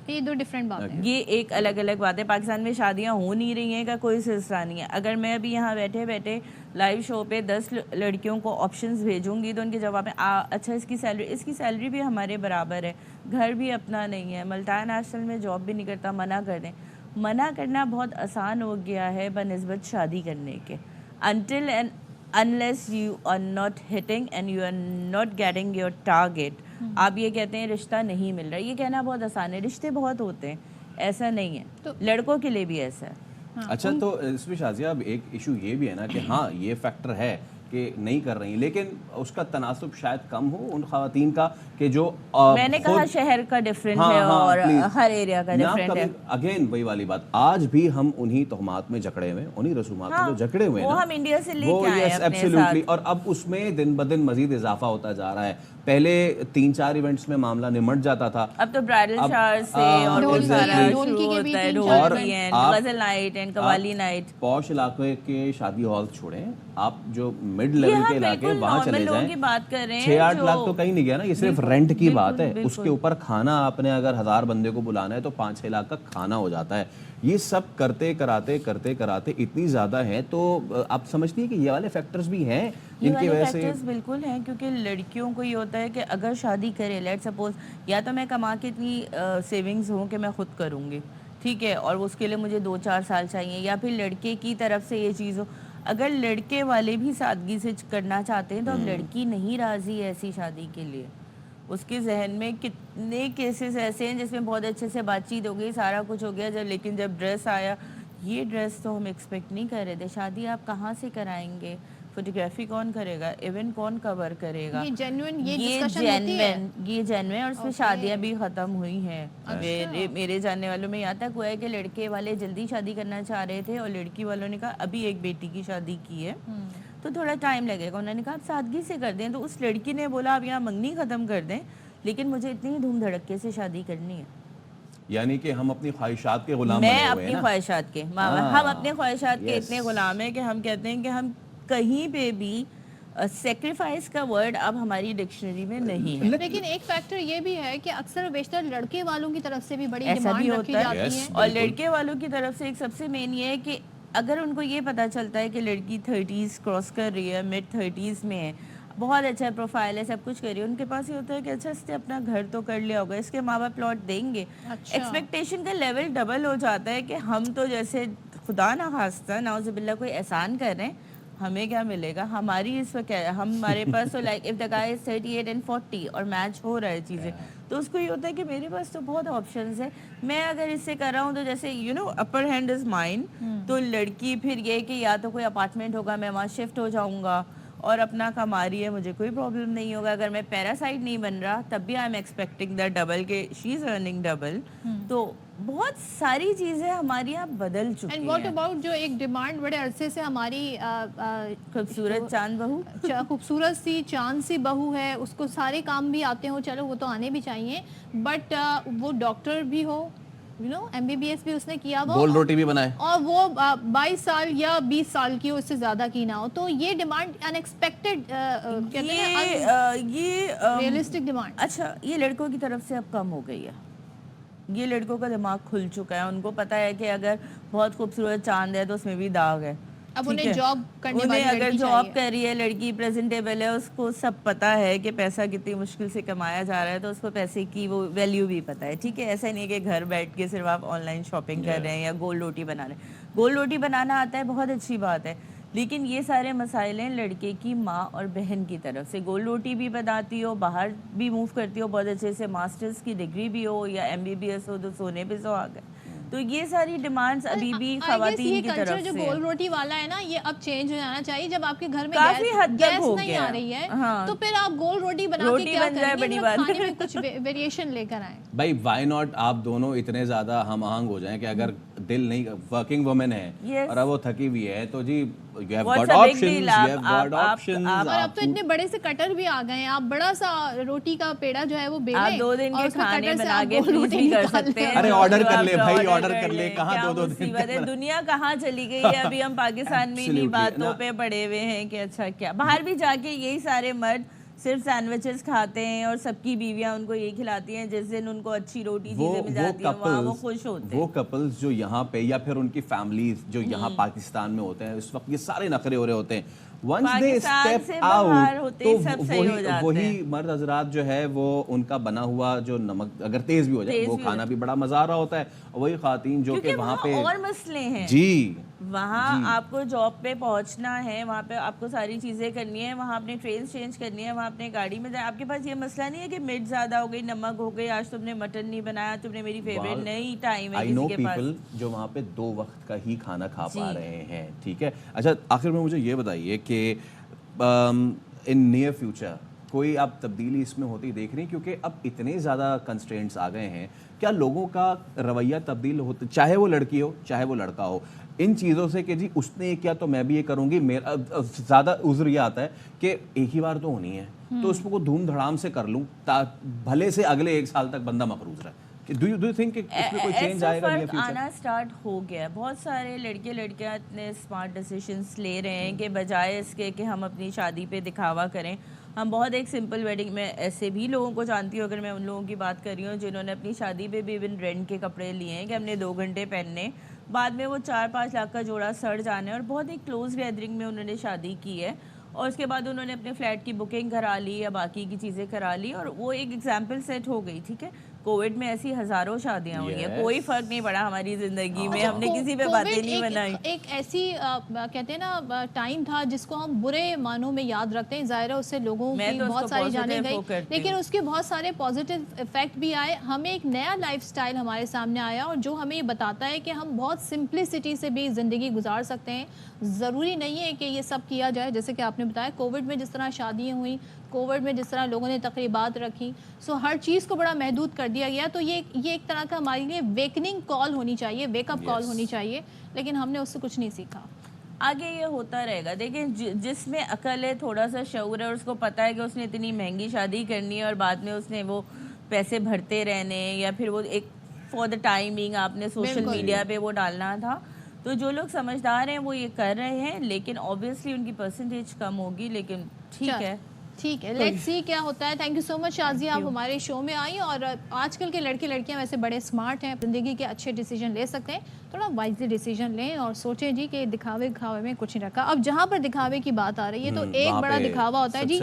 ये 2 डिफरेंट बातें हैं। ये एक अलग अलग बात है। पाकिस्तान में शादियां हो नहीं रही हैं का कोई सिलसिला नहीं है। अगर मैं अभी यहाँ बैठे बैठे लाइव शो पे 10 लड़कियों को ऑप्शंस भेजूंगी तो उनके जवाब में अच्छा इसकी सैलरी भी हमारे बराबर है, घर भी अपना नहीं है, मल्टी नेशनल में जॉब भी नहीं करता, मना कर दें। मना करना बहुत आसान हो गया है बनिस्बत शादी करने के। Until and unless you are not hitting and you are not getting your target, आप ये कहते हैं रिश्ता नहीं मिल रहा। ये कहना बहुत आसान है, रिश्ते बहुत होते हैं, ऐसा नहीं है, तो लड़कों के लिए भी ऐसा है। अच्छा, तो इसमें शाजिया अब एक इशू ये भी है ना कि हाँ ये फैक्टर है कि नहीं कर रही, लेकिन उसका तनासुब शायद कम हो उन खवातीन का कि जो मैंने कहा शहर का डिफरेंट है और हर एरिया का डिफरेंट है। अगेन वही वाली बात, आज भी हम उन्हीं तोहमात में जकड़े हुए, उन्हीं रसूमात में जो जकड़े हुए हैं, वो हम इंडिया से लेके आए हैं अपने साथ, और अब उसमें दिन ब दिन मजीद इजाफा होता जा रहा है। पहले 3-4 इवेंट्स में मामला निमट जाता था, अब तो ब्राइडल शावर से और बहुत सारा शुरू होता है, ढोलकी एंड गजल night and qawwali night. Posh इलाके के शादी हॉल छोड़ें, आप जो मिड लेवल के इलाके वहाँ चले जाएं, 6-8 लाख तो कहीं नहीं गया ना, ये सिर्फ रेंट की बात है। उसके ऊपर खाना आपने अगर 1000 बंदे को बुलाना है तो 5-6 लाख का खाना हो जाता है। ये सब करते कराते इतनी ज़्यादा है, तो आप समझती हैं कि ये वाले फैक्टर्स भी हैं जिनकी वजह से? बिल्कुल हैं, क्योंकि लड़कियों को ये होता है कि अगर शादी करे, लेट सपोज या तो मैं कमा के इतनी सेविंग्स हों कि मैं खुद करूँगी, ठीक है, और उसके लिए मुझे 2-4 साल चाहिए, या फिर लड़के की तरफ से ये चीज़ हो। अगर लड़के वाले भी सादगी से करना चाहते हैं तो अब लड़की नहीं राज़ी है ऐसी शादी के लिए। उसके जहन में कितने केसेस ऐसे हैं जिसमें बहुत अच्छे से बातचीत हो गई, सारा कुछ हो गया, लेकिन जब ड्रेस आया, ये ड्रेस तो हम एक्सपेक्ट नहीं कर रहे थे, शादी आप कहाँ से कराएंगे, फोटोग्राफी कौन करेगा, इवेंट कौन कवर करेगा, ये जेन्युइन और उसमें शादियां भी ख़त्म हुई हैं। अच्छा। मेरे जानने वालों में यहाँ तक हुआ है कि लड़के वाले जल्दी शादी करना चाह रहे थे और लड़की वालों ने कहा अभी एक बेटी की शादी की है तो थोड़ा टाइम लगेगा, उन्होंने कहा आप सादगी से कर दें, तो उस लड़की ने बोला आप यहाँ मंगनी ख़त्म कर दें लेकिन मुझे इतनी धूम धड़के से शादी करनी है। यानी कि हम अपनी ख्वाहिशात के गुलाम मैं अपनी ख्वाहिशात के हम अपने ख्वाहिशात के इतने गुलाम हैं कि हम कहते हैं कि हम कहीं पे भी सेक्रीफाइस का वर्ड अब हमारी डिक्शनरी में नहीं है। लेकिन एक फैक्टर ये भी है कि अक्सर बेशतर लड़के वालों की तरफ से भी बड़ी डिमांड रखी जाती है और लड़के वालों की तरफ से एक सबसे मेन ये है कि अगर उनको ये पता चलता है कि लड़की 30s क्रॉस कर रही है, मिड 30s में है, बहुत अच्छा प्रोफाइल है, सब कुछ कर रही है, उनके पास ये होता है कि अच्छा इसने अपना घर तो कर लिया होगा, इसके माँ बाप प्लॉट देंगे। अच्छा। एक्सपेक्टेशन का लेवल डबल हो जाता है कि हम तो जैसे खुदा ना खास्ता नाउज़ुबिल्लाह कोई एहसान कर रहे हैं, हमें क्या मिलेगा, हमारी इस वक्त क्या, हमारे पास तो like if the guy is 38 and 40 और मैच हो रहा है चीज़ें, तो उसको ये होता है कि मेरे पास तो बहुत ऑप्शंस है, मैं अगर इससे कर रहा हूँ तो जैसे अपर हैंड इज माइन, तो लड़की फिर ये कि या तो कोई अपार्टमेंट होगा मैं वहाँ शिफ्ट हो जाऊँगा और अपना कमा रही है, मुझे कोई प्रॉब्लम नहीं होगा, अगर मैं पैरासाइट नहीं बन रहा तब भी I am expecting the double के शी इज अर्निंग डबल। तो बहुत सारी चीजें हमारी यहाँ बदल चुकी हैं। एंड व्हाट अबाउट जो एक डिमांड बड़े अरसे से हमारी खूबसूरत चांद बहू, खूबसूरत सी चांद सी बहू है, उसको सारे काम भी आते हो, चलो वो तो आने भी चाहिए, बट वो डॉक्टर भी हो, MBBS भी उसने किया वो, गोल रोटी भी बनाए, और वो 22 साल या 20 साल की हो, इससे ज्यादा की ना हो, तो ये डिमांड अनएक्सपेक्टेड कहते हैं, ये रियलिस्टिक डिमांड। अच्छा, ये लड़कों की तरफ से अब कम हो गई है, ये लड़कों का दिमाग खुल चुका है, उनको पता है कि अगर बहुत खूबसूरत चांद है तो उसमें भी दाग है। अब उन्हें जॉब करने वाली अगर जॉब कर रही है लड़की, प्रेजेंटेबल है, उसको सब पता है कि पैसा कितनी मुश्किल से कमाया जा रहा है, तो उसको पैसे की वो वैल्यू भी पता है, ठीक है। ऐसा नहीं है कि घर बैठ के सिर्फ आप ऑनलाइन शॉपिंग कर रहे हैं या गोल रोटी बना रहे हैं। गोल रोटी बनाना आता है, बहुत अच्छी बात है, लेकिन ये सारे मसाइल हैं लड़के की माँ और बहन की तरफ से। गोल रोटी भी बनाती हो, बाहर भी मूव करती हो बहुत अच्छे से, मास्टर्स की डिग्री भी हो या MBBS हो, तो सोने पे सुहागा। तो ये सारी डिमांड्स अभी भी खवातीन की तरफ से। जो गोल रोटी वाला है ना, ये अब चेंज हो जाना चाहिए। जब आपके घर में गैस नहीं आ रही है, हाँ, तो फिर आप गोल रोटी बना के क्या करेंगे, बड़ी बात खाने में कुछ वेरिएशन लेकर आए। भाई व्हाई नॉट आप दोनों इतने ज्यादा हम आहंग हो जाएं कि अगर दिल नहीं, वर्किंग वुमेन है और अब वो थकी हुई है, तो जी you have got options, you have got options। और अब तो इतने बड़े से कटर भी आ गए हैं, आप बड़ा सा रोटी का पेड़ा जो है वो बेलें, आप 2 दिन के खाने बना के फ्रीज भी कर सकते हैं। अरे ऑर्डर कर ले भाई, ऑर्डर कर ले, कहाँ 2-2 दिन। दुनिया कहाँ चली गई है, अभी हम पाकिस्तान में इन्हीं बातों पे पड़े हुए हैं कि अच्छा क्या, बाहर भी जाके यही सारे मर्द सिर्फ सैंडविचेस खाते हैं और सबकी बीवियां उनको ये खिलाती हैं, जिस दिन उनको अच्छी रोटी चीजें मिल जाती हैं वहाँ वो खुश होते हैं। वो कपल्स जो यहाँ पे या फिर उनकी फैमिलीज जो यहाँ पाकिस्तान में होते हैं, इस वक्त ये सारे नखरे हो रहे होते हैं, वंस दे स्टेप आउट तो वही मर्द हजरात जो है वो उनका बना हुआ जो नमक अगर तेज भी हो जाए वो खाना भी बड़ा मजा आ रहा होता है, वही खातीन जो कि वहाँ पे और मसले हैं जी, वहाँ आपको जॉब पे पहुँचना है, वहाँ पे आपको सारी चीज़ें करनी है, वहाँ अपने ट्रेन चेंज करनी है, वहाँ अपने गाड़ी में जाए, आपके पास ये मसला नहीं है कि मिर्च ज़्यादा हो गई, नमक हो गई, आज तुमने मटन नहीं बनाया, तुमने मेरी फेवरेट नहीं टाइम है किसी के पास। पीपल जो वहाँ पे 2 वक्त का ही खाना खा पा रहे हैं, ठीक है। अच्छा, आखिर में मुझे ये बताइए कि इन नियर फ्यूचर कोई आप तब्दीली इसमें होती देख रही हैं, क्योंकि अब इतने ज़्यादा कंस्ट्रेंट्स आ गए हैं, क्या लोगों का रवैया तब्दील होता, चाहे वो लड़की हो चाहे वो लड़का हो, इन चीज़ों से कि जी उसने किया तो मैं भी ये करूँगी, मेरा ज़्यादा उज़्र ये आता है कि एक ही बार तो होनी है तो उसको धूम धड़ाम से कर लूँ, भले से अगले 1 साल तक बंदा मकरूज रहे, डू यू थिंक इसमें कोई चेंज ऐसा आएगा फर्क आना स्टार्ट हो गया. बहुत सारे लड़के लड़कियां इतने स्मार्ट डिसीजंस ले रहे हैं कि बजाय इसके कि हम अपनी शादी पे दिखावा करें, हम बहुत एक सिंपल वेडिंग में ऐसे भी लोगों को जानती हूँ, अगर मैं उन लोगों की बात कर रही हूँ जिन्होंने अपनी शादी पे भी इवन रेंट के कपड़े लिए हैं कि हमने 2 घंटे पहनने, बाद में वो 4-5 लाख का जोड़ा सड़ जाने, और बहुत ही क्लोज गैदरिंग में उन्होंने शादी की है और उसके बाद उन्होंने अपने फ्लैट की बुकिंग करा ली या बाकी की चीज़ें करा ली और वो एक एग्जाम्पल सेट हो गई. ठीक है, कोविड में ऐसी हज़ारों शादियां हुई हैं, कोई फ़र्क नहीं पड़ा हमारी ज़िंदगी में, हमने किसी पे बातें नहीं बनाई. एक ऐसी कहते हैं ना टाइम था जिसको हम बुरे मानों में याद रखते हैं, ज़ाहिर है उससे लोगों की बहुत सारी जाने गई, लेकिन उसके बहुत सारे पॉजिटिव इफेक्ट भी आए. हमें एक नया लाइफस्टाइल हमारे सामने आया और जो हमें ये बताता है कि हम बहुत सिंप्लिसिटी से भी ज़िंदगी गुजार सकते हैं. ज़रूरी नहीं है कि ये सब किया जाए, जैसे कि आपने बताया कोविड में जिस तरह शादियाँ हुई, कोविड में जिस तरह लोगों ने तकरीबात रखी, सो हर चीज़ को बड़ा महदूद कर दिया गया. तो ये एक तरह का हमारे लिए वेकनिंग कॉल होनी चाहिए, वेकअप कॉल होनी चाहिए, लेकिन हमने उससे कुछ नहीं सीखा. आगे ये होता रहेगा. देखिए, जिसमें अकल है, थोड़ा सा शऊर है और उसको पता है कि उसने इतनी महंगी शादी करनी है और बाद में उसने वो पैसे भरते रहने या फिर वो एक फॉर द टाइमिंग आपने सोशल मीडिया पे वो डालना था, तो जो लोग समझदार हैं वो ये कर रहे हैं, लेकिन ऑब्वियसली उनकी परसेंटेज कम होगी, लेकिन ठीक है, लेट्स सी क्या होता है. Thank you so much Shazia, आप हमारे शो में आई. और आजकल के लड़के लड़कियां वैसे बड़े स्मार्ट हैं, ज़िंदगी के अच्छे डिसीजन ले सकते हैं, थोड़ा वाइजली डिसीजन लें और सोचें जी कि दिखावे में कुछ नहीं रखा. अब जहाँ पर दिखावे की बात आ रही है तो एक बड़ा दिखावा होता है जी,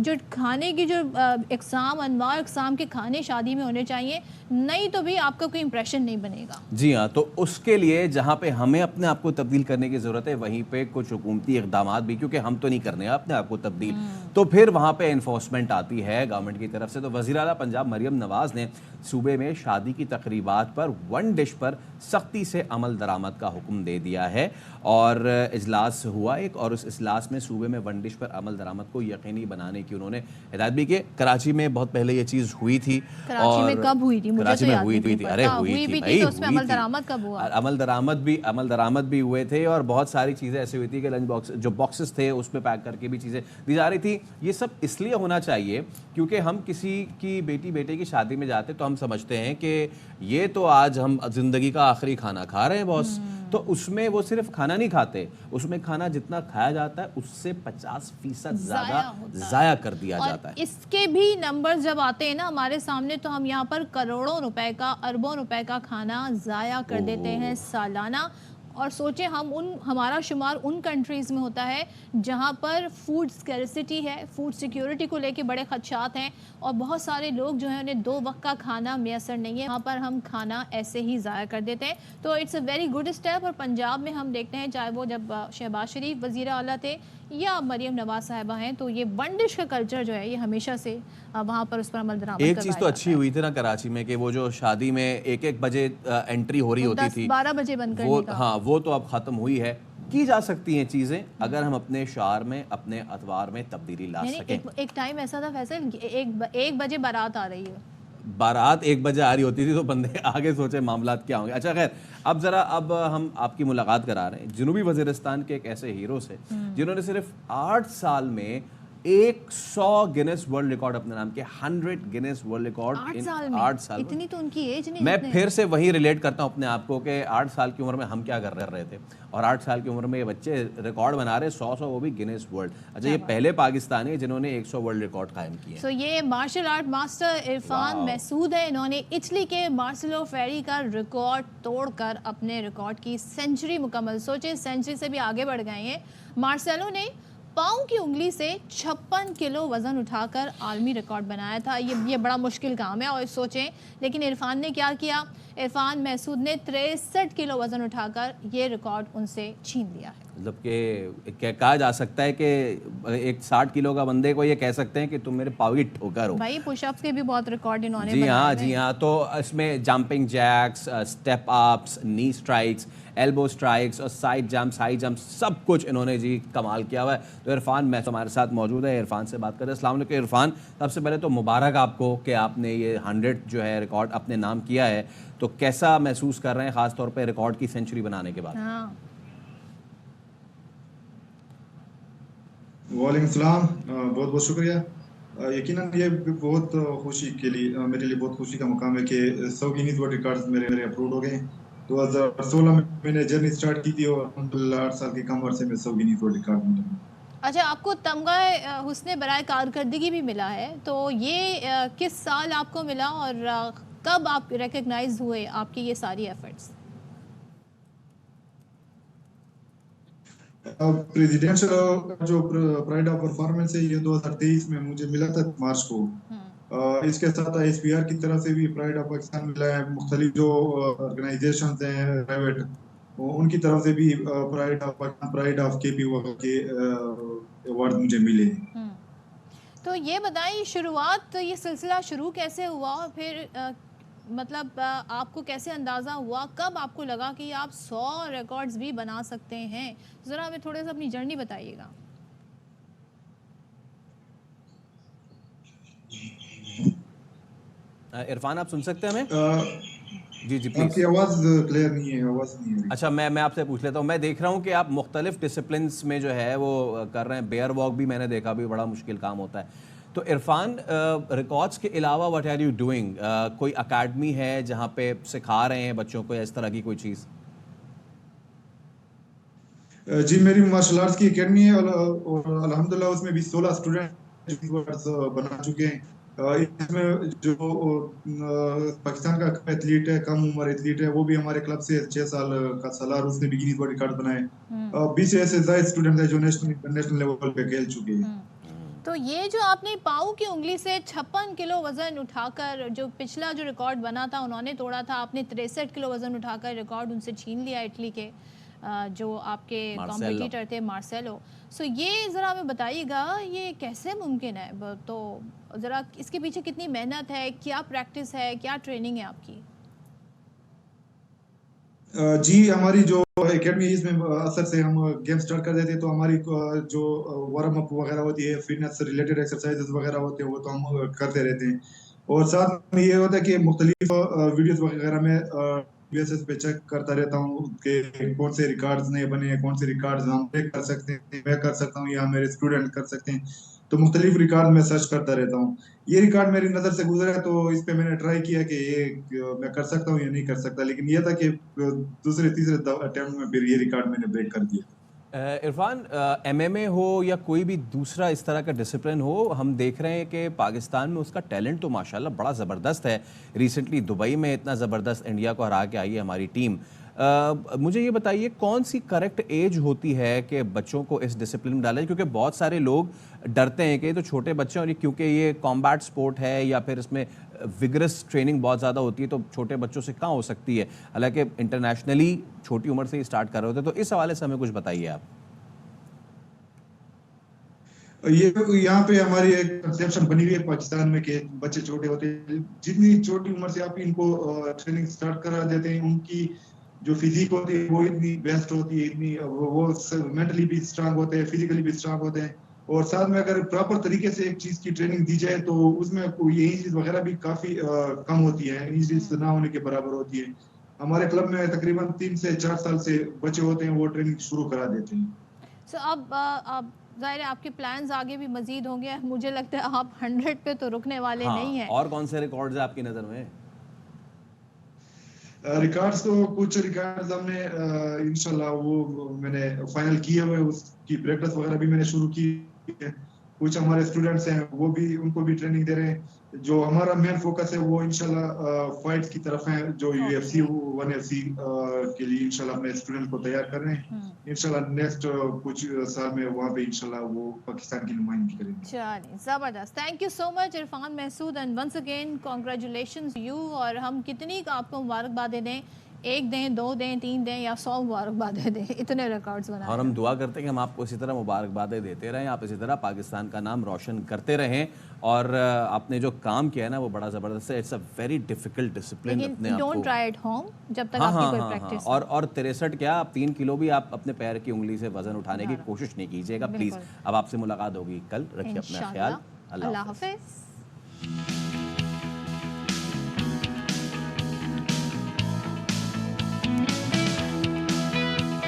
जो खाने की जो अनवार इक़साम के खाने शादी में होने चाहिए, नहीं तो भी आपका कोई इंप्रेशन नहीं बनेगा. जी हाँ, तो उसके लिए जहाँ पे हमें अपने आप को तब्दील करने की ज़रूरत है, वहीं पे कुछ हुकूमती इक़दामात भी, क्योंकि हम तो नहीं करने अपने आप को तब्दील, तो फिर वहाँ पे इन्फोर्समेंट आती है गवर्नमेंट की तरफ से. तो वज़ीर आला पंजाब मरियम नवाज़ ने सूबे में शादी की तकरीबात पर 1 डिश पर सख्ती से अमल दरामद का हुक्म दे दिया है और इजलास हुआ एक, और उस इजलास में सूबे में 1 डिश पर अमल दरामद को यकीनी बनाने की उन्होंने हिदायत भी की. कराची में बहुत पहले ये चीज़ हुई थी. कराची में कब हुई थी? कराची में हुई थी. अरे हुई थी भाई, अमल दरामद कब हुआ? अमल दरामद भी हुए थे और बहुत सारी चीज़ें ऐसी हुई थी कि लंच बॉक्स जो बॉक्सेस थे उसमें पैक करके भी चीज़ें दी जा रही थी. ये सब इसलिए होना चाहिए क्योंकि हम किसी की बेटे की शादी में जाते तो हम समझते हैं कि ये तो आज हम ज़िंदगी का आखिरी खाना खा रहे हैं बॉस, तो उसमें वो सिर्फ खाना नहीं खाते, उसमें खाना जितना खाया जाता है उससे 50% ज़्यादा ज़ाया कर दिया जाता है. इसके भी नंबर जब आते हैं ना हमारे सामने, तो हम यहाँ पर करोड़ों रुपए का, अरबों रुपए का खाना ज़ाया कर देते हैं सालाना. और सोचें, हमारा शुमार उन कंट्रीज़ में होता है जहाँ पर फूड स्कैरसिटी है, फूड सिक्योरिटी को लेके बड़े खदशात हैं और बहुत सारे लोग जो हैं उन्हें 2 वक्त का खाना मैसर नहीं है. वहाँ पर हम खाना ऐसे ही ज़ाया कर देते हैं. तो it's a very good step. और पंजाब में हम देखते हैं, चाहे वो जब शहबाज शरीफ वज़ीर आला थे या मरियम नवाज साहिबा हैं, तो ये 1 डिश का कल्चर जो है ये हमेशा से वहाँ पर उस पर अमल दरामद. एक चीज़ तो अच्छी हुई थी ना कराची में कि वो जो शादी में 1-1 बजे एंट्री हो रही होती थी, 12 बजे बंद करने का, हाँ वो तो अब ख़त्म हुई है. की जा सकती हैं चीज़ें अगर हम अपने शहर में, अपने अतवार में तब्दीली ला सकें. एक टाइम ऐसा था फैसल, 1 बजे बारात आ रही है, बारात 1 बजे आ रही होती थी तो बंदे आगे सोचे मामलात क्या होंगे. अच्छा खैर, अब हम आपकी मुलाकात करा रहे हैं जनूबी वज़ीरिस्तान के एक ऐसे हीरो से जिन्होंने सिर्फ 8 साल में 100 गिनेस वर्ल्ड रिकॉर्ड अपने नाम के, 100 गिनेस वर्ल्ड रिकॉर्ड इन 8 साल में. इतनी तो उनकी एज नहीं. मैं फिर से वही रिलेट करता हूँ अपने आप को कि 8 साल की उम्र में हम क्या कर रहे थे और 8 साल की उम्र में ये बच्चे रिकॉर्ड बना रहे 100 वो भी गिनेस वर्ल्ड. अच्छा, ये पहले पाकिस्तानी है जिन्होंने 100 वर्ल्ड रिकॉर्ड कायम किए. सो ये martial art master Irfan Mehsud है. इन्होंने इटली के मार्सेलो फेरी का रिकॉर्ड तोड़कर अपने रिकॉर्ड की सेंचुरी मुकम्मल. सोचे, सेंचुरी से भी आगे बढ़ गए हैं. मार्सेलो ने पाँव की उंगली से 56 किलो वज़न उठाकर आलमी रिकॉर्ड बनाया था. ये बड़ा मुश्किल काम है और सोचें, लेकिन इरफान ने क्या किया? इरफान महसूद ने 63 किलो वज़न उठाकर ये रिकॉर्ड उनसे छीन लिया है. मतलब कि कहा जा सकता है कि एक 60 किलो का बंदे को ये कह सकते हैं कि तुम मेरे पाँव की ठोकर हो. भाई पुशअप्स के भी बहुत रिकॉर्ड इन्होंने बनाए. जी हाँ. तो इसमें जंपिंग जैक्स, स्टेप अप्स, नी स्ट्राइक्स, एल्बो स्ट्राइक्स और साइड जंप्स, हाई जंप्स, सब कुछ इन्होंने जी कमाल किया हुआ है. तो इरफान मैं हमारे साथ मौजूद है, इरफान से बात करते हैं. अस्सलाम वालेकुम इरफान. सबसे पहले तो मुबारक आपको कि आपने ये 100 जो है रिकॉर्ड अपने नाम किया है. तो कैसा महसूस कर रहे हैं ख़ास तौर पे रिकॉर्ड की सेंचुरी बनाने के बाद? वालेकुम सलाम, बहुत बहुत शुक्रिया. यकीनन ये बहुत खुशी के लिए मेरे लिए बहुत खुशी का मुकाम है कि 100 गिनीज वर्ल्ड रिकॉर्ड्स मेरे अप्रूव हो गए। 2016 में मैंने जर्नी स्टार्ट की थी और अल्हम्दुलिल्लाह 8 साल की कम अरसे में 100 गिनीज वर्ल्ड रिकॉर्ड मिले। अच्छा, आपको तमगा हुस्ने बराए कारकर्दगी भी मिला है, तो ये किस साल आपको मिला और कब आप रिकग्नाइज हुए आपकी ये सारी एफर्ट्स? प्रेसिडेंशियल जो प्राइड ऑफ परफॉर्मेंस है ये 2023 में मुझे मिला था मार्च को। इसके साथ ISPR की तरफ से भी प्राइड ऑफ पाकिस्तान मिला है। मुख्तलिफ जो ऑर्गेनाइजेशंस हैं प्राइवेट, उनकी तरफ से भी pride of Pakistan, pride of KP के अवार्ड मुझे मिले। तो ये बताइए, शुरुआत ये सिलसिला शुरू कैसे हुआ, फिर मतलब आपको कैसे अंदाज़ा हुआ, कब आपको लगा कि आप 100 रिकॉर्ड्स भी बना सकते हैं? ज़रा हमें थोड़ा सा अपनी जर्नी बताइएगा। इरफान, आप सुन सकते हैं हमें? जी जी प्लीज। आपकी आवाज़ क्लियर नहीं है, आवाज़ नहीं है। अच्छा, मैं आपसे पूछ लेता हूँ। मैं देख रहा हूँ कि आप मुख्तलिफ डिसिप्लिन्स में जो है वो कर रहे हैं। बेयर वॉक भी मैंने देखा, भी बड़ा मुश्किल काम होता है। तो इरफान, रिकॉर्ड्स के अलावा व्हाट आर यू डूइंग? कोई अकेडमी है जहाँ पे सिखा रहे हैं बच्चों को इस तरह की कोई चीज़? जी, मेरी मार्शल आर्ट्स की एकेडमी है और अल्हम्दुलिल्लाह उसमें भी 16 स्टूडेंट बना चुके हैं। इसमें जो पाकिस्तान का एथलीट है, कम उम्र एथलीट है, वो भी हमारे क्लब से 6 साल का सालार, उसने भी गिनीज वर्ल्ड रिकॉर्ड बनाए। 20 ऐसे ज़ायद स्टूडेंट हैं जो नेशनल इंटरनेशनल लेवल पे खेल चुके हैं। तो ये जो आपने पाऊ की उंगली से 56 किलो वज़न उठाकर, जो पिछला जो रिकॉर्ड बना था उन्होंने तोड़ा था, आपने 63 किलो वज़न उठाकर रिकॉर्ड उनसे छीन लिया, इटली के जो आपके कॉम्पिटिटर थे, मार्सेलो। सो ये ज़रा हमें बताइएगा, ये कैसे मुमकिन है? तो ज़रा इसके पीछे कितनी मेहनत है, क्या प्रैक्टिस है, क्या ट्रेनिंग है आपकी? जी, हमारी जो एकेडमी इसमें असर से हम गेम स्टार्ट कर देते हैं, तो हमारी जो वार्म अप वगैरह होती है, फिटनेस से रिलेटेड एक्सरसाइजेस वगैरह होते हैं, वो तो हम करते रहते हैं। और साथ में ये होता है कि मुख्तलिफ वीडियोस वगैरह में बेसिस पे चेक करता रहता हूँ कि कौन से रिकॉर्ड्स नए बने हैं, कौन से रिकॉर्ड्स हम कर सकते हैं, मैं कर सकता हूँ या मेरे स्टूडेंट कर सकते हैं। तो मुख्तलिफ रिकॉर्ड में सर्च करता रहता हूँ। ये रिकॉर्ड मेरी नज़र से गुजरा तो इस पे मैंने ट्राई किया कि ये मैं कर सकता हूँ या नहीं कर सकता, लेकिन ये था कि दूसरे तीसरे अटेम्प्ट में फिर ये रिकॉर्ड मैंने ब्रेक कर दिया। इरफान, MMA हो या कोई भी दूसरा इस तरह का डिसिप्लिन हो, हम देख रहे हैं कि पाकिस्तान में उसका टैलेंट तो माशाल्लाह बड़ा ज़बरदस्त है। रिसेंटली दुबई में इतना ज़बरदस्त इंडिया को हरा के आई है हमारी टीम। मुझे ये बताइए, कौन सी करेक्ट एज होती है कि बच्चों को इस डिसिप्लिन में डालें? क्योंकि बहुत सारे लोग डरते हैं कि ये तो छोटे बच्चे हैं और क्योंकि ये कॉम्बैट स्पोर्ट है या फिर इसमें विगरस ट्रेनिंग बहुत ज़्यादा होती है, तो छोटे बच्चों से कहाँ हो सकती है, हालांकि इंटरनेशनली छोटी उम्र से ही स्टार्ट कर रहे होते हैं। तो इस हवाले से हमें कुछ बताइए आप। ये यहाँ पे हमारी एक कंसेप्शन बनी हुई है पाकिस्तान में कि बच्चे छोटे होते हैं, जितनी छोटी उम्र से आप इनको ट्रेनिंग स्टार्ट करा देते हैं, उनकी जो फिजिक होती है वो इतनी बेस्ट होती है, इतनी वो मेंटली भी स्ट्रांग होते हैं, फिजिकली भी स्ट्रांग होते हैं। और साथ में अगर प्रॉपर तरीके से एक चीज की ट्रेनिंग दी जाए तो उसमें ये इंजरीज वगैरह भी काफी कम होती है, इंजरीज ना होने के बराबर होती है। हमारे क्लब में तकरीबन 3 से 4 साल से बच्चे होते हैं, वो ट्रेनिंग शुरू करा देते हैं। सो अब ज़ाहिर है आपके प्लान्स आगे भी मजीद होंगे। मुझे लगता है आप 100 पे तो रुकने वाले नहीं हैं। और कौन से रिकॉर्ड्स हैं आपकी नज़र में? रिकॉर्ड्स तो कुछ रिकॉर्ड्स हमने इंशाल्लाह वो मैंने फाइनल किए हुए, उसकी प्रैक्टिस वगैरह भी मैंने शुरू की है। कुछ हमारे स्टूडेंट्स हैं, वो भी उनको भी ट्रेनिंग दे रहे हैं। जो हमारा मेन फोकस है वो इंशाल्लाह फाइट्स की तरफ है, जो UFC 1FC के लिए इंशाल्लाह अपने स्टूडेंट को तैयार कर रहे हैं। इंशाल्लाह नेक्स्ट कुछ साल में वहाँ पे इंशाल्लाह वो पाकिस्तान की नुमाइंदगी करेंगे। चलिए, ज़बरदस्त। Thank you so much Irfan Mehsud, and once again congratulations you. और हम कितनी का आपको मुबारकबादें दें, 1 दें, 2 दें, 3 दें या 100 मुबारकबादें दें, इतने रिकॉर्ड्स बनाए। और हम दुआ करते हैं कि हम आपको इसी तरह मुबारकबादें देते रहें, आप इसी तरह पाकिस्तान का नाम रोशन करते रहें। और आपने जो काम किया है ना वो बड़ा ज़बरदस्त है। It's a very difficult discipline अपने आप को। डोंट ट्राई एट होम जब तक आपकी कोई प्रैक्टिस। और 63 क्या, आप 3 किलो भी आप अपने पैर की उंगली से वजन उठाने की कोशिश नहीं कीजिएगा प्लीज़। अब आपसे मुलाकात होगी कल, रखिए अपना ख्याल। अल्लाह हाफ़िज़।